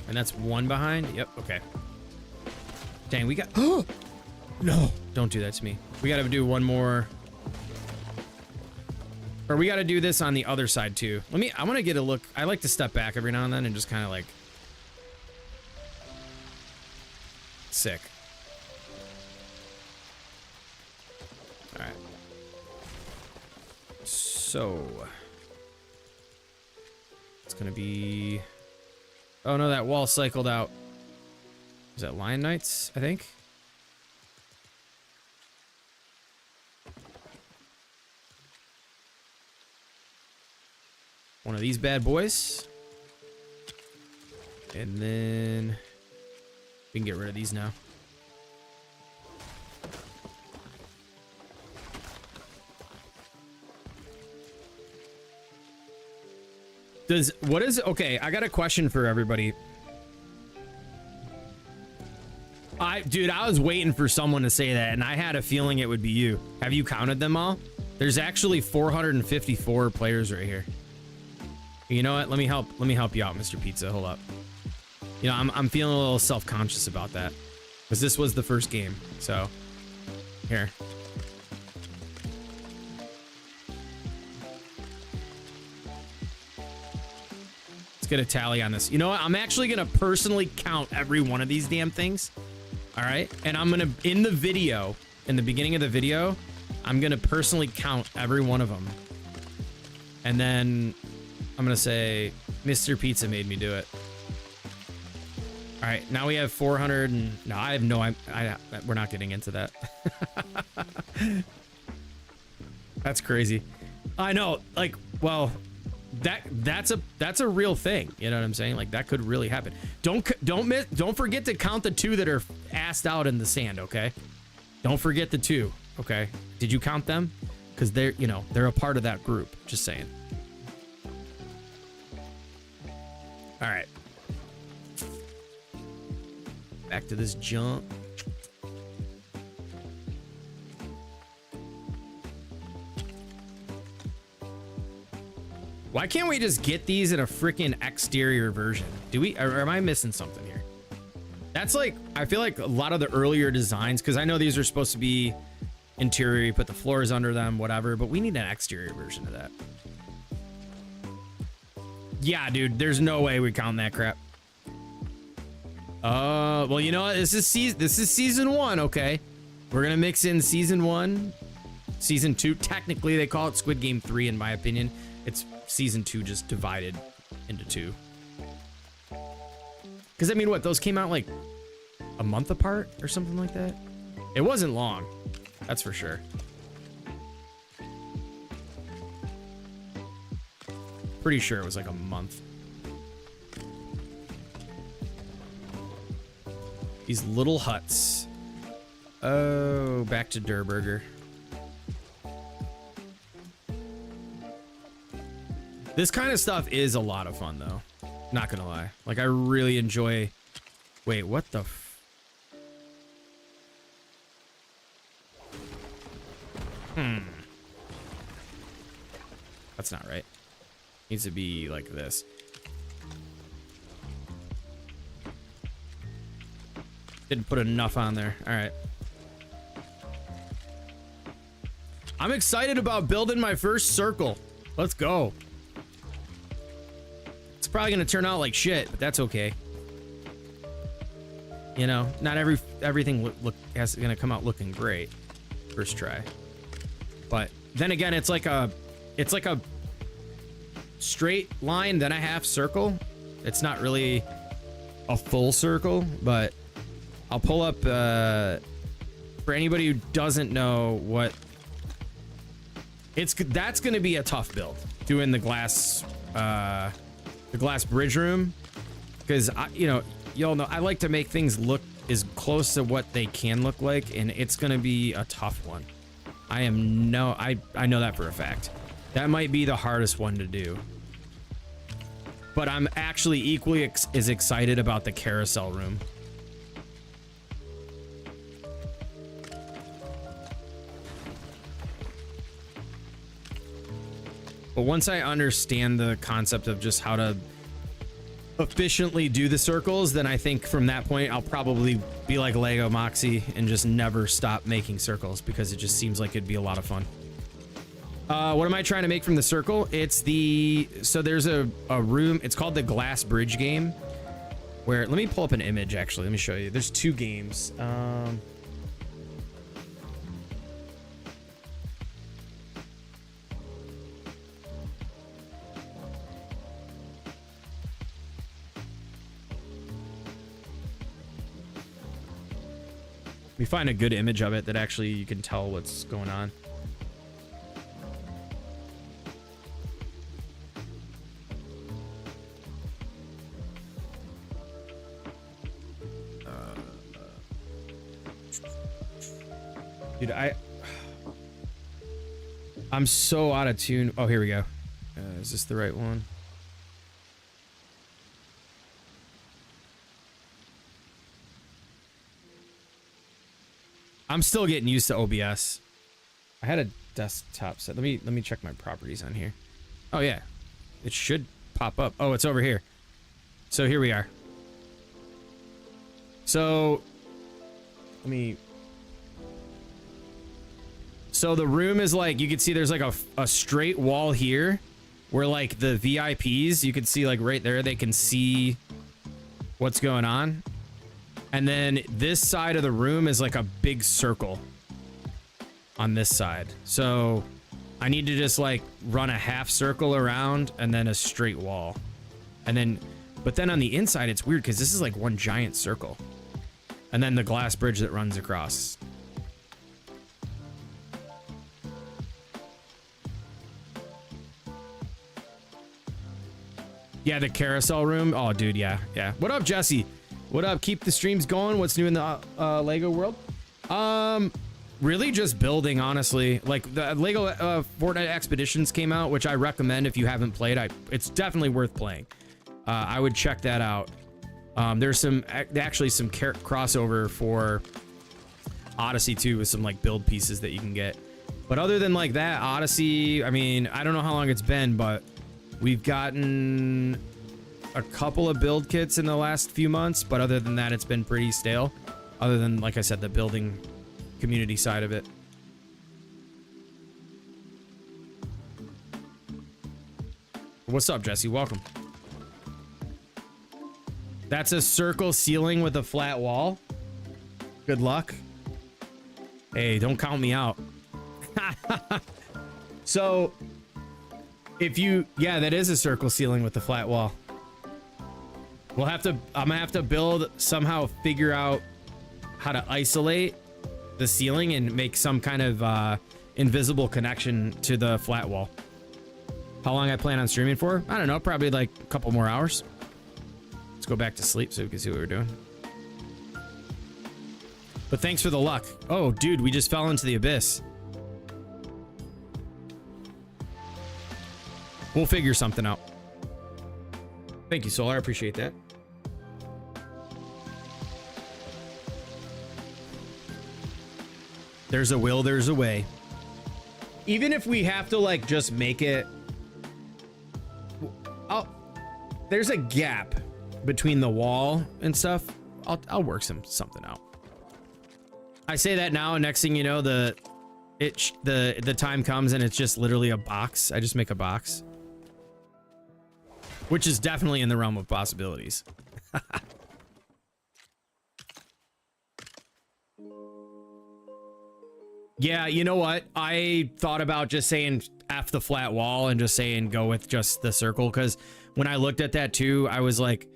Speaker 1: And that's one behind. Yep. Okay. Dang, we got. Oh no! Don't do that to me. We gotta do one more. Or we gotta do this on the other side too. I want to get a look. I like to step back every now and then and just kind of like. Sick. All right. So. It's gonna be. Oh no, that wall cycled out. Is that Lion Knights, I think? One of these bad boys. And then we can get rid of these now. Okay, I got a question for everybody. Dude, I was waiting for someone to say that, and I had a feeling it would be you. Have you counted them all? There's actually 454 players right here. You know what? Let me help you out, Mr. Pizza. Hold up. You know, I'm feeling a little self-conscious about that, because this was the first game. So, here. Get a tally on this. You know what? I'm actually gonna personally count every one of these damn things. All right, and I'm gonna in the video, in the beginning of the video, I'm gonna personally count every one of them, and then I'm gonna say, Mr. Pizza made me do it. All right, now we have 400 and no, I have no. We're not getting into that. That's crazy. I know. Like, well. That's a real thing. You know what I'm saying? Like, that could really happen. Don't forget to count the 2 that are assed out in the sand. Okay, don't forget the 2. Okay, did you count them? Because they're a part of that group. Just saying. All right, back to this jump. Why can't we just get these in a freaking exterior version? Do we, or am I missing something here? That's like, I feel like a lot of the earlier designs, because I know these are supposed to be interior, you put the floors under them, whatever, but we need an exterior version of that. Yeah, dude, there's no way we count that crap. Well, you know what? This is season 1, okay? We're gonna mix in season 1, season 2. Technically, they call it Squid Game 3, in my opinion. It's season 2 just divided into 2. Because, I mean, what? Those came out like a month apart or something like that? It wasn't long. That's for sure. Pretty sure it was like a month. These little huts. Oh, back to Durr Burger. This kind of stuff is a lot of fun, though. Not gonna lie. Like, I really enjoy... Wait, what the That's not right. Needs to be like this. Didn't put enough on there. All right. I'm excited about building my first circle. Let's go. It's probably gonna turn out like shit, but that's okay. You know, not everything has gonna come out looking great first try. But then again, it's like a straight line, then a half circle. It's not really a full circle, but I'll pull up for anybody who doesn't know what that's gonna be a tough build, doing the glass bridge room, because y'all know I like to make things look as close to what they can look like, and it's gonna be a tough one. I know that for a fact. That might be the hardest one to do. But I'm actually equally as excited about the carousel room. But once I understand the concept of just how to efficiently do the circles, then I think from that point I'll probably be like Lego Moxie and just never stop making circles, because it just seems like it'd be a lot of fun. What am I trying to make from the circle? It's the, so there's a room, it's called the glass bridge game, where, let me pull up an image actually, let me show you. There's two games. We find a good image of it that actually you can tell what's going on. Dude, I'm so out of tune. Oh, here we go. Is this the right one? I'm still getting used to OBS. I had a desktop set. Let me check my properties on here. Oh yeah, it should pop up. Oh, it's over here. So here we are. So let me. So the room is like, you can see there's like a straight wall here where like the VIPs, you can see like right there, they can see what's going on. And then this side of the room is like a big circle on this side. So I need to just like run a half circle around and then a straight wall. And then, but then on the inside, it's weird because this is like one giant circle. And then the glass bridge that runs across. Yeah, the carousel room. Oh, dude, yeah. What up, Jesse? What up? Keep the streams going. What's new in the Lego world? Really just building, honestly. Like the Lego Fortnite Expeditions came out, which I recommend if you haven't played. It's definitely worth playing. I would check that out. There's actually some crossover for Odyssey too, with some like build pieces that you can get. But other than like that, Odyssey, I mean, I don't know how long it's been, but we've gotten a couple of build kits in the last few months, but other than that, it's been pretty stale. Other than, like I said, the building community side of it. What's up, Jesse? Welcome. That's a circle ceiling with a flat wall. Good luck. Hey, don't count me out. So, if you, yeah, that is a circle ceiling with a flat wall. We'll have to, I'm gonna have to build, somehow figure out how to isolate the ceiling and make some kind of invisible connection to the flat wall. How long I plan on streaming for? I don't know, probably like a couple more hours. Let's go back to sleep so we can see what we're doing. But thanks for the luck. Oh, dude, we just fell into the abyss. We'll figure something out. Thank you, Solar. I appreciate that. There's a will, there's a way. Even if we have to like just make it, there's a gap between the wall and stuff. I'll work something out. I say that now, and next thing you know, the time comes and it's just literally a box. I just make a box, which is definitely in the realm of possibilities. Yeah, you know what? I thought about just saying F the flat wall and just saying go with just the circle, because when I looked at that too, I was like,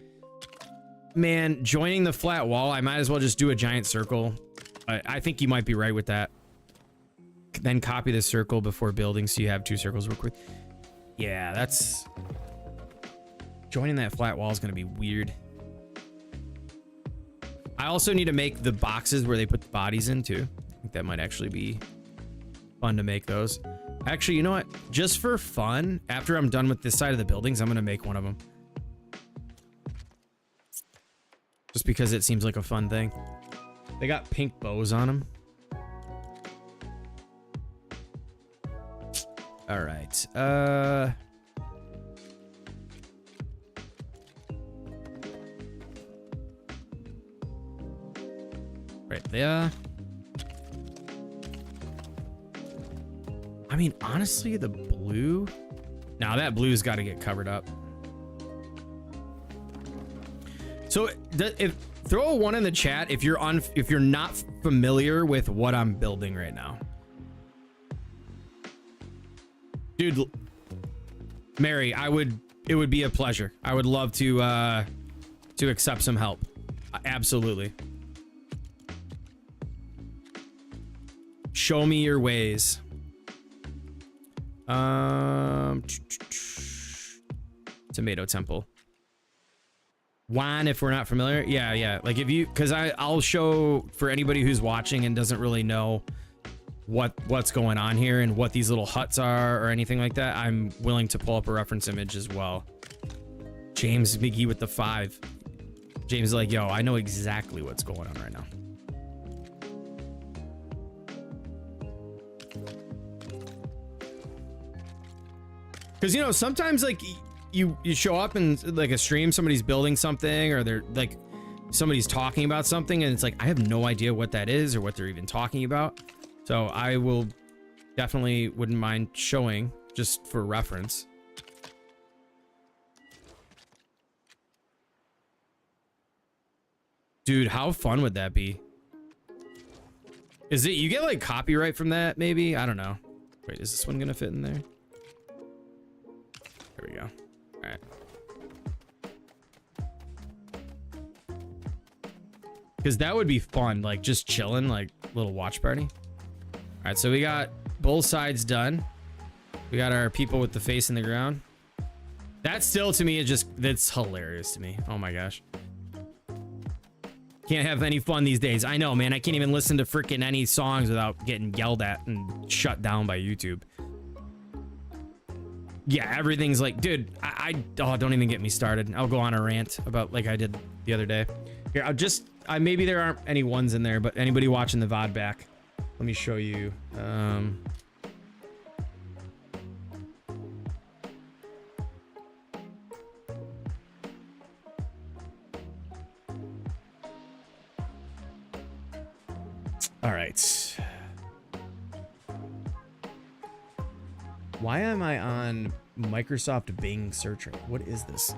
Speaker 1: man, joining the flat wall, I might as well just do a giant circle. I think you might be right with that. Then copy the circle before building so you have two circles real quick. Yeah, that's... Joining that flat wall is going to be weird. I also need to make the boxes where they put the bodies in too. I think that might actually be fun to make those. Actually, you know what? Just for fun, after I'm done with this side of the buildings, I'm gonna make one of them. Just because it seems like a fun thing. They got pink bows on them. All right. Right there. I mean, honestly, the blue. Now that blue's got to get covered up. So, throw a 1 in the chat if you're not familiar with what I'm building right now. Dude, Mary, it would be a pleasure. I would love to accept some help. Absolutely. Show me your ways. Tomato temple. Wine, if we're not familiar. Yeah. Like if you, because I'll show for anybody who's watching and doesn't really know what's going on here and what these little huts are or anything like that. I'm willing to pull up a reference image as well. James McGee with the 5. James is like, yo, I know exactly what's going on right now. Because, you know, sometimes like you show up and like a stream, somebody's building something or they're like somebody's talking about something and it's like, I have no idea what that is or what they're even talking about. So I will definitely wouldn't mind showing just for reference. Dude, how fun would that be? Is it, you get like copyright from that maybe? I don't know. Wait, is this one gonna fit in there? There we go. All right. Because that would be fun, like just chilling, like little watch party. All right, so we got both sides done. We got our people with the face in the ground. That still to me is that's hilarious to me. Oh my gosh. Can't have any fun these days. I know, man. I can't even listen to freaking any songs without getting yelled at and shut down by YouTube. Yeah, everything's like, dude, oh, don't even get me started. I'll go on a rant about like I did the other day. Here, maybe there aren't any ones in there, but anybody watching the VOD back, let me show you. All right. Why am I on Microsoft Bing search? What is this?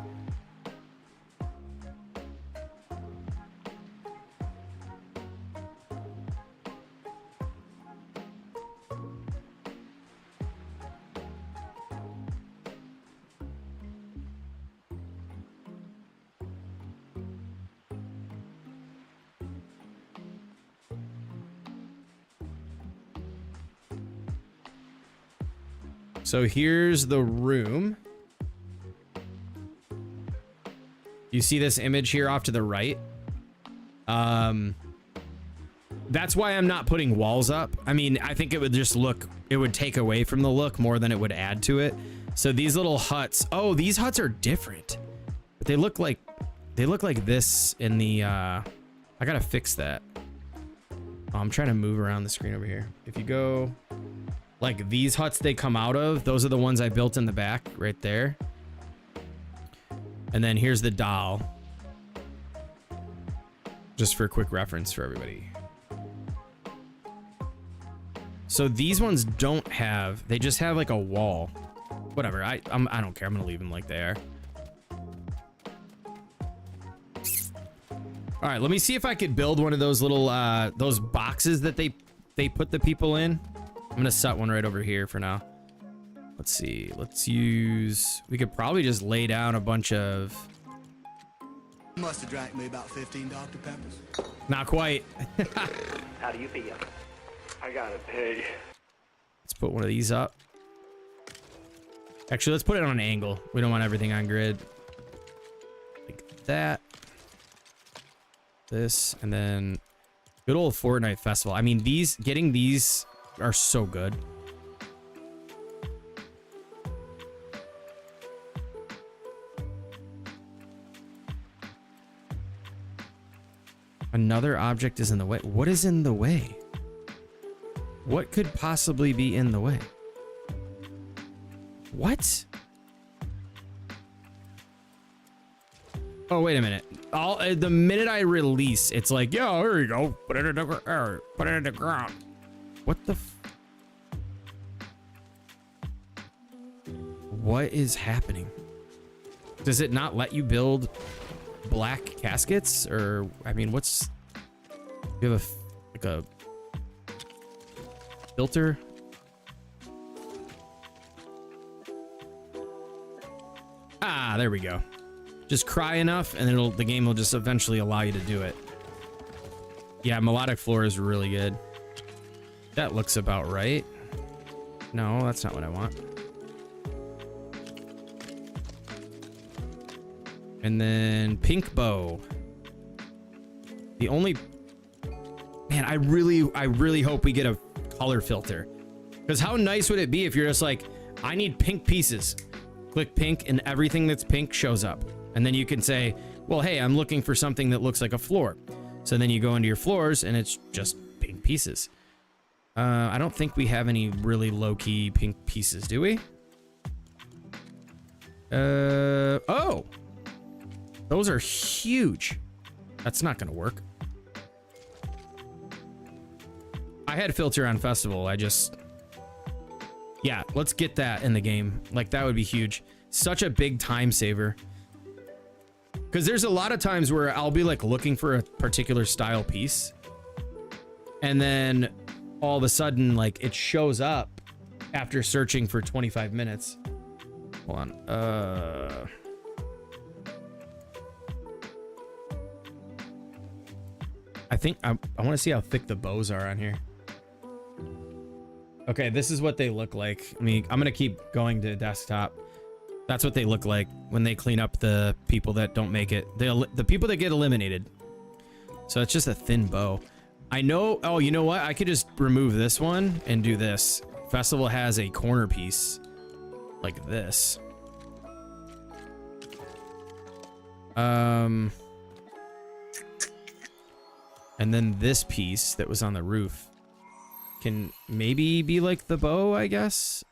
Speaker 1: So here's the room. You see this image here off to the right? That's why I'm not putting walls up. I mean, I think it would just look, it would take away from the look more than it would add to it. So these little huts, oh, these huts are different. But they look like this in the, I gotta fix that. Oh, I'm trying to move around the screen over here. If you go, like these huts they come out of, those are the ones I built in the back right there. And then here's the doll. Just for a quick reference for everybody. So these ones don't have, they just have like a wall. Whatever, I don't care, I'm gonna leave them like they are. All right, let me see if I could build one of those little, those boxes that they put the people in. I'm gonna set one right over here for now. Let's see, we could probably just lay down a bunch of.
Speaker 3: Must have drank me about 15 Dr. Peppers.
Speaker 1: Not quite.
Speaker 2: How do you feel? I gotta pay.
Speaker 1: Let's put one of these up. Actually, let's put it on an angle. We don't want everything on grid. Like that. This, and then good old Fortnite festival. I mean, getting these are so good. Another object is in the way. What is in the way? What could possibly be in the way? What? Oh, wait a minute. The minute I release, it's like, yo, here you go. Put it in the ground. What the What is happening? Does it not let you build black caskets? Or, I mean, what's... You have like a filter? Ah, there we go. Just cry enough and the game will just eventually allow you to do it. Yeah, melodic floor is really good. That looks about right. No, that's not what I want. And then pink bow. The only... Man, I really hope we get a color filter. Because how nice would it be if you're just like, I need pink pieces. Click pink and everything that's pink shows up. And then you can say, well, hey, I'm looking for something that looks like a floor. So then you go into your floors and it's just pink pieces. I don't think we have any really low-key pink pieces, do we? Oh! Those are huge. That's not gonna work. I had a filter on festival. Yeah, let's get that in the game. Like, that would be huge. Such a big time saver. Because there's a lot of times where I'll be like looking for a particular style piece. And then all of a sudden, like, it shows up after searching for 25 minutes. Hold on. I think I want to see how thick the bows are on here. Okay, this is what they look like. I mean, I'm gonna keep going to desktop. That's what they look like when they clean up the people that don't make it. The people that get eliminated. So it's just a thin bow. I know. Oh, you know what? I could just remove this one and do this. Festival has a corner piece like this. And then this piece that was on the roof can maybe be like the bow, I guess.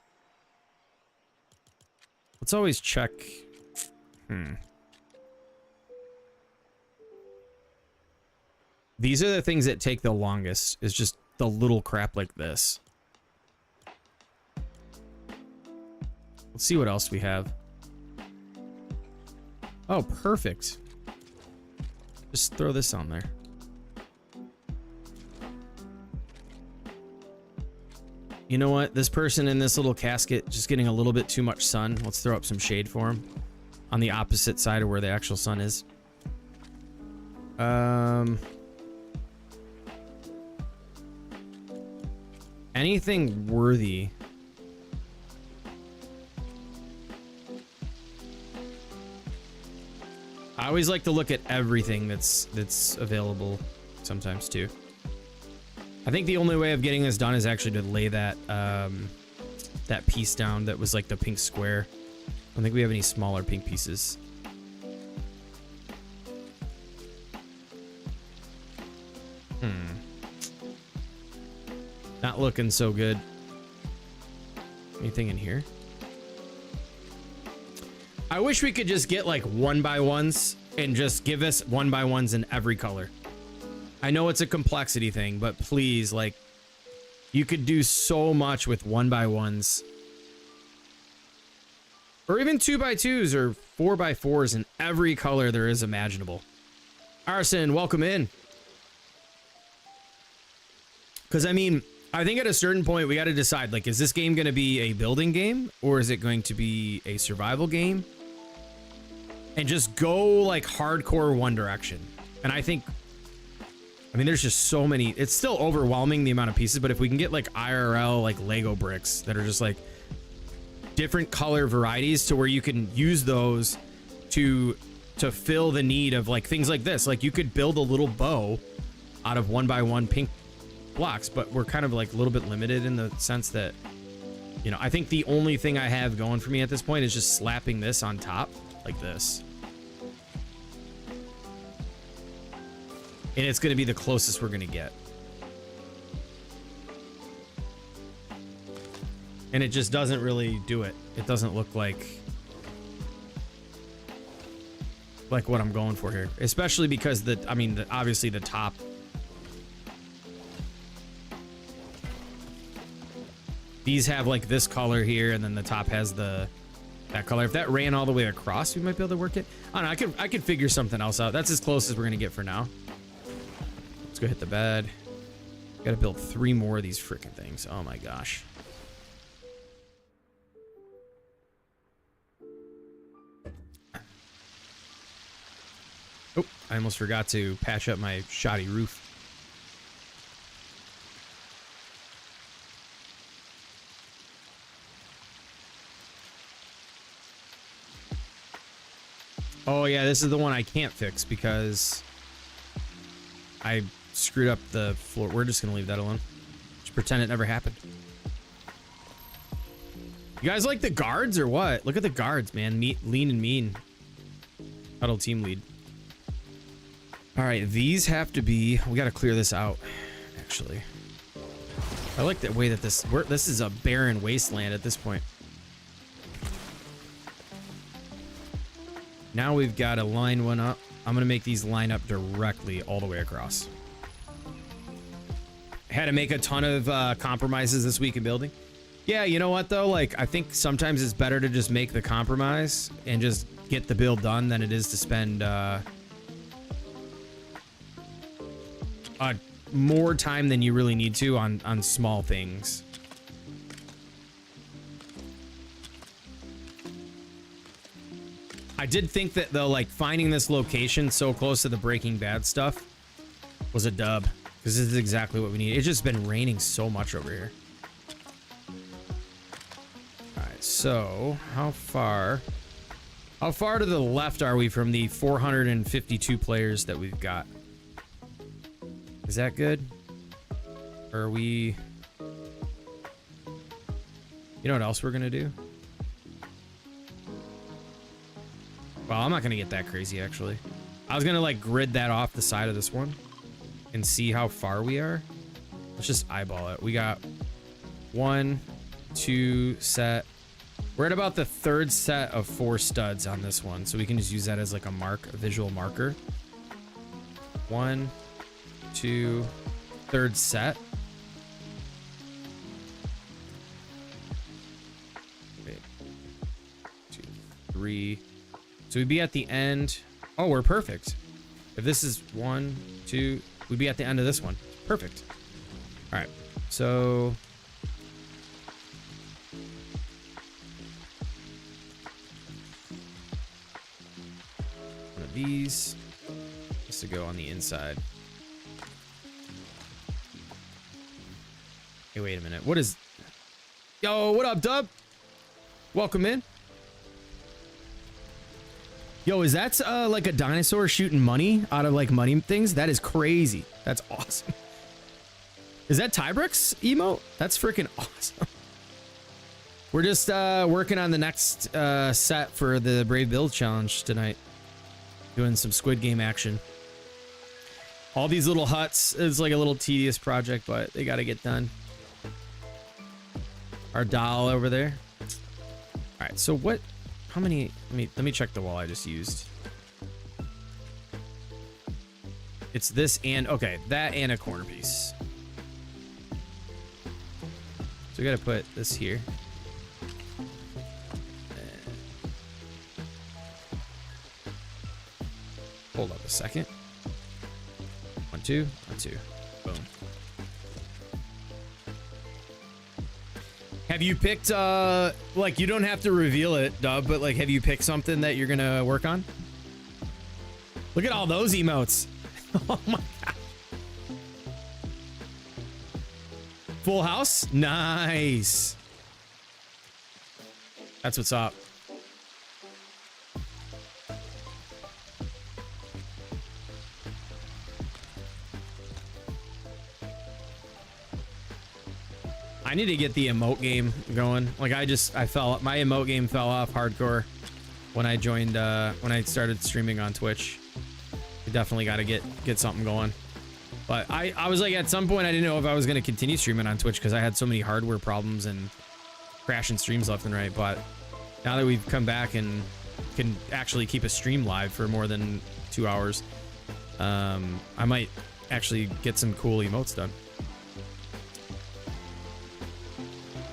Speaker 1: Let's always check. These are the things that take the longest, is just the little crap like this. Let's see what else we have. Oh, perfect. Just throw this on there. You know what? This person in this little casket just getting a little bit too much sun. Let's throw up some shade for him on the opposite side of where the actual sun is. Anything worthy? I always like to look at everything that's available sometimes too. I think the only way of getting this done is actually to lay that that piece down that was like the pink square. I don't think we have any smaller pink pieces. Not looking so good. Anything in here? I wish we could just get like 1x1s and just give us 1x1s in every color. I know it's a complexity thing, but please, like, you could do so much with 1x1s. Or even 2x2s or 4x4s in every color there is imaginable. Arson, welcome in. Because, I mean, I think at a certain point we got to decide, like, is this game going to be a building game or is it going to be a survival game? And just go, like, hardcore one direction. And I think... I mean, there's just so many. It's still overwhelming, the amount of pieces, but if we can get like IRL, like Lego bricks that are just like different color varieties to where you can use those to fill the need of like things like this. Like you could build a little bow out of 1x1 pink blocks, but we're kind of like a little bit limited in the sense that, you know, I think the only thing I have going for me at this point is just slapping this on top like this. And it's going to be the closest we're going to get. And it just doesn't really do it. It doesn't look like what I'm going for here, especially because obviously the top. These have like this color here, and then the top has that color. If that ran all the way across, we might be able to work it. I don't know. I could figure something else out. That's as close as we're gonna get for now. Let's go hit the bed. Got to build 3 more of these freaking things. Oh my gosh. Oh, I almost forgot to patch up my shoddy roof. Oh yeah, this is the one I can't fix because I screwed up the floor. We're just gonna leave that alone. Just pretend it never happened. You guys like the guards or what? Look at the guards, man. Lean and mean. Huddle team lead. All right, these have to be. We got to clear this out. Actually, I like the way that this is a barren wasteland at this point. Now we've got to line one up. I'm gonna make these line up directly all the way across. Had to make a ton of compromises this week in building. Yeah, you know what though? Like, I think sometimes it's better to just make the compromise and just get the build done than it is to spend more time than you really need to on small things. I did think that though, like finding this location so close to the Breaking Bad stuff was a dub, because this is exactly what we need. It's just been raining so much over here. All right, so how far to the left are we from the 452 players that we've got? Is that good? Or are we... You know what else we're gonna do? Well, I'm not gonna get that crazy, actually. I was gonna like grid that off the side of this one and see how far we are. Let's just eyeball it. We got 1, 2 set. We're at about the 3rd set of 4 studs on this one, so we can just use that as like a visual marker. 1, 2, 3rd set. Wait. 2, 3. So we'd be at the end. Oh, we're perfect. If this is 1, 2, we'd be at the end of this one. Perfect. All right. So one of these has to go on the inside. Hey, wait a minute. What is... Yo, what up, Dub? Welcome in. Yo, is that like a dinosaur shooting money out of like money things? That is crazy. That's awesome. Is that Tybrex emote? That's freaking awesome. We're just working on the next set for the Brave Build Challenge tonight. Doing some Squid Game action. All these little huts is like a little tedious project, but they got to get done. Our doll over there. All right, so what... How many? Let me check the wall I just used. It's this and okay, that and a corner piece. So we gotta put this here. Hold up a second. 1, 2, 1, 2. Boom. Have you picked, like, you don't have to reveal it, Dub, but, like, have you picked something that you're gonna work on? Look at all those emotes. Oh, my God. Full house? Nice. That's what's up. I need to get the emote game going. Like my emote game fell off hardcore when I joined, when I started streaming on Twitch. We definitely got to get something going. But I was like, at some point I didn't know if I was going to continue streaming on Twitch because I had so many hardware problems and crashing streams left and right. But now that we've come back and can actually keep a stream live for more than 2 hours, I might actually get some cool emotes done.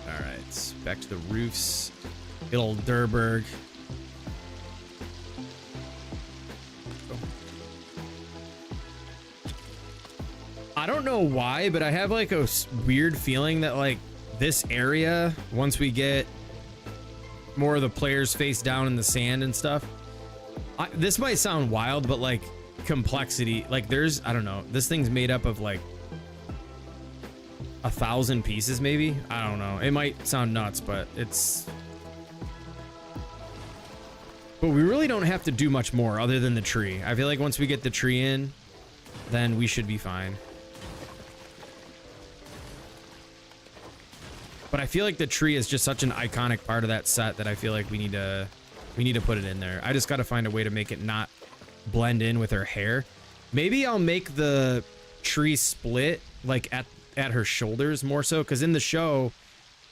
Speaker 1: All right, back to the roofs. Good old Durberg. I don't know why, but I have like a weird feeling that like this area, once we get more of the players face down in the sand and stuff, this might sound wild, but like complexity, like I don't know, this thing's made up of like 1,000 pieces maybe. I don't know, it might sound nuts, but we really don't have to do much more other than the tree. I feel like once we get the tree in, then we should be fine. But I feel like the tree is just such an iconic part of that set that I feel like we need to put it in there. I just got to find a way to make it not blend in with her hair. Maybe I'll make the tree split like at her shoulders more so, because in the show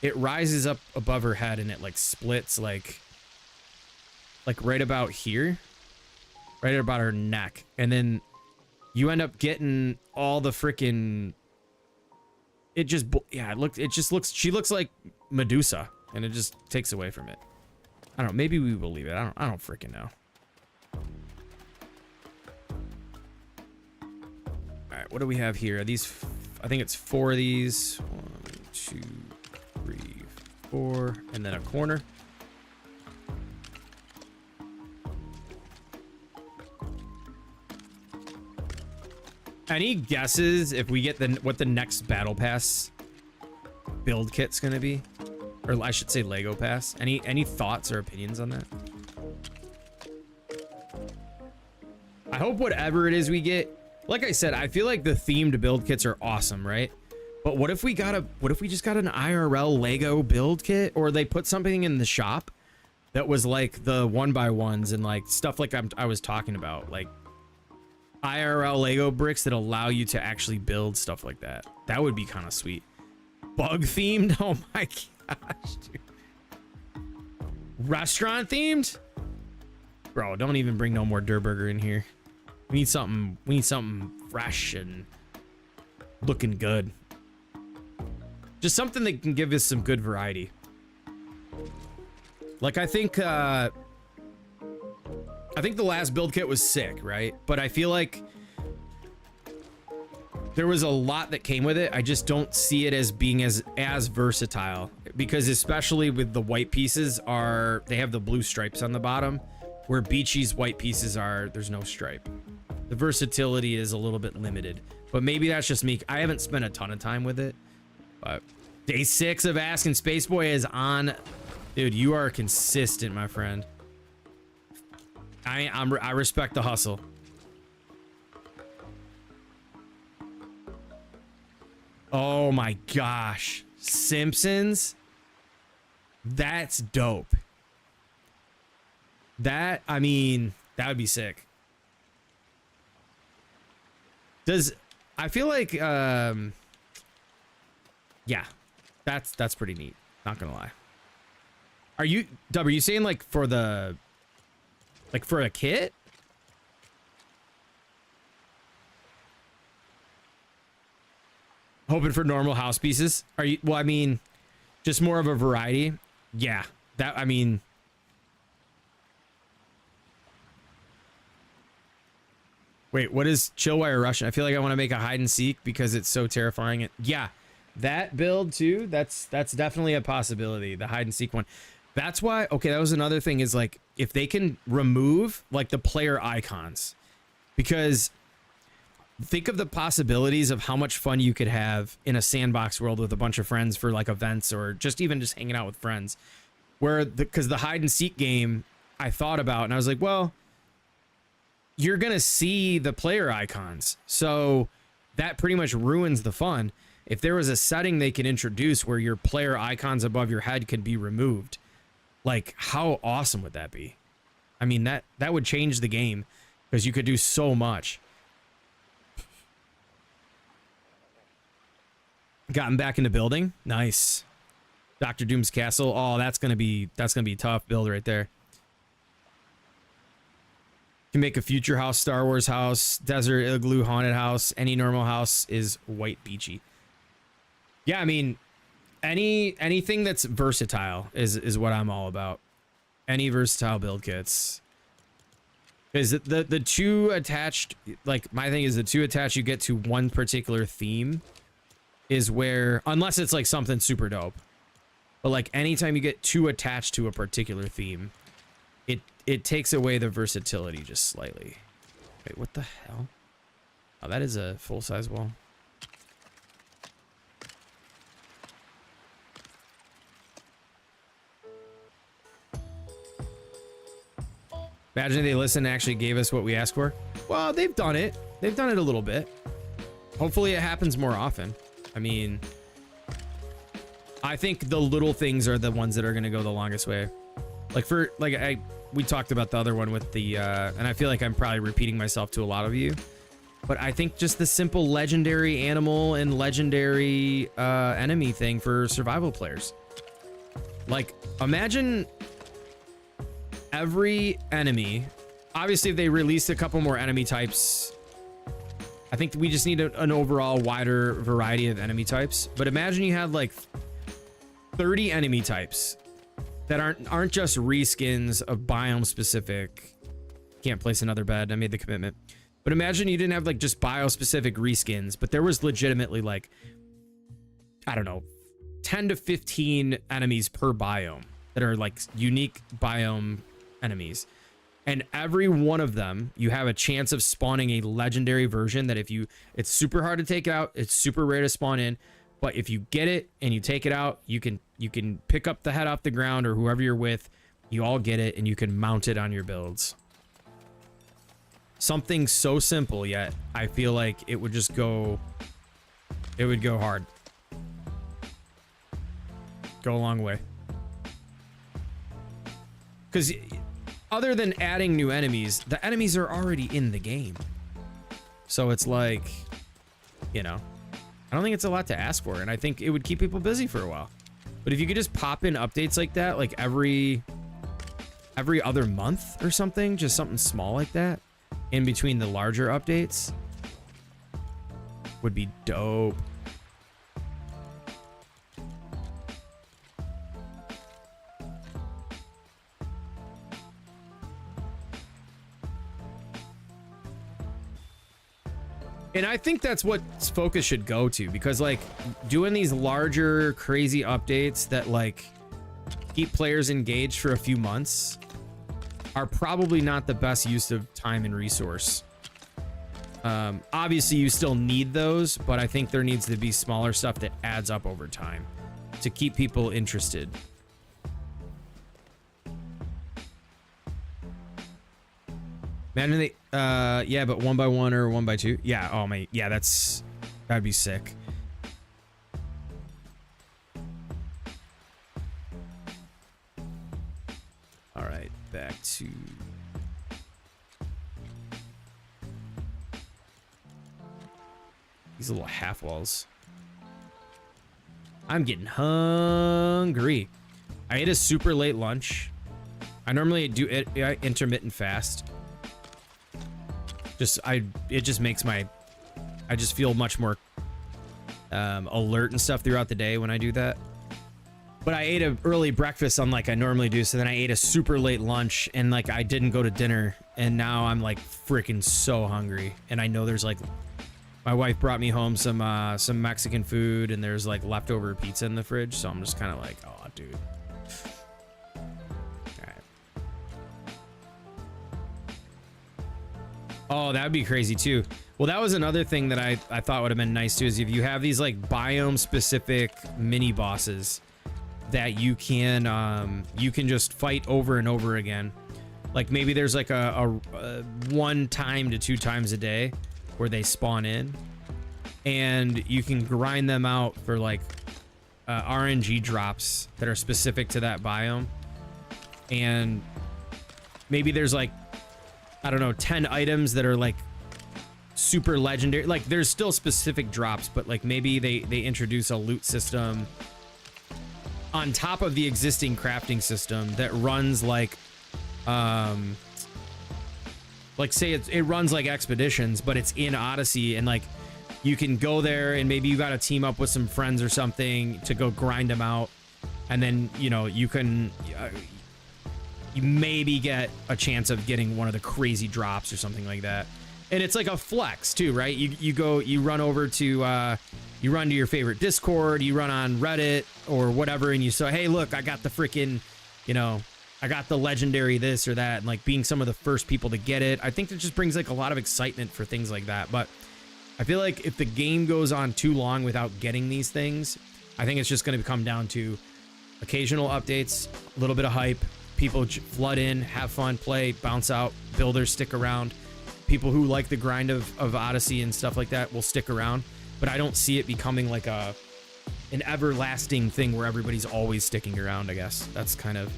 Speaker 1: it rises up above her head and it like splits like right about here, right about her neck, and then you end up getting all the freaking, she looks like Medusa, and it just takes away from it. I don't know, maybe we will leave it. I don't freaking know. All right, what do we have here? Are these, I think it's 4 of these. 1, 2, 3, 4, and then a corner. Any guesses if we get what the next battle pass build kit's gonna be? Or I should say Lego pass. Any thoughts or opinions on that? I hope whatever it is we get, like I said, I feel like the themed build kits are awesome, right? But what if we just got an IRL Lego build kit, or they put something in the shop that was like the 1x1s and like stuff like I was talking about, like IRL Lego bricks that allow you to actually build stuff like that. That would be kind of sweet. Bug themed? Oh my gosh, dude. Restaurant themed? Bro, don't even bring no more Durburger in here. We need something fresh and looking good. Just something that can give us some good variety. Like I think the last build kit was sick, right? But I feel like there was a lot that came with it. I just don't see it as being as versatile, because especially with the white pieces they have the blue stripes on the bottom, where Beachy's white pieces there's no stripe. The versatility is a little bit limited, but maybe that's just me. I haven't spent a ton of time with it, but day 6 of Asking Spaceboy is on. Dude, you are consistent, my friend. I respect the hustle. Oh my gosh. Simpsons? That's dope. I mean, that would be sick. I feel like, yeah, that's pretty neat. Not gonna lie. Are you saying like for a kit? Hoping for normal house pieces? Are you, well, I mean, just more of a variety. Yeah, I mean, wait, what is Chillwire Russian? I feel like I want to make a hide and seek because it's so terrifying. Yeah, that build too, that's definitely a possibility, the hide and seek one. That's why, okay, that was another thing, is like if they can remove like the player icons, because think of the possibilities of how much fun you could have in a sandbox world with a bunch of friends for like events, or just hanging out with friends, where because the hide and seek game I thought about, and I was like, well, you're gonna see the player icons, so that pretty much ruins the fun. if there was a setting they could introduce where your player icons above your head could be removed, like how awesome would that be? I mean, that would change the game because you could do so much. Gotten back in the building. Nice. Dr. Doom's castle. Oh, that's gonna be a tough build right there. You can make a future house, Star Wars house, desert igloo, haunted house. Any normal house is white beachy. Yeah, I mean, anything that's versatile is what I'm all about. Any versatile build kits. Because the two attached, like my thing is the two attached you get to one particular theme is where, unless it's like something super dope. But like anytime you get two attached to a particular theme, it takes away the versatility just slightly. Wait, what the hell? Oh, that is a full-size wall. Imagine if they listened and actually gave us what we asked for. Well, they've done it. They've done it a little bit. Hopefully it happens more often. I mean, I think the little things are the ones that are going to go the longest way. Like we talked about the other one with the, and I feel like I'm probably repeating myself to a lot of you, but I think just the simple legendary animal and legendary enemy thing for survival players. Like, imagine every enemy, obviously if they released a couple more enemy types, I think we just need an overall wider variety of enemy types. But imagine you had like 30 enemy types that aren't just reskins of biome specific. Can't place another bed. I made the commitment. But imagine you didn't have like just bio specific reskins, but there was legitimately like, I don't know, 10 to 15 enemies per biome that are like unique biome enemies. And every one of them, you have a chance of spawning a legendary version that it's super hard to take out. It's super rare to spawn in. But if you get it and you take it out, you can pick up the head off the ground or whoever you're with. You all get it and you can mount it on your builds. Something so simple, yet I feel like it would just go. It would go hard. Go a long way. Because other than adding new enemies, the enemies are already in the game. So it's like, you know. I don't think it's a lot to ask for, and I think it would keep people busy for a while. But if you could just pop in updates like that, like every other month or something, just something small like that, in between the larger updates, would be dope. And I think that's what focus should go to, because like doing these larger crazy updates that like keep players engaged for a few months are probably not the best use of time and resource. Obviously you still need those, but I think there needs to be smaller stuff that adds up over time to keep people interested. Imagine they, yeah, but 1 by 1 or 1 by 2. Yeah, oh my, yeah, that'd be sick. All right, back to these little half walls. I'm getting hungry. I ate a super late lunch. I normally do it intermittent fast. It just makes I just feel much more alert and stuff throughout the day when I do that. But I ate an early breakfast unlike I normally do, so then I ate a super late lunch and like I didn't go to dinner, and now I'm like freaking so hungry. And I know there's like, my wife brought me home some Mexican food, and there's like leftover pizza in the fridge, so I'm just kind of like, oh dude. Oh, that would be crazy too. Well, that was another thing that I thought would have been nice too, is if you have these like biome specific mini bosses that you can just fight over and over again. Like maybe there's like a 1 time to 2 times a day where they spawn in. and you can grind them out for like RNG drops that are specific to that biome. And maybe there's like, I don't know, 10 items that are like super legendary. Like there's still specific drops, but like maybe they introduce a loot system on top of the existing crafting system that runs like say it runs like Expeditions, but it's in Odyssey, and like you can go there and maybe you got to team up with some friends or something to go grind them out, and then you know you can you maybe get a chance of getting one of the crazy drops or something like that. And it's like a flex too, right? You run over to you run to your favorite Discord, you run on Reddit or whatever, and you say, hey, look, I got the freaking, you know, I got the legendary this or that, and like being some of the first people to get it. I think that just brings like a lot of excitement for things like that. But I feel like if the game goes on too long without getting these things, I think it's just going to come down to occasional updates, a little bit of hype, people flood in, have fun, play, bounce out, builders stick around. People who like the grind of Odyssey and stuff like that will stick around, but I don't see it becoming like an everlasting thing where everybody's always sticking around. I guess that's kind of,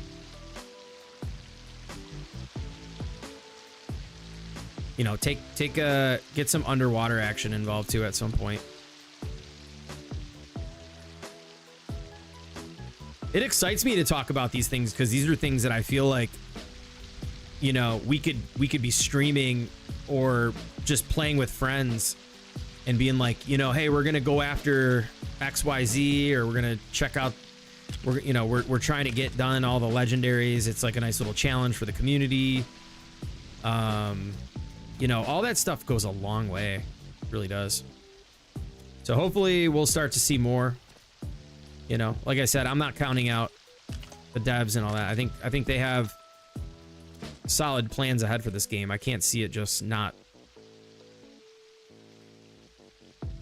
Speaker 1: you know, get some underwater action involved too at some point. It excites me to talk about these things because these are things that I feel like, you know, we could be streaming or just playing with friends and being like, you know, hey, we're gonna go after XYZ, or we're gonna check out, we're trying to get done all the legendaries. It's like a nice little challenge for the community. You know, all that stuff goes a long way. It really does. So hopefully we'll start to see more. You know, like I said, I'm not counting out the devs and all that. I think they have solid plans ahead for this game. I can't see it just not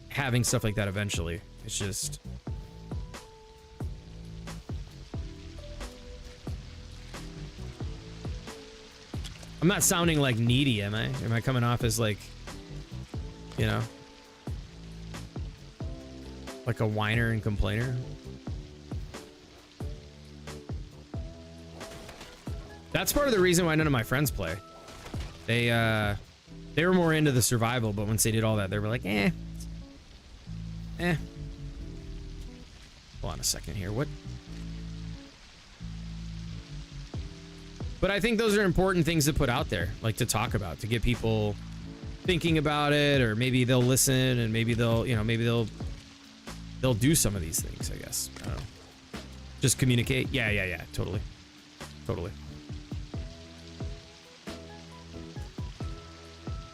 Speaker 1: having stuff like that eventually. It's just, I'm not sounding like needy, am I? Am I coming off as like, you know, like a whiner and complainer? That's part of the reason why none of my friends play. They were more into the survival, but once they did all that, they were like, eh. Hold on a second here. What? But I think those are important things to put out there, like to talk about, to get people thinking about it, or maybe they'll listen and maybe they'll, you know, maybe they'll do some of these things, I guess. I don't know. Just communicate. Yeah. Totally.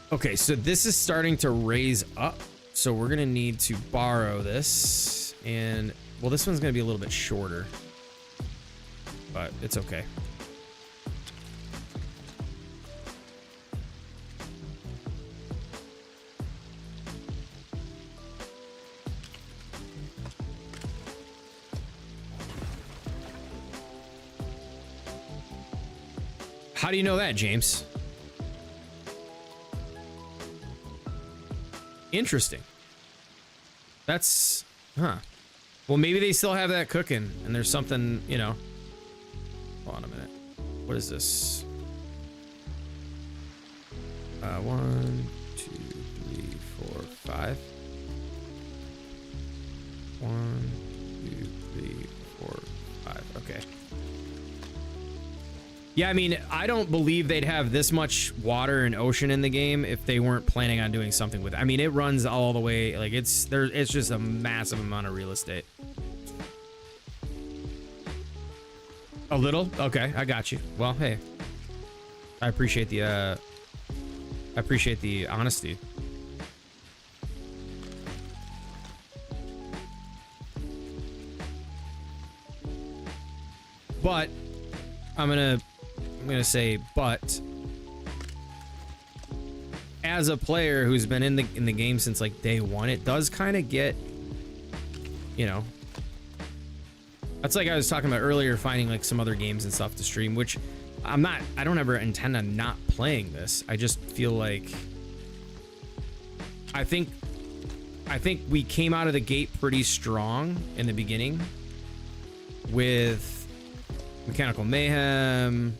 Speaker 1: Okay, so this is starting to raise up. So we're gonna need to borrow this, and well, this one's gonna be a little bit shorter, but it's okay. How do you know that, James? Interesting. That's, huh. Well, maybe they still have that cooking and there's something, you know. Hold on a minute. What is this? 1, 2, 3, 4, 5. 1, 2, 3, 4, 5. Okay. Yeah, I mean, I don't believe they'd have this much water and ocean in the game if they weren't planning on doing something with it. I mean, it runs all the way, like it's just a massive amount of real estate. A little? Okay, I got you. Well, hey. I appreciate the honesty. But I'm gonna say, but as a player who's been in the game since like day one, it does kind of get, you know, that's like I was talking about earlier, finding like some other games and stuff to stream, which I don't ever intend on not playing this. I just feel like, I think I think we came out of the gate pretty strong in the beginning with Mechanical Mayhem,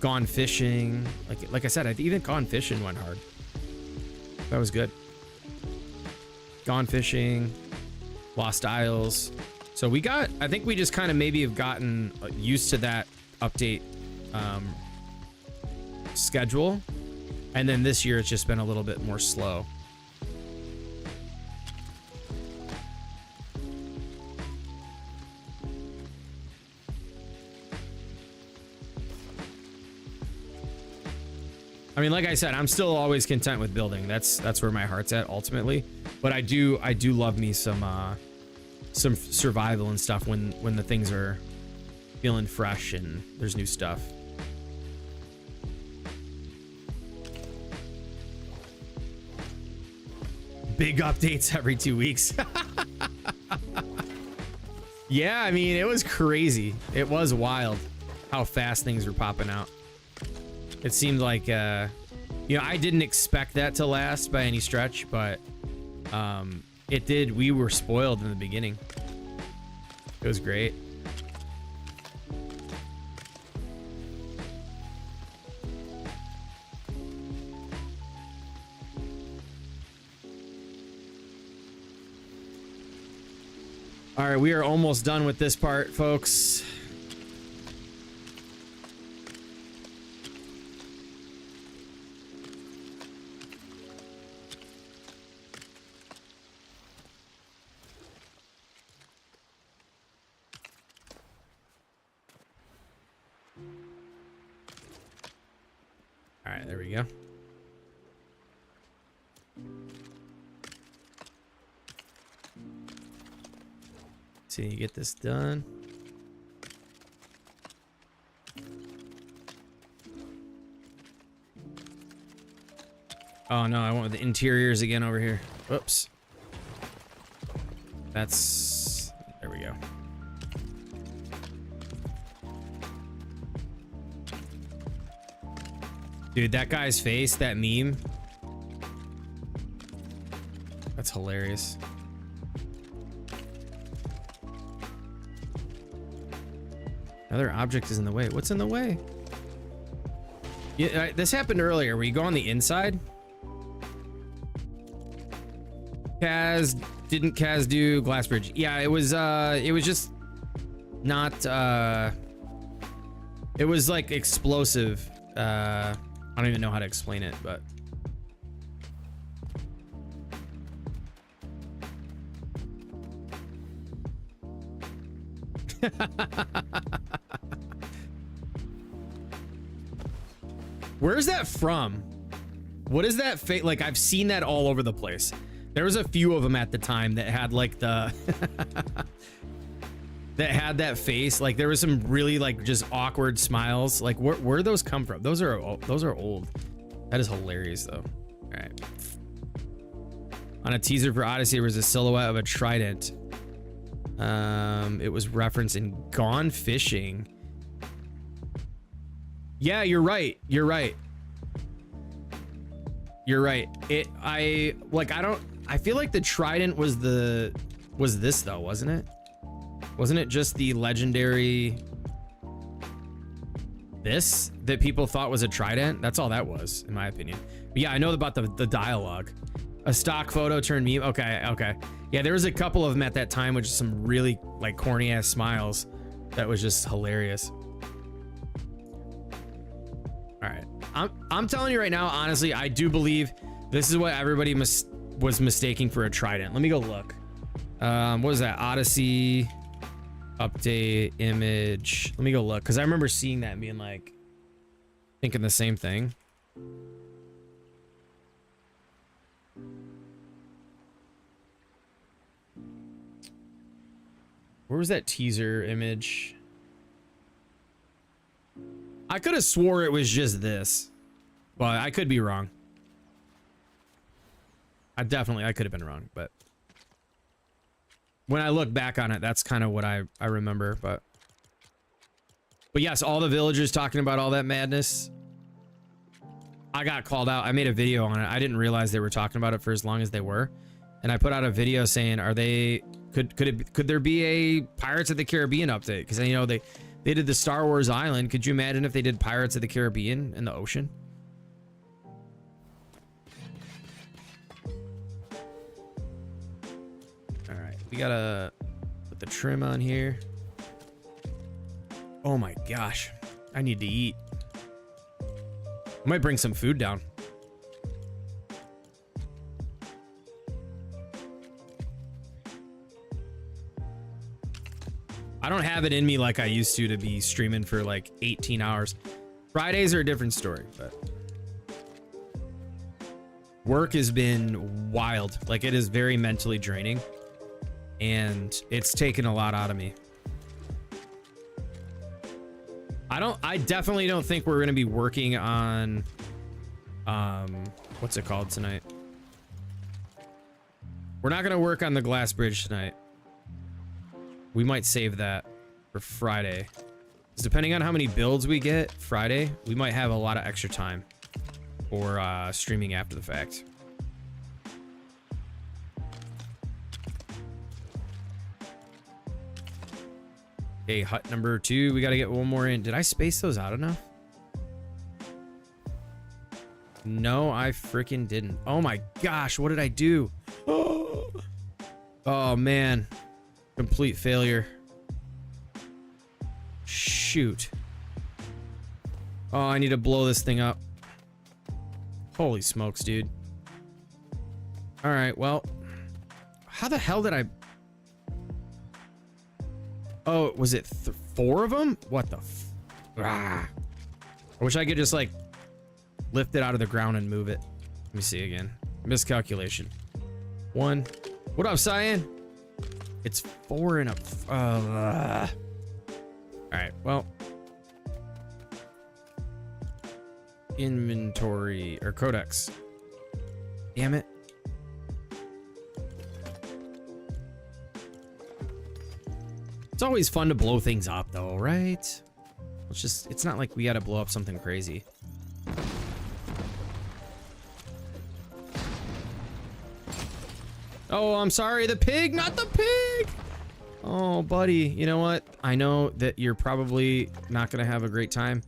Speaker 1: Gone Fishing. Like I said, even Gone Fishing went hard. That was good. Gone Fishing, Lost Isles. So we got, I think we just kind of maybe have gotten used to that update schedule. And then this year it's just been a little bit more slow. I mean, like I said, I'm still always content with building. That's where my heart's at ultimately. But I do love me some survival and stuff when the things are feeling fresh and there's new stuff. Big updates every 2 weeks. Yeah, I mean, it was crazy. It was wild how fast things were popping out. It seemed like, you know, I didn't expect that to last by any stretch, but it did. We were spoiled in the beginning. It was great. All right, we are almost done with this part, folks. All right, there we go. See, you get this done. Oh no, I went with the interiors again over here. Whoops. That's, there we go. Dude, that guy's face, that meme. That's hilarious. Another object is in the way. What's in the way? Yeah, this happened earlier where you go on the inside. Didn't Kaz do glass bridge? Yeah, it was just not, it was like explosive. I don't even know how to explain it, but. Where's that from? What is that fate? Like, I've seen that all over the place. There was a few of them at the time that had like the that had that face. Like, there was some really like just awkward smiles. Like, where those come from? Those are old. That is hilarious though. All right. On a teaser for Odyssey, there was a silhouette of a trident. It was referenced in Gone Fishing. Yeah, you're right. You're right. I feel like the trident was this though, wasn't it? Wasn't it just the legendary this that people thought was a trident? That's all that was, in my opinion. But yeah, I know about the dialogue. A stock photo turned meme. Okay. Yeah, there was a couple of them at that time with just some really like corny ass smiles. That was just hilarious. All right, I'm telling you right now, honestly, I do believe this is what everybody was mistaking for a trident. Let me go look. What was that? Odyssey update image. Let me go look, because I remember seeing that and being like, thinking the same thing. Where was that teaser image? I could have swore it was just this, but I could be wrong. I could have been wrong, but when I look back on it, that's kind of what I remember. But yes, all the villagers talking about all that madness. I got called out. I made a video on it. I didn't realize they were talking about it for as long as they were. and I put out a video saying, are they could there be a Pirates of the Caribbean update? Because you know they did the Star Wars Island. Could you imagine if they did Pirates of the Caribbean in the ocean? All right, we gotta put the trim on here. Oh my gosh, I need to eat. I might bring some food down. I don't have it in me like I used to be streaming for like 18 hours. Fridays are a different story, but work has been wild. Like, it is very mentally draining, and it's taken a lot out of me. I definitely don't think we're going to be working on, what's it called tonight? We're not going to work on the glass bridge tonight. We might save that for Friday. 'Cause depending on how many builds we get Friday, we might have a lot of extra time for streaming after the fact. Okay, hut number 2. We got to get one more in. Did I space those out enough? No, I freaking didn't. Oh my gosh, what did I do? Oh man. Complete failure. Shoot. Oh, I need to blow this thing up. Holy smokes, dude. All right, well, how the hell did I... Oh, was it 4 of them? What the I wish I could just like lift it out of the ground and move it. Let me see again. Miscalculation. 1. What up, Cyan? It's 4 and a... All right, well. Inventory, or codex. Damn it. It's always fun to blow things up though, right? It's not like we gotta blow up something crazy. Oh, I'm sorry, the pig, not the pig! Oh, buddy, you know what? I know that you're probably not gonna have a great time.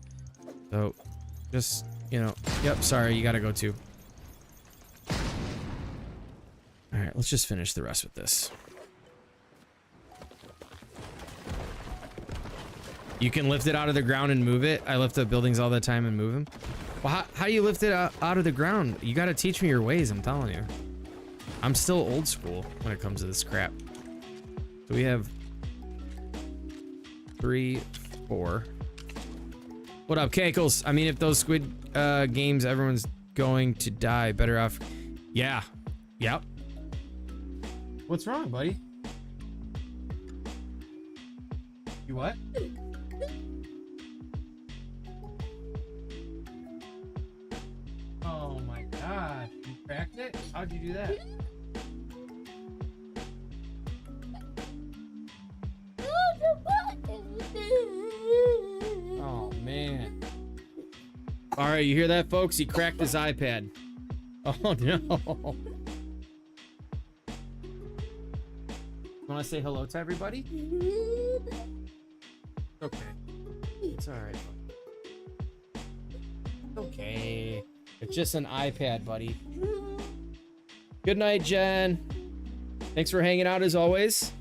Speaker 1: So, just, you know, yep, sorry, you gotta go too. All right, let's just finish the rest with this. You can lift it out of the ground and move it. I lift up buildings all the time and move them. Well, how do you lift it out of the ground? You gotta teach me your ways, I'm telling you. I'm still old school when it comes to this crap. So we have 3, 4. What up, Cankles? I mean, if those Squid Games, everyone's going to die. Better off. Yeah. Yep. What's wrong, buddy? You what? Oh my god. You cracked it? How'd you do that? Oh man. Alright, you hear that, folks? He cracked his iPad. Oh no. Want to say hello to everybody? Okay. It's alright. Okay. It's just an iPad, buddy. Good night, Jen. Thanks for hanging out as always.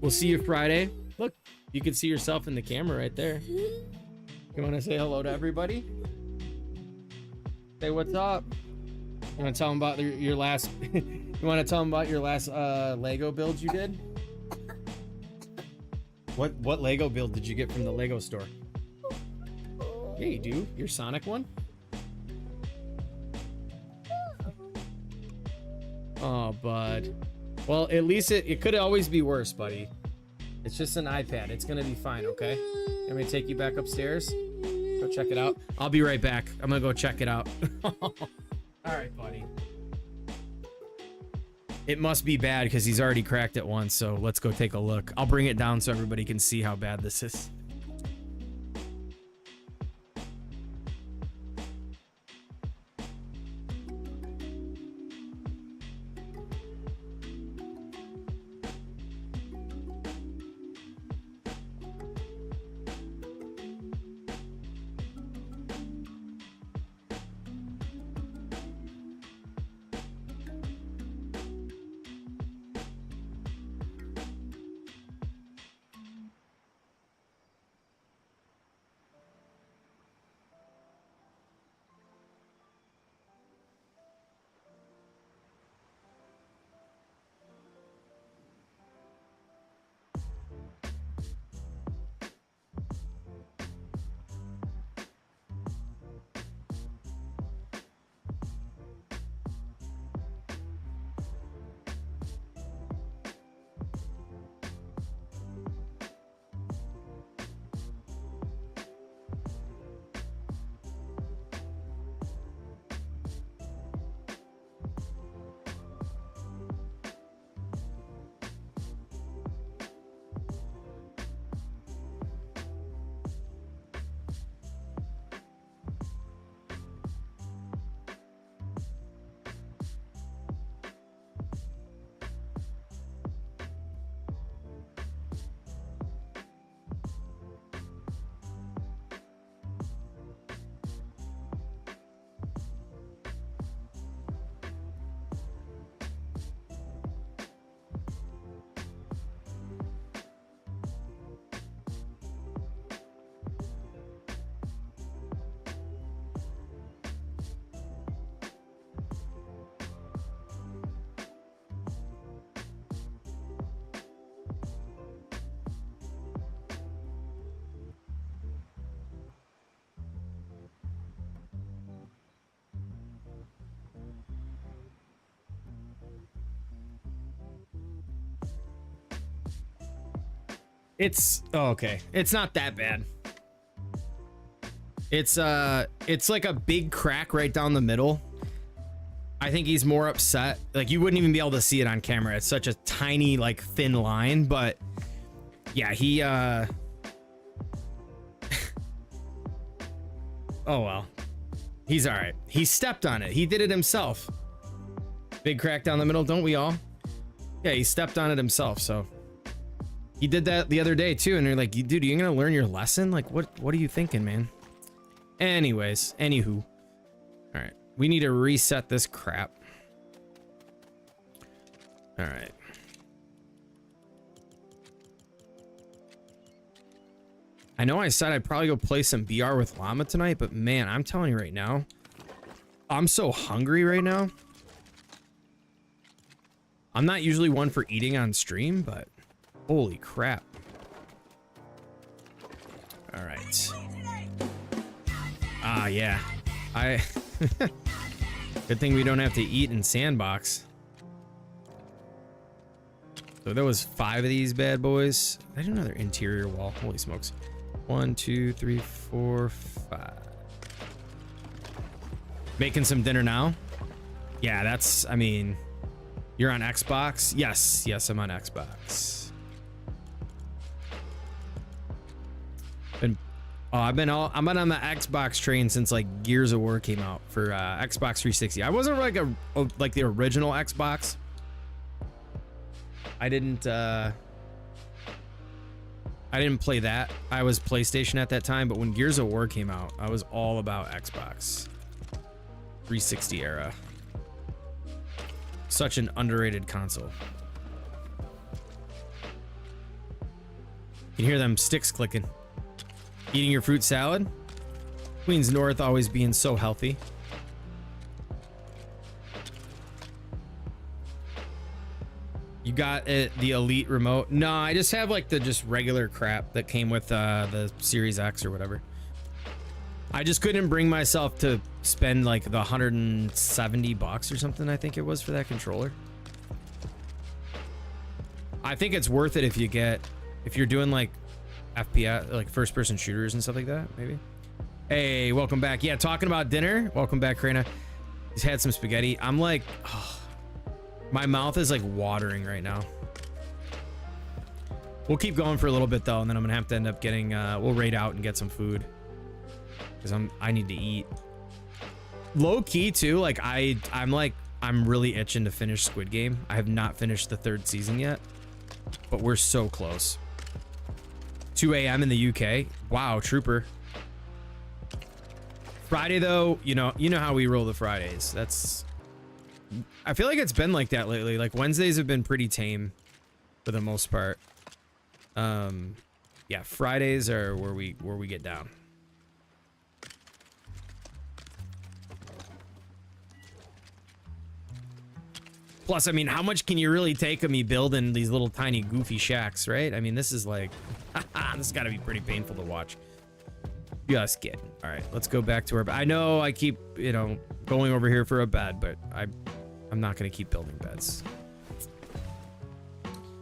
Speaker 1: We'll see you Friday. Look, you can see yourself in the camera right there. You want to say hello to everybody? Say what's up. You want to tell them about your last... You want to tell them about your last Lego build you did? What Lego build did you get from the Lego store? Yeah, you do. Your Sonic one? Oh, bud. Well, at least it could always be worse, buddy. It's just an iPad. It's gonna be fine, okay? I'm gonna take you back upstairs. Go check it out. I'll be right back. I'm gonna go check it out. All right, buddy. It must be bad because he's already cracked it once, so let's go take a look. I'll bring it down so everybody can see how bad this is. It's okay. It's not that bad. It's like a big crack right down the middle. I think he's more upset. Like you wouldn't even be able to see it on camera. It's such a tiny, like thin line, but yeah, he oh well. He's all right. He stepped on it. He did it himself. Big crack down the middle, don't we all? Yeah, he stepped on it himself, so he did that the other day too, and you're like, dude, you gonna learn your lesson? Like, what are you thinking, man? Anyways, anywho. All right, we need to reset this crap. All right. I know I said I'd probably go play some BR with Llama tonight, but man, I'm telling you right now, I'm so hungry right now. I'm not usually one for eating on stream, but holy crap. All right. Ah, yeah. Good thing we don't have to eat in Sandbox. So there was 5 of these bad boys. I did another interior wall. Holy smokes. 1, 2, 3, 4, 5. Making some dinner now? Yeah, that's, I mean, you're on Xbox? Yes, I'm on Xbox. I'm been on the Xbox train since like Gears of War came out for Xbox 360. I wasn't like the original Xbox. I didn't play that. I was PlayStation at that time, but when Gears of War came out, I was all about Xbox 360 era. Such an underrated console. You can hear them sticks clicking. Eating your fruit salad? Queens North always being so healthy. You got it, the Elite remote? No, I just have like the just regular crap that came with the Series X or whatever. I just couldn't bring myself to spend like the $170 or something, I think it was, for that controller. I think it's worth it if you're doing like FPS, like first person shooters and stuff like that, maybe. Hey, welcome back. Yeah, talking about dinner. Welcome back, Karina. He's had some spaghetti. I'm like, oh, my mouth is like watering right now. We'll keep going for a little bit though, and then I'm gonna have to end up getting, we'll raid out and get some food. Because I need to eat. Low key too, like I'm really itching to finish Squid Game. I have not finished the 3rd season yet, but we're so close. 2 a.m. in the UK. Wow, trooper. Friday though, you know how we roll the Fridays. I feel like it's been like that lately. Like Wednesdays have been pretty tame for the most part. Yeah, Fridays are where we get down. Plus, I mean, how much can you really take of me building these little tiny goofy shacks, right? I mean, this is like, this has got to be pretty painful to watch. Just kidding. All right, let's go back to our bed. I know I keep, going over here for a bed, but I'm not going to keep building beds.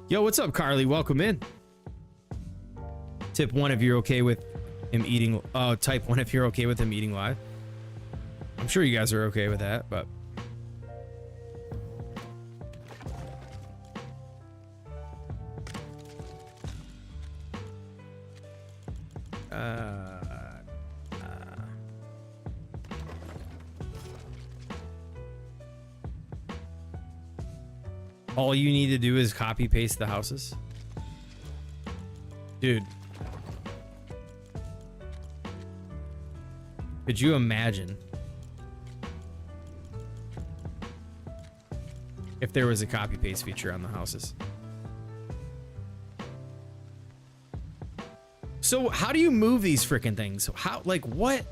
Speaker 1: Yo, what's up, Carly? Welcome in. Tip 1 if you're okay with him eating. Oh, type 1 if you're okay with him eating live. I'm sure you guys are okay with that, but. All you need to do is copy paste the houses. Dude. Could you imagine if there was a copy paste feature on the houses? So how do you move these freaking things? How, like, what?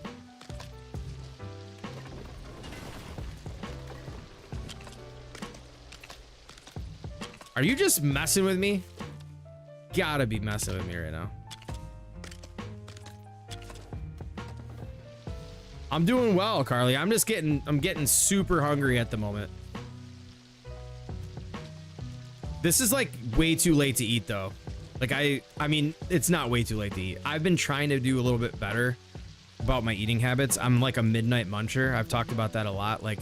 Speaker 1: Are you just messing with me? Gotta be messing with me right now. I'm doing well, Carly. I'm getting super hungry at the moment. This is like way too late to eat though. Like I mean, it's not way too late to eat. I've been trying to do a little bit better about my eating habits. I'm like a midnight muncher. I've talked about that a lot. Like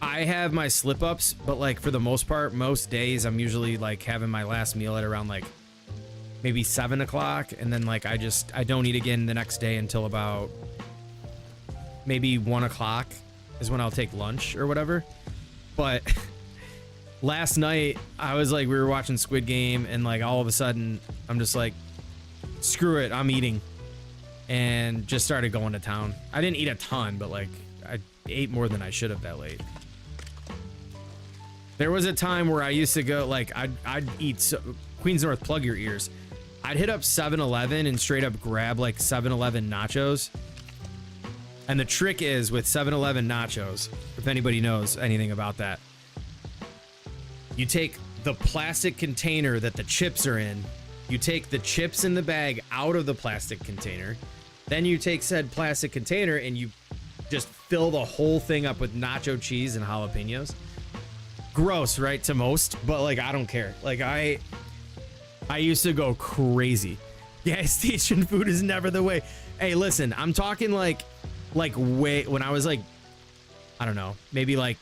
Speaker 1: I have my slip ups, but like for the most part, most days I'm usually like having my last meal at around like maybe 7 o'clock. And then like I don't eat again the next day until about maybe 1 o'clock is when I'll take lunch or whatever. But last night I was like, we were watching Squid Game and like all of a sudden I'm just like, screw it, I'm eating, and just started going to town. I didn't eat a ton, but like I ate more than I should have that late. There was a time where I used to go like I'd eat Queens North, plug your ears. I'd hit up 7-Eleven and straight up grab like 7-Eleven nachos. And the trick is with 7-Eleven nachos, if anybody knows anything about that, you take the plastic container that the chips are in, you take the chips in the bag out of the plastic container, then you take said plastic container and you just fill the whole thing up with nacho cheese and jalapenos. Gross, right, to most, but like I don't care. Like I used to go crazy. Gas station food is never the way. Hey, listen, I'm talking like way when I was like, I don't know, maybe like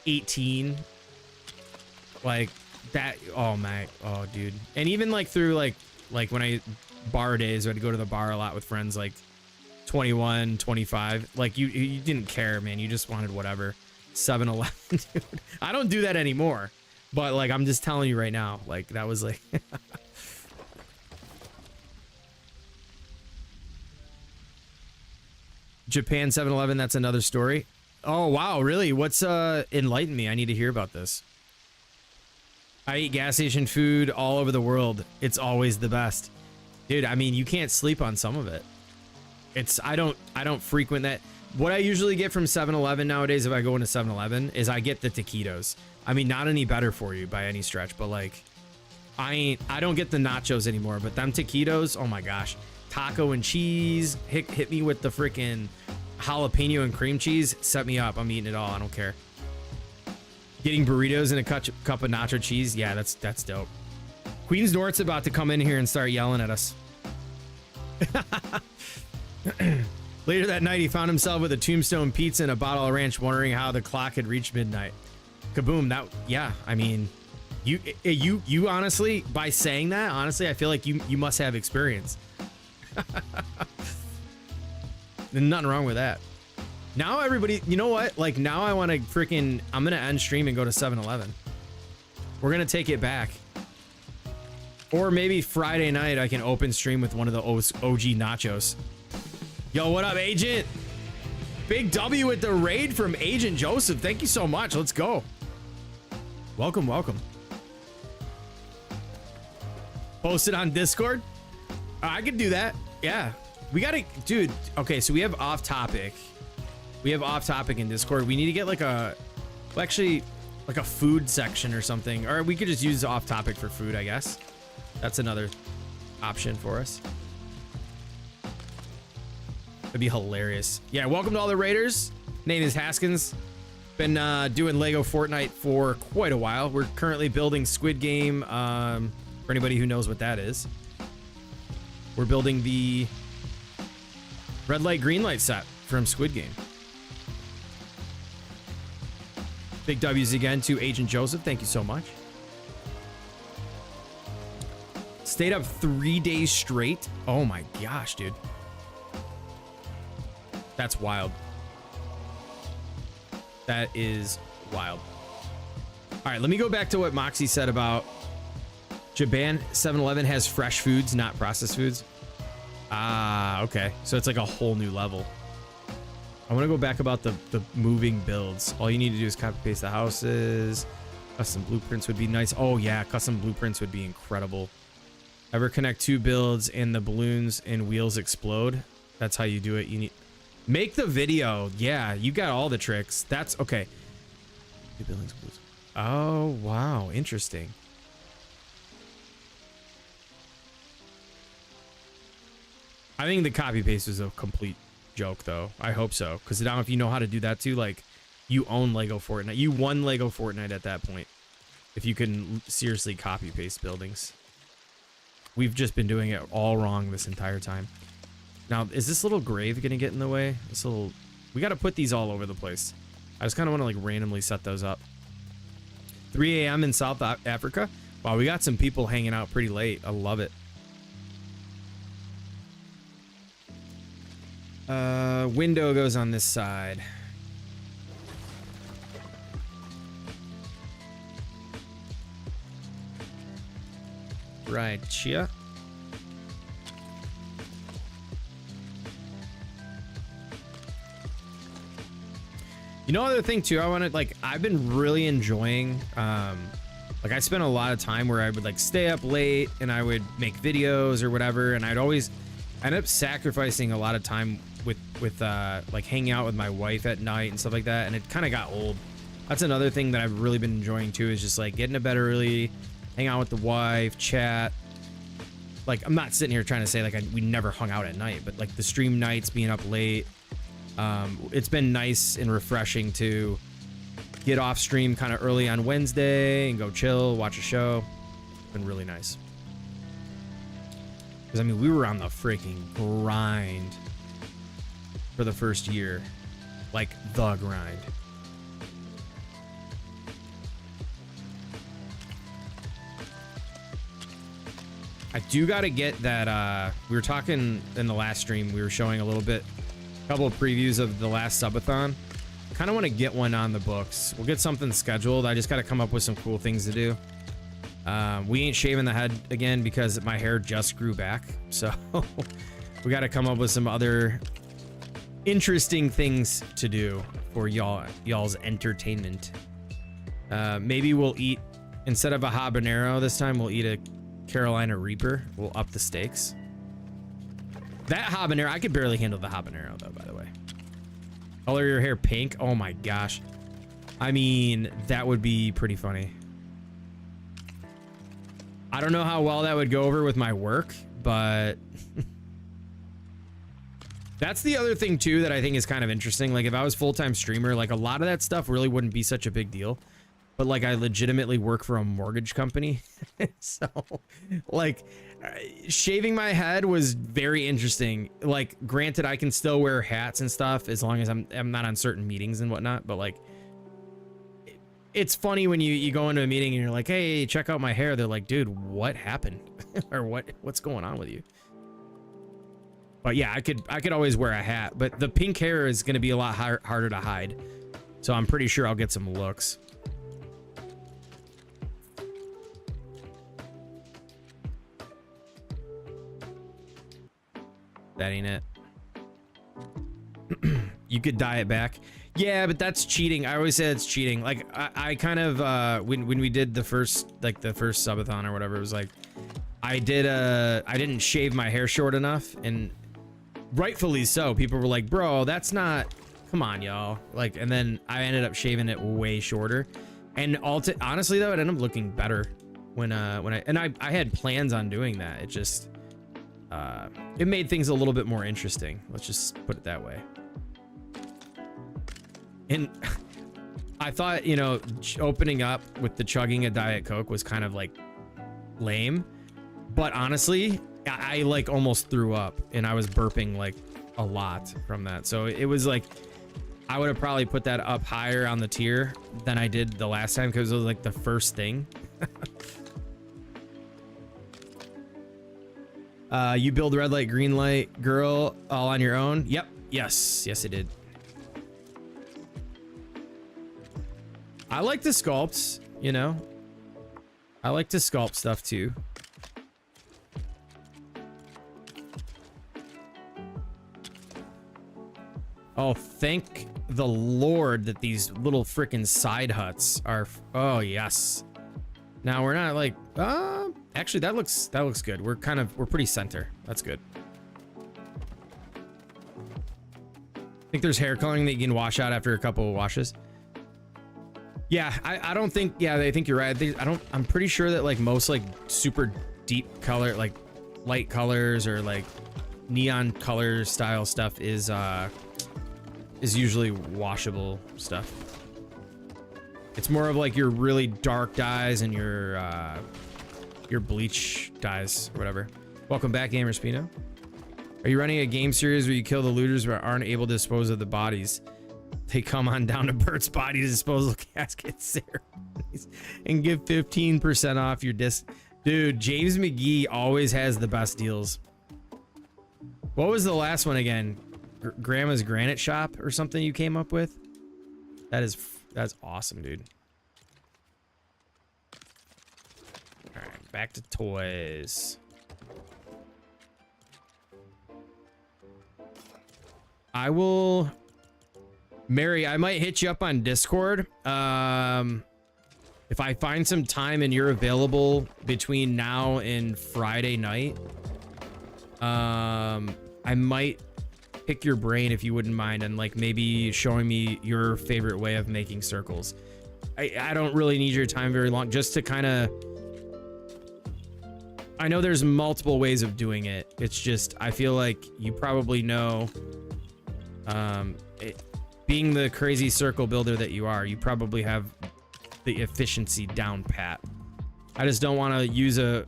Speaker 1: 18, like that. Oh my, oh dude. And even like through like when I bar days, I'd go to the bar a lot with friends, like 21, 25, like you didn't care, man. You just wanted whatever. 7-Eleven, dude. I don't do that anymore, but like I'm just telling you right now, like that was like Japan 7-Eleven, that's another story. Oh wow, really? What's enlighten me? I need to hear about this. I eat gas station food all over the world. It's always the best. Dude, I mean, you can't sleep on some of it. I don't frequent that. What I usually get from 7-Eleven nowadays if I go into 7-Eleven is I get the taquitos. I mean, not any better for you by any stretch, but like I don't get the nachos anymore, but them taquitos, oh my gosh. Taco and cheese, hit me with the freaking jalapeno and cream cheese, set me up. I'm eating it all. I don't care. Getting burritos and a cup of nacho cheese, yeah, that's dope. Queens North's about to come in here and start yelling at us. Later that night, he found himself with a tombstone pizza and a bottle of ranch, wondering how the clock had reached midnight. Kaboom! That, yeah, I mean, you honestly, by saying that, honestly, I feel like you must have experience. There's nothing wrong with that. Now everybody, you know what? Like now I want to freaking, I'm gonna end stream and go to 7-Eleven. We're gonna take it back. Or maybe Friday night I can open stream with one of the OG nachos. Yo, what up, Agent? Big W with the raid from Agent Joseph. Thank you so much. Let's go. Welcome, welcome. Post it on Discord. I could do that. Yeah. We gotta, dude. Okay, so we have off topic. We have off topic in Discord. We need to get like a, well, actually, like a food section or something. Or we could just use off topic for food, I guess. That's another option for us. That'd be hilarious. Yeah, welcome to all the raiders. Name is Haskins. Been doing LEGO Fortnite for quite a while. We're currently building Squid Game. For anybody who knows what that is. We're building the red light, green light set from Squid Game. Big W's again to Agent Joseph. Thank you so much. Stayed up 3 days straight. Oh my gosh, dude. That's wild. That is wild. All right, let me go back to what Moxie said about Japan 7-Eleven has fresh foods, not processed foods. Ah, okay. So it's like a whole new level. I want to go back about the moving builds. All you need to do is copy paste the houses. Custom blueprints would be nice. Oh yeah, custom blueprints would be incredible. Ever connect two builds and the balloons and wheels explode? That's how you do it. You need make the video. Yeah, you got all the tricks. That's okay. Oh wow, interesting. I think the copy paste is a complete joke though. I hope so, because I don't know if you know how to do that too. Like, you own LEGO Fortnite. You won LEGO Fortnite at that point. if you can seriously copy paste buildings. We've just been doing it all wrong this entire time. Now, is this little grave gonna get in the way? This little, we gotta put these all over the place. I just kind of want to like randomly set those up. 3 a.m. in South Africa. Wow, we got some people hanging out pretty late. I love it. Window goes on this side. Right, chia. You know, other thing too, I want to like, I've been really enjoying, like I spent a lot of time where I would like stay up late and I would make videos or whatever. And I'd always end up sacrificing a lot of time with like hanging out with my wife at night and stuff like that. And it kind of got old. That's another thing that I've really been enjoying too, is just like getting to bed early, hang out with the wife, chat. Like, I'm not sitting here trying to say like we never hung out at night, but like the stream nights, being up late. It's been nice and refreshing to get off stream kind of early on Wednesday and go chill, watch a show. It's been really nice. Because I mean, we were on the freaking grind for the first year, like the grind. I do got to get that. We were talking in the last stream, we were showing a little bit, couple of previews of the last subathon. Kind of want to get one on the books. We'll get something scheduled. I just got to come up with some cool things to do. We ain't shaving the head again because my hair just grew back, so we got to come up with some other interesting things to do for y'all's entertainment. Maybe we'll eat, instead of a habanero this time, we'll eat a Carolina Reaper. We'll up the stakes. That habanero, I could barely handle the habanero though, by the way. Color your hair pink. Oh my gosh. I mean, that would be pretty funny. I don't know how well that would go over with my work, but that's the other thing too that I think is kind of interesting. Like if I was full-time streamer, like a lot of that stuff really wouldn't be such a big deal. But like I legitimately work for a mortgage company. So like shaving my head was very interesting. Like granted, I can still wear hats and stuff as long as I'm not on certain meetings and whatnot. But like it's funny when you go into a meeting and you're like, hey, check out my hair. They're like, dude, what happened? Or what's going on with you? But yeah, I could always wear a hat. But the pink hair is going to be a lot harder to hide. So I'm pretty sure I'll get some looks. That ain't it. You could dye it back. Yeah, but that's cheating. I always say it's cheating. Like I kind of when we did the first subathon or whatever, it was like I didn't shave my hair short enough, and rightfully so. People were like, bro, that's not, come on, y'all. Like, and then I ended up shaving it way shorter, and honestly though, it ended up looking better when I had plans on doing that. It just it made things a little bit more interesting. Let's just put it that way. And I thought, you know, opening up with the chugging a Diet Coke was kind of like lame, but honestly, I like almost threw up, and I was burping like a lot from that. So it was like, I would have probably put that up higher on the tier than I did the last time, because it was like the first thing. You build red light, green light, girl, all on your own? Yep. Yes, I did. I like to sculpt, you know. I like to sculpt stuff too. Oh, thank the Lord that these little freaking side huts are. Oh yes. Now we're not like. Actually, that looks good. We're pretty center. That's good. I think there's hair coloring that you can wash out after a couple of washes. Yeah, I don't think. Yeah, I think you're right. I'm pretty sure that like most like super deep color, like light colors or like neon color style stuff is usually washable stuff. It's more of like your really dark dyes and your bleach dyes or whatever. Welcome back, Gamer Spino. Are you running a game series where you kill the looters but aren't able to dispose of the bodies? They come on down to Bert's body disposal casket ceremonies and give 15% off your disc. Dude, James McGee always has the best deals. What was the last one again? Grandma's Granite Shop or something you came up with? That's awesome, dude. All right, back to toys. I will, Mary, I might hit you up on Discord. If I find some time and you're available between now and Friday night, I might pick your brain if you wouldn't mind, and like maybe showing me your favorite way of making circles. I don't really need your time very long, just to kind of, I know there's multiple ways of doing it. It's just, I feel like you probably know, being the crazy circle builder that you are, you probably have the efficiency down pat. I just don't want to use a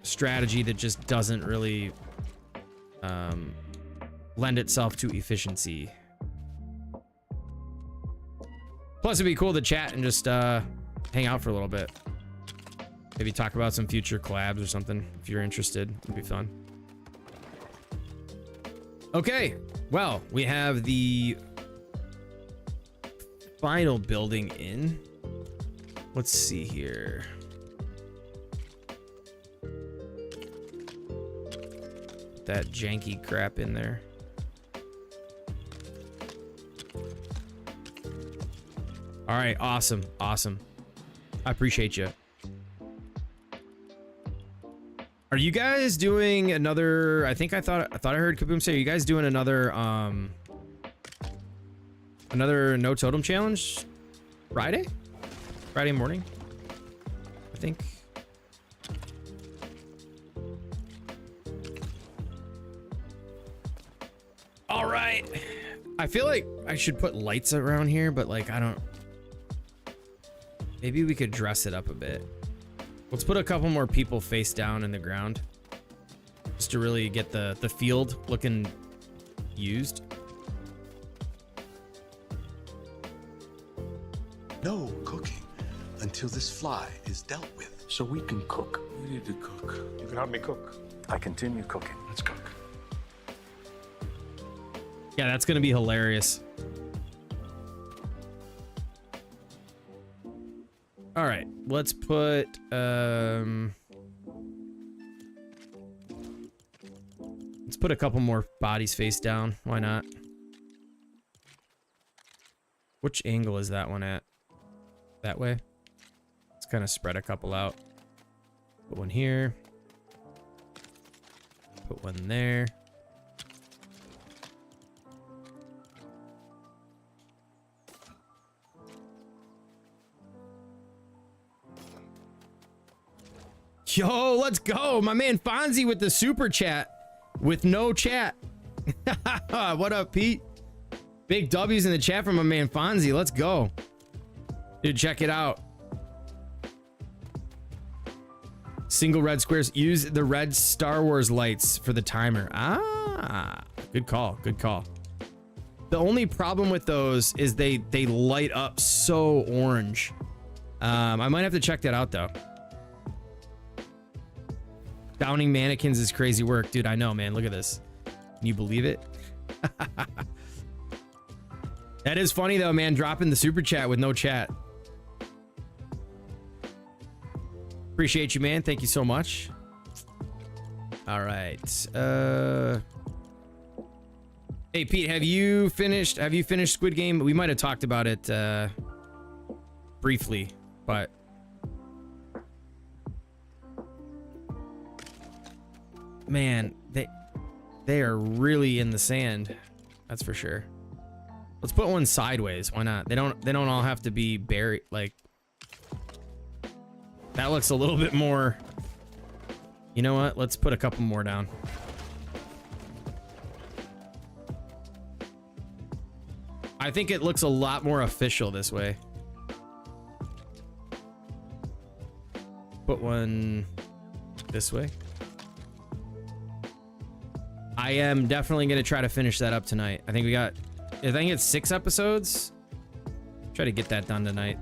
Speaker 1: strategy that just doesn't really lend itself to efficiency. Plus, it'd be cool to chat and just hang out for a little bit. Maybe talk about some future collabs or something if you're interested. It'd be fun. Okay, well, we have the final building in. Let's see here. That janky crap in there. All right, awesome, awesome. I appreciate you. Are you guys doing another? I thought I heard Kaboom say, are you guys doing another no totem challenge Friday morning, I think. All right, I feel like I should put lights around here, but like I don't, maybe we could dress it up a bit. Let's put a couple more people face down in the ground just to really get the field looking used.
Speaker 4: No cooking until this fly is dealt with.
Speaker 5: So we can cook.
Speaker 4: We need to cook.
Speaker 5: You can help me cook. I continue cooking. Let's cook.
Speaker 1: Yeah, that's gonna be hilarious. All right, let's put let's put a couple more bodies face down. Why not? Which angle is that one at? That way? Let's kind of spread a couple out. Put one here. Put one there. Yo, let's go. My man Fonzie with the super chat with no chat. What up, Pete? Big W's in the chat from my man Fonzie. Let's go. Dude, check it out. Single red squares. Use the red Star Wars lights for the timer. Ah, good call. Good call. The only problem with those is they light up so orange. I might have to check that out though. Downing mannequins is crazy work, dude. I know, man. Look at this. Can you believe it? That is funny though, man. Dropping the super chat with no chat. Appreciate you, man. Thank you so much. All right. Hey, Pete, have you finished Squid Game? We might have talked about it briefly, but man, they are really in the sand. That's for sure. Let's put one sideways. Why not? They don't all have to be buried. Like, that looks a little bit more. You know what? Let's put a couple more down. I think it looks a lot more official this way. Put one this way. I am definitely going to try to finish that up tonight. I think it's 6 episodes. Try to get that done tonight.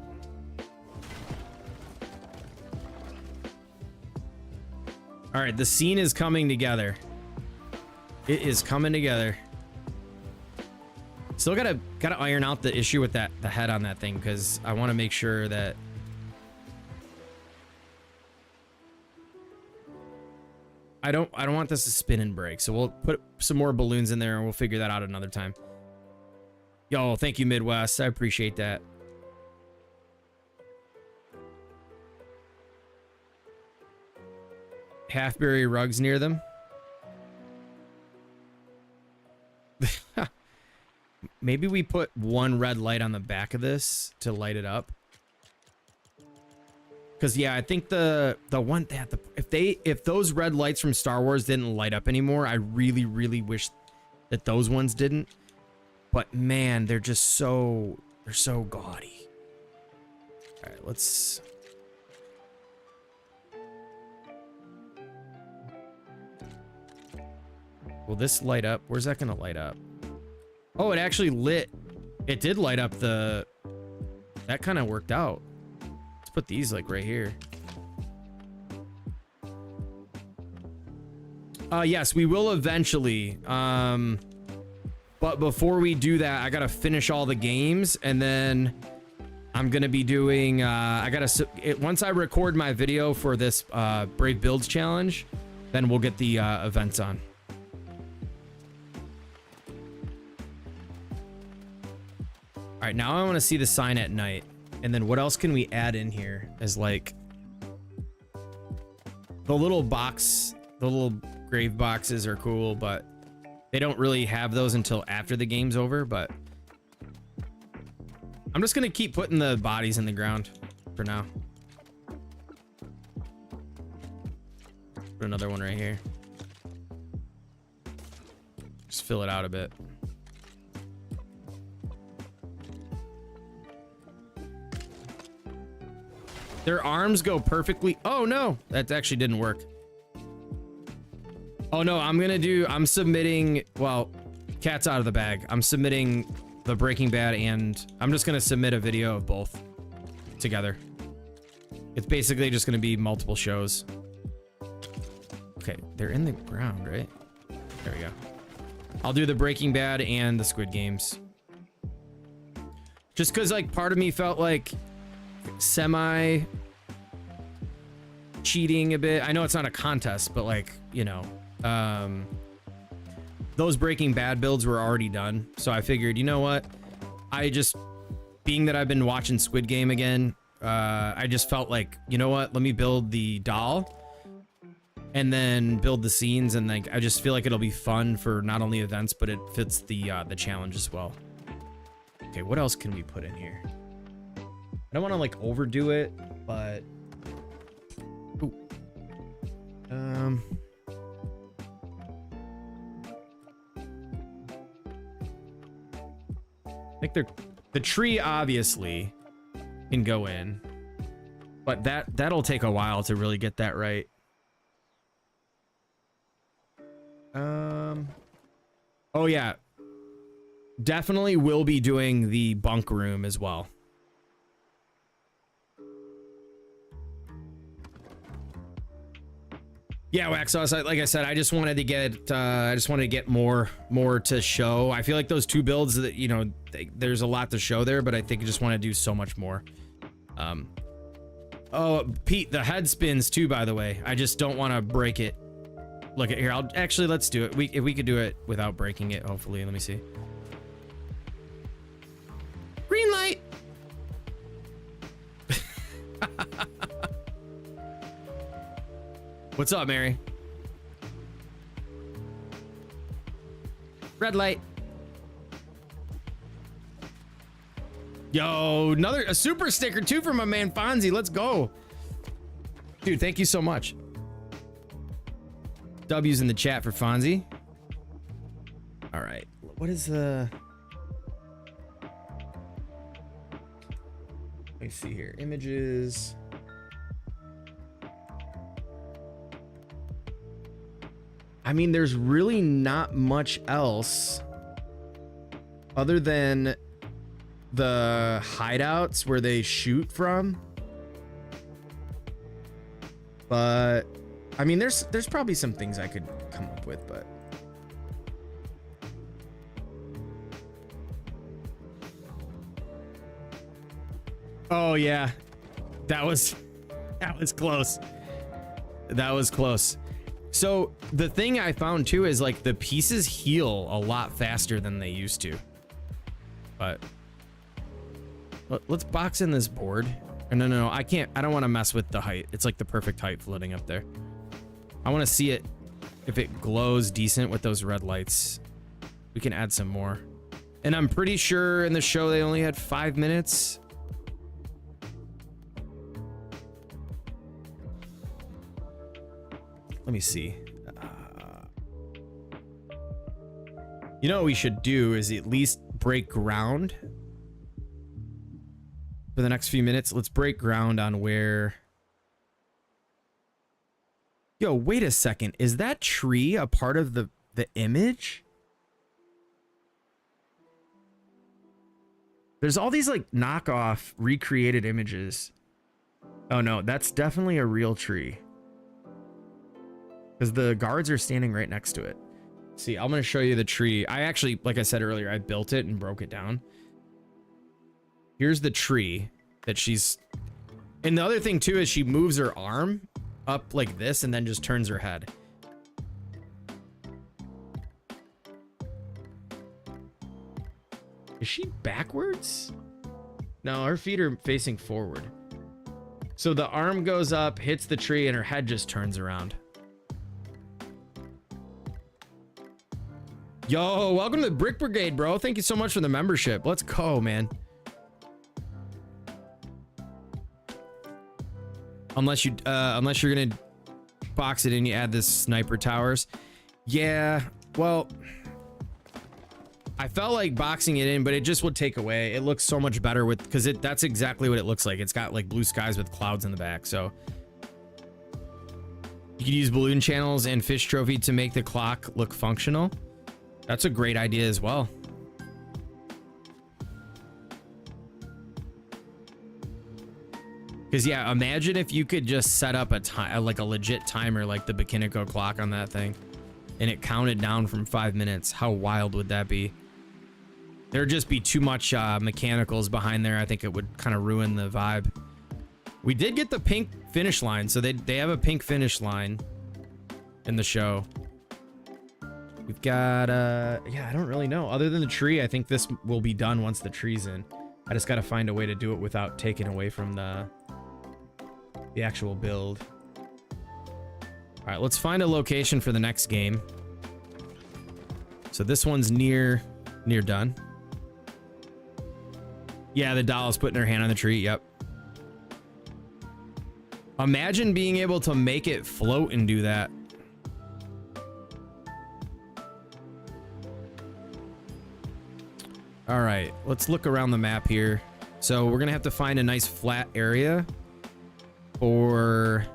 Speaker 1: All right, the scene is coming together. It is coming together. Still gotta iron out the issue with the head on that thing, because I want to make sure that I don't want this to spin and break. So we'll put some more balloons in there and we'll figure that out another time. Yo, thank you, Midwest. I appreciate that. Halfberry rugs near them. Maybe we put one red light on the back of this to light it up. Because yeah, I think the one that if those red lights from Star Wars didn't light up anymore, I really wish that those ones didn't. But man, they're so gaudy. All right, let's. Will this light up? Where's that gonna light up? Oh, it actually lit. It did light up the. That kind of worked out. Let's put these like right here. Yes, we will eventually. But before we do that, I gotta finish all the games, and then I'm gonna be doing. Once I record my video for this Brave Builds challenge, then we'll get the events on. All right, now I want to see the sign at night. And then what else can we add in here as like the little box, the little grave boxes are cool, but they don't really have those until after the game's over. But I'm just going to keep putting the bodies in the ground for now. Put another one right here. Just fill it out a bit. Their arms go perfectly. Oh no, that actually didn't work. Oh no, I'm submitting, well, cat's out of the bag. I'm submitting the Breaking Bad, and I'm just gonna submit a video of both together. It's basically just gonna be multiple shows. Okay, they're in the ground, right? There we go. I'll do the Breaking Bad and the Squid Games. Just cause like part of me felt like semi cheating a bit. I know it's not a contest, but like, you know, those Breaking Bad builds were already done. So I figured, you know what? Being that I've been watching Squid Game again, I just felt like, you know what? Let me build the doll and then build the scenes. And like, I just feel like it'll be fun for not only events, but it fits the challenge as well. Okay, what else can we put in here? I don't want to like overdo it, but ooh. I think the tree obviously can go in, but that'll take a while to really get that right. Oh yeah, definitely will be doing the bunk room as well. Yeah, Wax Sauce, like I said, I just wanted to get more to show. I feel like those two builds that, you know, there's a lot to show there, but I think I just want to do so much more. Oh, Pete, the head spins too, by the way. I just don't want to break it. Look at here. Let's do it. If we could do it without breaking it, hopefully. Let me see. Green light. What's up, Mary? Red light. Yo, a super sticker too from my man Fonzie. Let's go. Dude, thank you so much. W's in the chat for Fonzie. All right. What is the... Let me see here. Images. I mean, there's really not much else other than the hideouts where they shoot from. But I mean, there's probably some things I could come up with, but oh yeah, that was close. That was close. So the thing I found too is like the pieces heal a lot faster than they used to. But let's box in this board. No, I can't. I don't want to mess with the height. It's like the perfect height floating up there. I want to see it if it glows decent with those red lights. We can add some more. And I'm pretty sure in the show they only had 5 minutes. Let me see. You know what we should do is at least break ground for the next few minutes. Let's break ground on where... Yo, wait a second. Is that tree a part of the image? There's all these like knockoff recreated images. Oh no, that's definitely a real tree. Because the guards are standing right next to it. See, I'm going to show you the tree. I actually, like I said earlier, I built it and broke it down. Here's the tree that she's... And the other thing too is she moves her arm up like this and then just turns her head. Is she backwards? No, her feet are facing forward. So the arm goes up, hits the tree, and her head just turns around. Yo, welcome to the Brick Brigade, bro. Thank you so much for the membership. Let's go, man. Unless you're gonna box it in, you add this sniper towers. Yeah, well, I felt like boxing it in, but it just would take away. It looks so much better with, because that's exactly what it looks like. It's got like blue skies with clouds in the back. So you could use balloon channels and fish trophy to make the clock look functional. That's a great idea as well. Because yeah, imagine if you could just set up a time, like a legit timer, like the Bikinico clock on that thing, and it counted down from 5 minutes. How wild would that be? There'd just be too much mechanicals behind there. I think it would kind of ruin the vibe. We did get the pink finish line, so they have a pink finish line in the show. We've got yeah, I don't really know. Other than the tree, I think this will be done once the tree's in. I just got to find a way to do it without taking away from the actual build. All right, let's find a location for the next game. So this one's near done. Yeah, the doll is putting her hand on the tree. Yep. Imagine being able to make it float and do that. All right, let's look around the map here. So we're gonna have to find a nice flat area for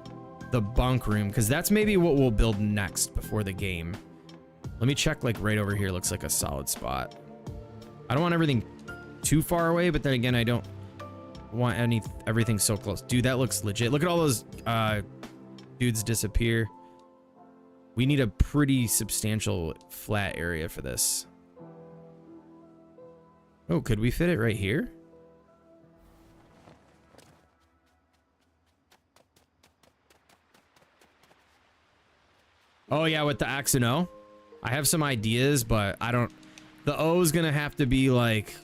Speaker 1: the bunk room, because that's maybe what we'll build next before the game. Let me check, like right over here looks like a solid spot. I don't want everything too far away, but then again, I don't want everything so close. Dude, that looks legit. Look at all those dudes disappear. We need a pretty substantial flat area for this. Oh, could we fit it right here? Oh yeah, with the X and O. I have some ideas, but I don't... The O is gonna have to be like...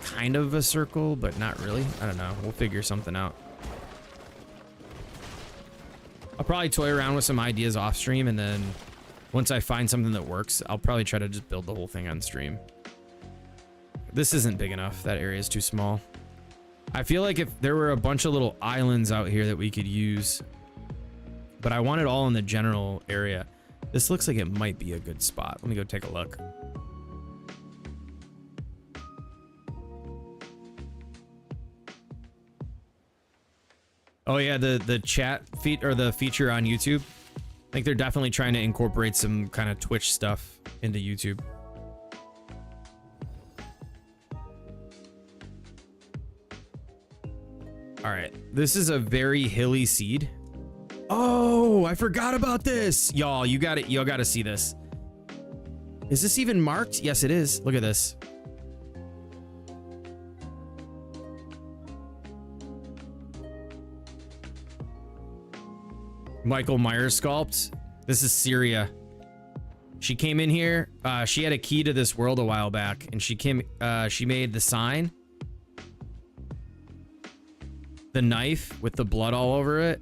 Speaker 1: kind of a circle, but not really. I don't know. We'll figure something out. I'll probably toy around with some ideas off stream, and then once I find something that works, I'll probably try to just build the whole thing on stream. This isn't big enough. That area is too small. I feel like if there were a bunch of little islands out here that we could use, but I want it all in the general area. This looks like it might be a good spot. Let me go take a look. Oh yeah, the chat feed or the feature on YouTube. I think they're definitely trying to incorporate some kind of Twitch stuff into YouTube. All right, this is a very hilly seed. Oh, I forgot about this. Y'all, you got it. Y'all got to see this. Is this even marked? Yes, it is. Look at this. Michael Myers sculpt. This is Syria. She came in here. She had a key to this world a while back, and she made the sign, the knife with the blood all over it,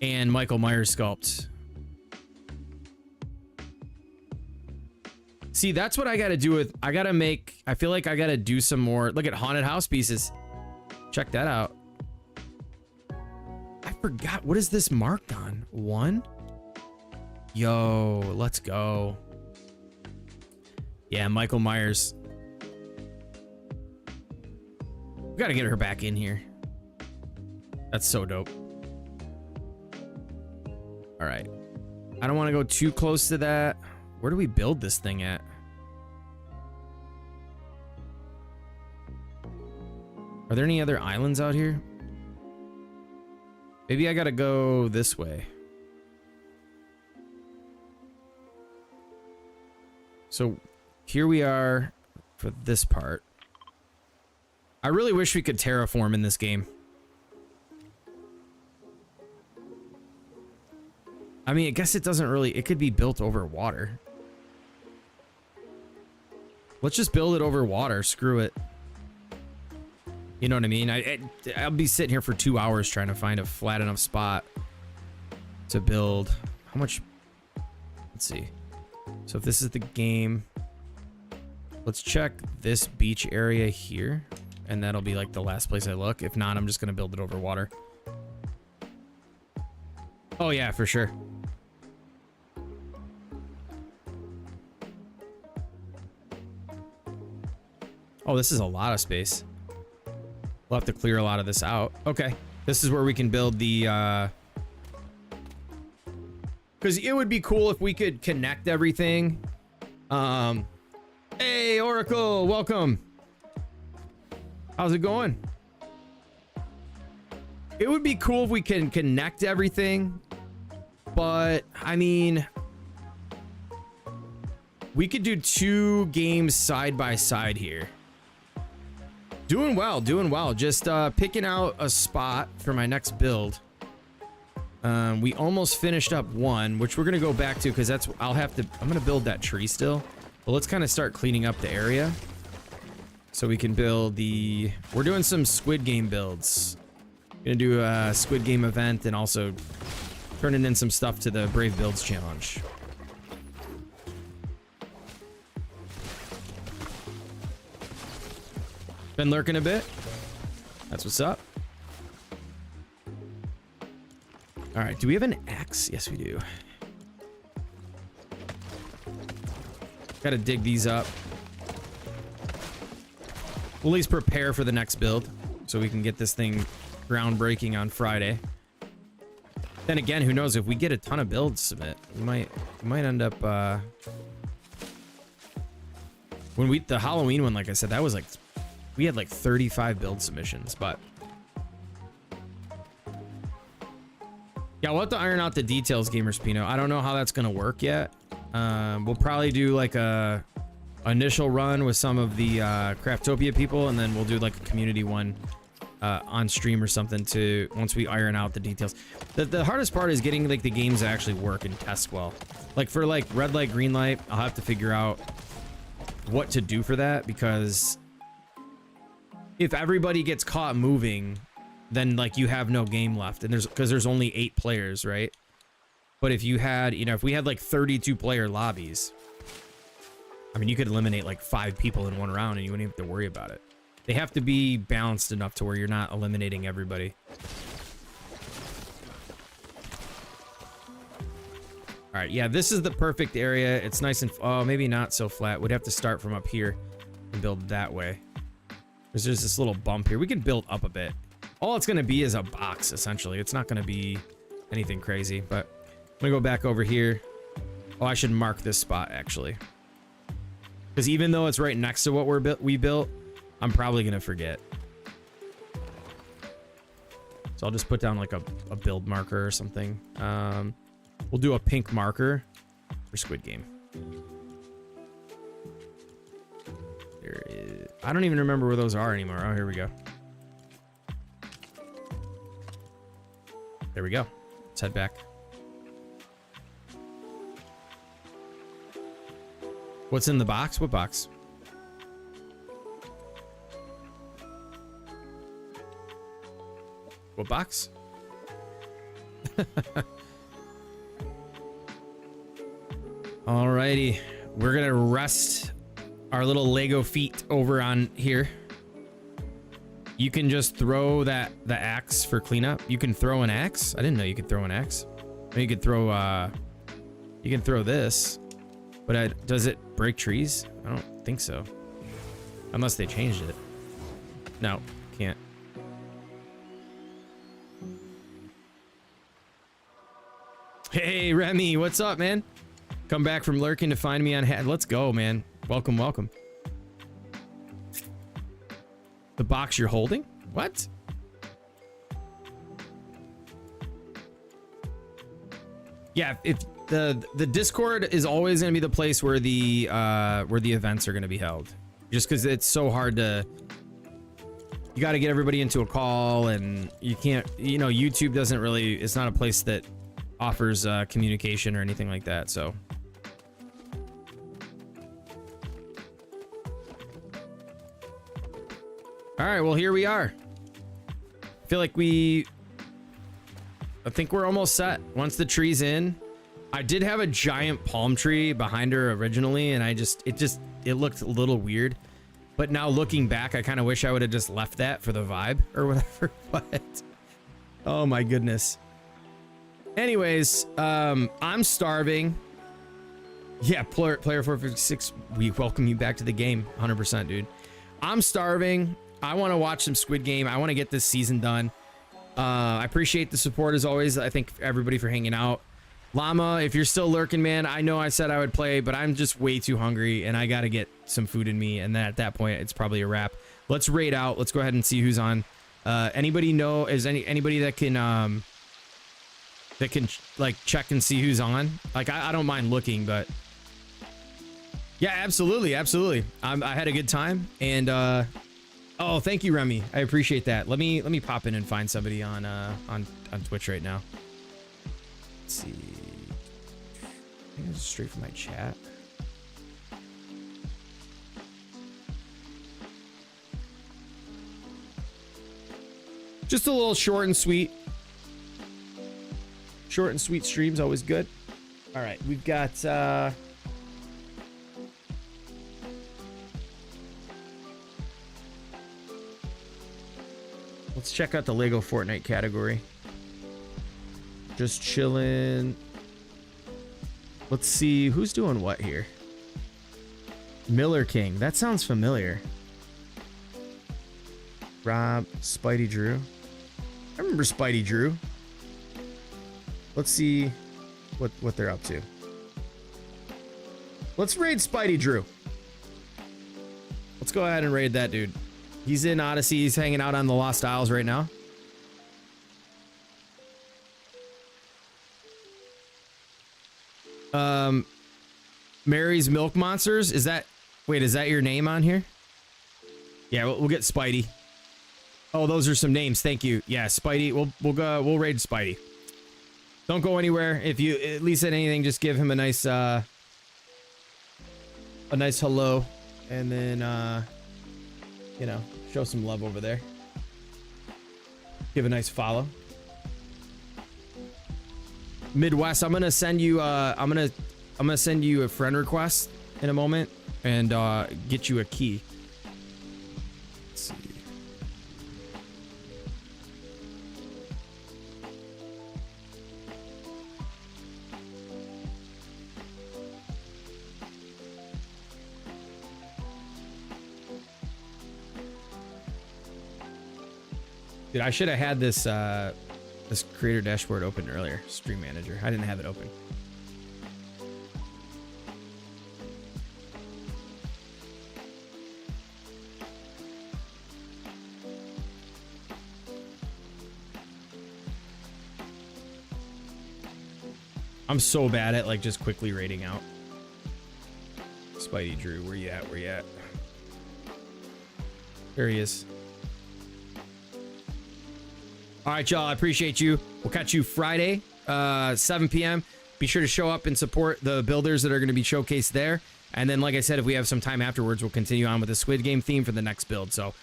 Speaker 1: and Michael Myers sculpt. See, that's what I got to do with. I feel like I got to do some more. Look at haunted house pieces. Check that out. I forgot. What is this marked on? 1? Yo, let's go. Yeah, Michael Myers. We got to get her back in here. That's so dope. All right. I don't want to go too close to that. Where do we build this thing at? Are there any other islands out here? Maybe I gotta go this way. So here we are for this part. I really wish we could terraform in this game. I mean, I guess it doesn't really, it could be built over water. Let's just build it over water. Screw it. You know what I mean? I'll be sitting here for 2 hours trying to find a flat enough spot to build. How much? Let's see. So if this is the game, let's check this beach area here, and that'll be like the last place I look. If not, I'm just gonna build it over water. Oh yeah, for sure. Oh, this is a lot of space. We'll have to clear a lot of this out. Okay, this is where we can build the, because it would be cool if we could connect everything. Hey, Oracle, welcome. How's it going? It would be cool if we can connect everything, but I mean, we could do 2 games side by side here. Doing well, doing well. Just picking out a spot for my next build. We almost finished up one, which we're gonna go back to because that's I'm gonna build that tree still. But let's kind of start cleaning up the area so we can build the. We're doing some Squid Game builds. Gonna do a Squid Game event and also turning in some stuff to the Brave Builds challenge. Been lurking a bit. That's what's up. All right, do we have an axe? Yes, we do. Gotta dig these up. We'll at least prepare for the next build so we can get this thing groundbreaking on Friday. Then again, who knows, if we get a ton of builds submit, we might end up when the Halloween one, like I said, that was like, we had like 35 build submissions, but yeah, we'll have to iron out the details, Gamerspino. I don't know how that's gonna work yet. We'll probably do like a initial run with some of the Craftopia people, and then we'll do like a community one on stream or something to once we iron out the details. The hardest part is getting like the games to actually work and test well. Like for like red light, green light, I'll have to figure out what to do for that, because if everybody gets caught moving, then like you have no game left, and there's only 8 players, right? But if you had, you know, if we had like 32 player lobbies, I mean, you could eliminate like 5 people in one round and you wouldn't have to worry about it. They have to be balanced enough to where you're not eliminating everybody. All right, yeah, this is the perfect area. It's nice and, oh, maybe not so flat. We'd have to start from up here and build that way. Because there's this little bump here. We can build up a bit. All it's going to be is a box, essentially. It's not going to be anything crazy, but I'm going to go back over here. Oh, I should mark this spot, actually. Because even though it's right next to what we built, I'm probably going to forget. So I'll just put down like a build marker or something. We'll do a pink marker for Squid Game. There is... I don't even remember where those are anymore. Oh, here we go. There we go. Let's head back. What's in the box? What box? What box? Alrighty. We're gonna rest our little Lego feet over on here. You can just throw the axe for cleanup. You can throw an axe. I didn't know you could throw an axe. Or you could throw this. But does it break trees? I don't think so. Unless they changed it. No, can't. Hey, Remy, what's up, man? Come back from lurking to find me on head. Let's go, man. Welcome, welcome. The box you're holding? What? Yeah, if the Discord is always going to be the place where the events are going to be held. Just because it's so hard to... You got to get everybody into a call, and you can't... You know, YouTube doesn't really... It's not a place that offers communication or anything like that, so... All right, well, here we are. I feel like I think we're almost set. Once the tree's in, I did have a giant palm tree behind her originally, and it looked a little weird. But now looking back, I kind of wish I would have just left that for the vibe or whatever. But oh my goodness. Anyways, I'm starving. Yeah, player 456, we welcome you back to the game, 100%, dude. I'm starving. I want to watch some Squid Game. I want to get this season done. I appreciate the support as always. I thank everybody for hanging out. Llama, if you're still lurking, man, I know I said I would play, but I'm just way too hungry and I got to get some food in me. And then at that point, it's probably a wrap. Let's raid out. Let's go ahead and see who's on. Anybody know, is anybody that can like check and see who's on? Like, I don't mind looking, but yeah, absolutely. Absolutely. I had a good time, and, oh, thank you, Remy. I appreciate that. Let me pop in and find somebody on Twitch right now. Let's see. I think it's straight from my chat. Just a little short and sweet. Short and sweet streams, always good. All right, we've got let's check out the LEGO Fortnite category. Just chilling. Let's see who's doing what here. Miller King. That sounds familiar. Rob, Spidey Drew. I remember Spidey Drew. Let's see what they're up to. Let's raid Spidey Drew. Let's go ahead and raid that dude. He's in Odyssey. He's hanging out on the Lost Isles right now. Mary's Milk Monsters. Is that... Wait, is that your name on here? Yeah, we'll get Spidey. Oh, those are some names. Thank you. Yeah, Spidey. We'll raid Spidey. Don't go anywhere. If you at least said anything, just give him a nice hello, and then you know, show some love over there. Give a nice follow. Midwest, I'm gonna send you I'm gonna send you a friend request in a moment and get you a key. Let's see. Dude, I should have had this this creator dashboard open earlier. Stream manager. I didn't have it open. I'm so bad at like just quickly rating out. Spidey Drew, where you at? Where you at? There he is. All right, y'all. I appreciate you. We'll catch you Friday, 7 p.m. Be sure to show up and support the builders that are going to be showcased there. And then, like I said, if we have some time afterwards, we'll continue on with the Squid Game theme for the next build. So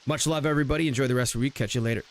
Speaker 1: much love, everybody. Enjoy the rest of the week. Catch you later.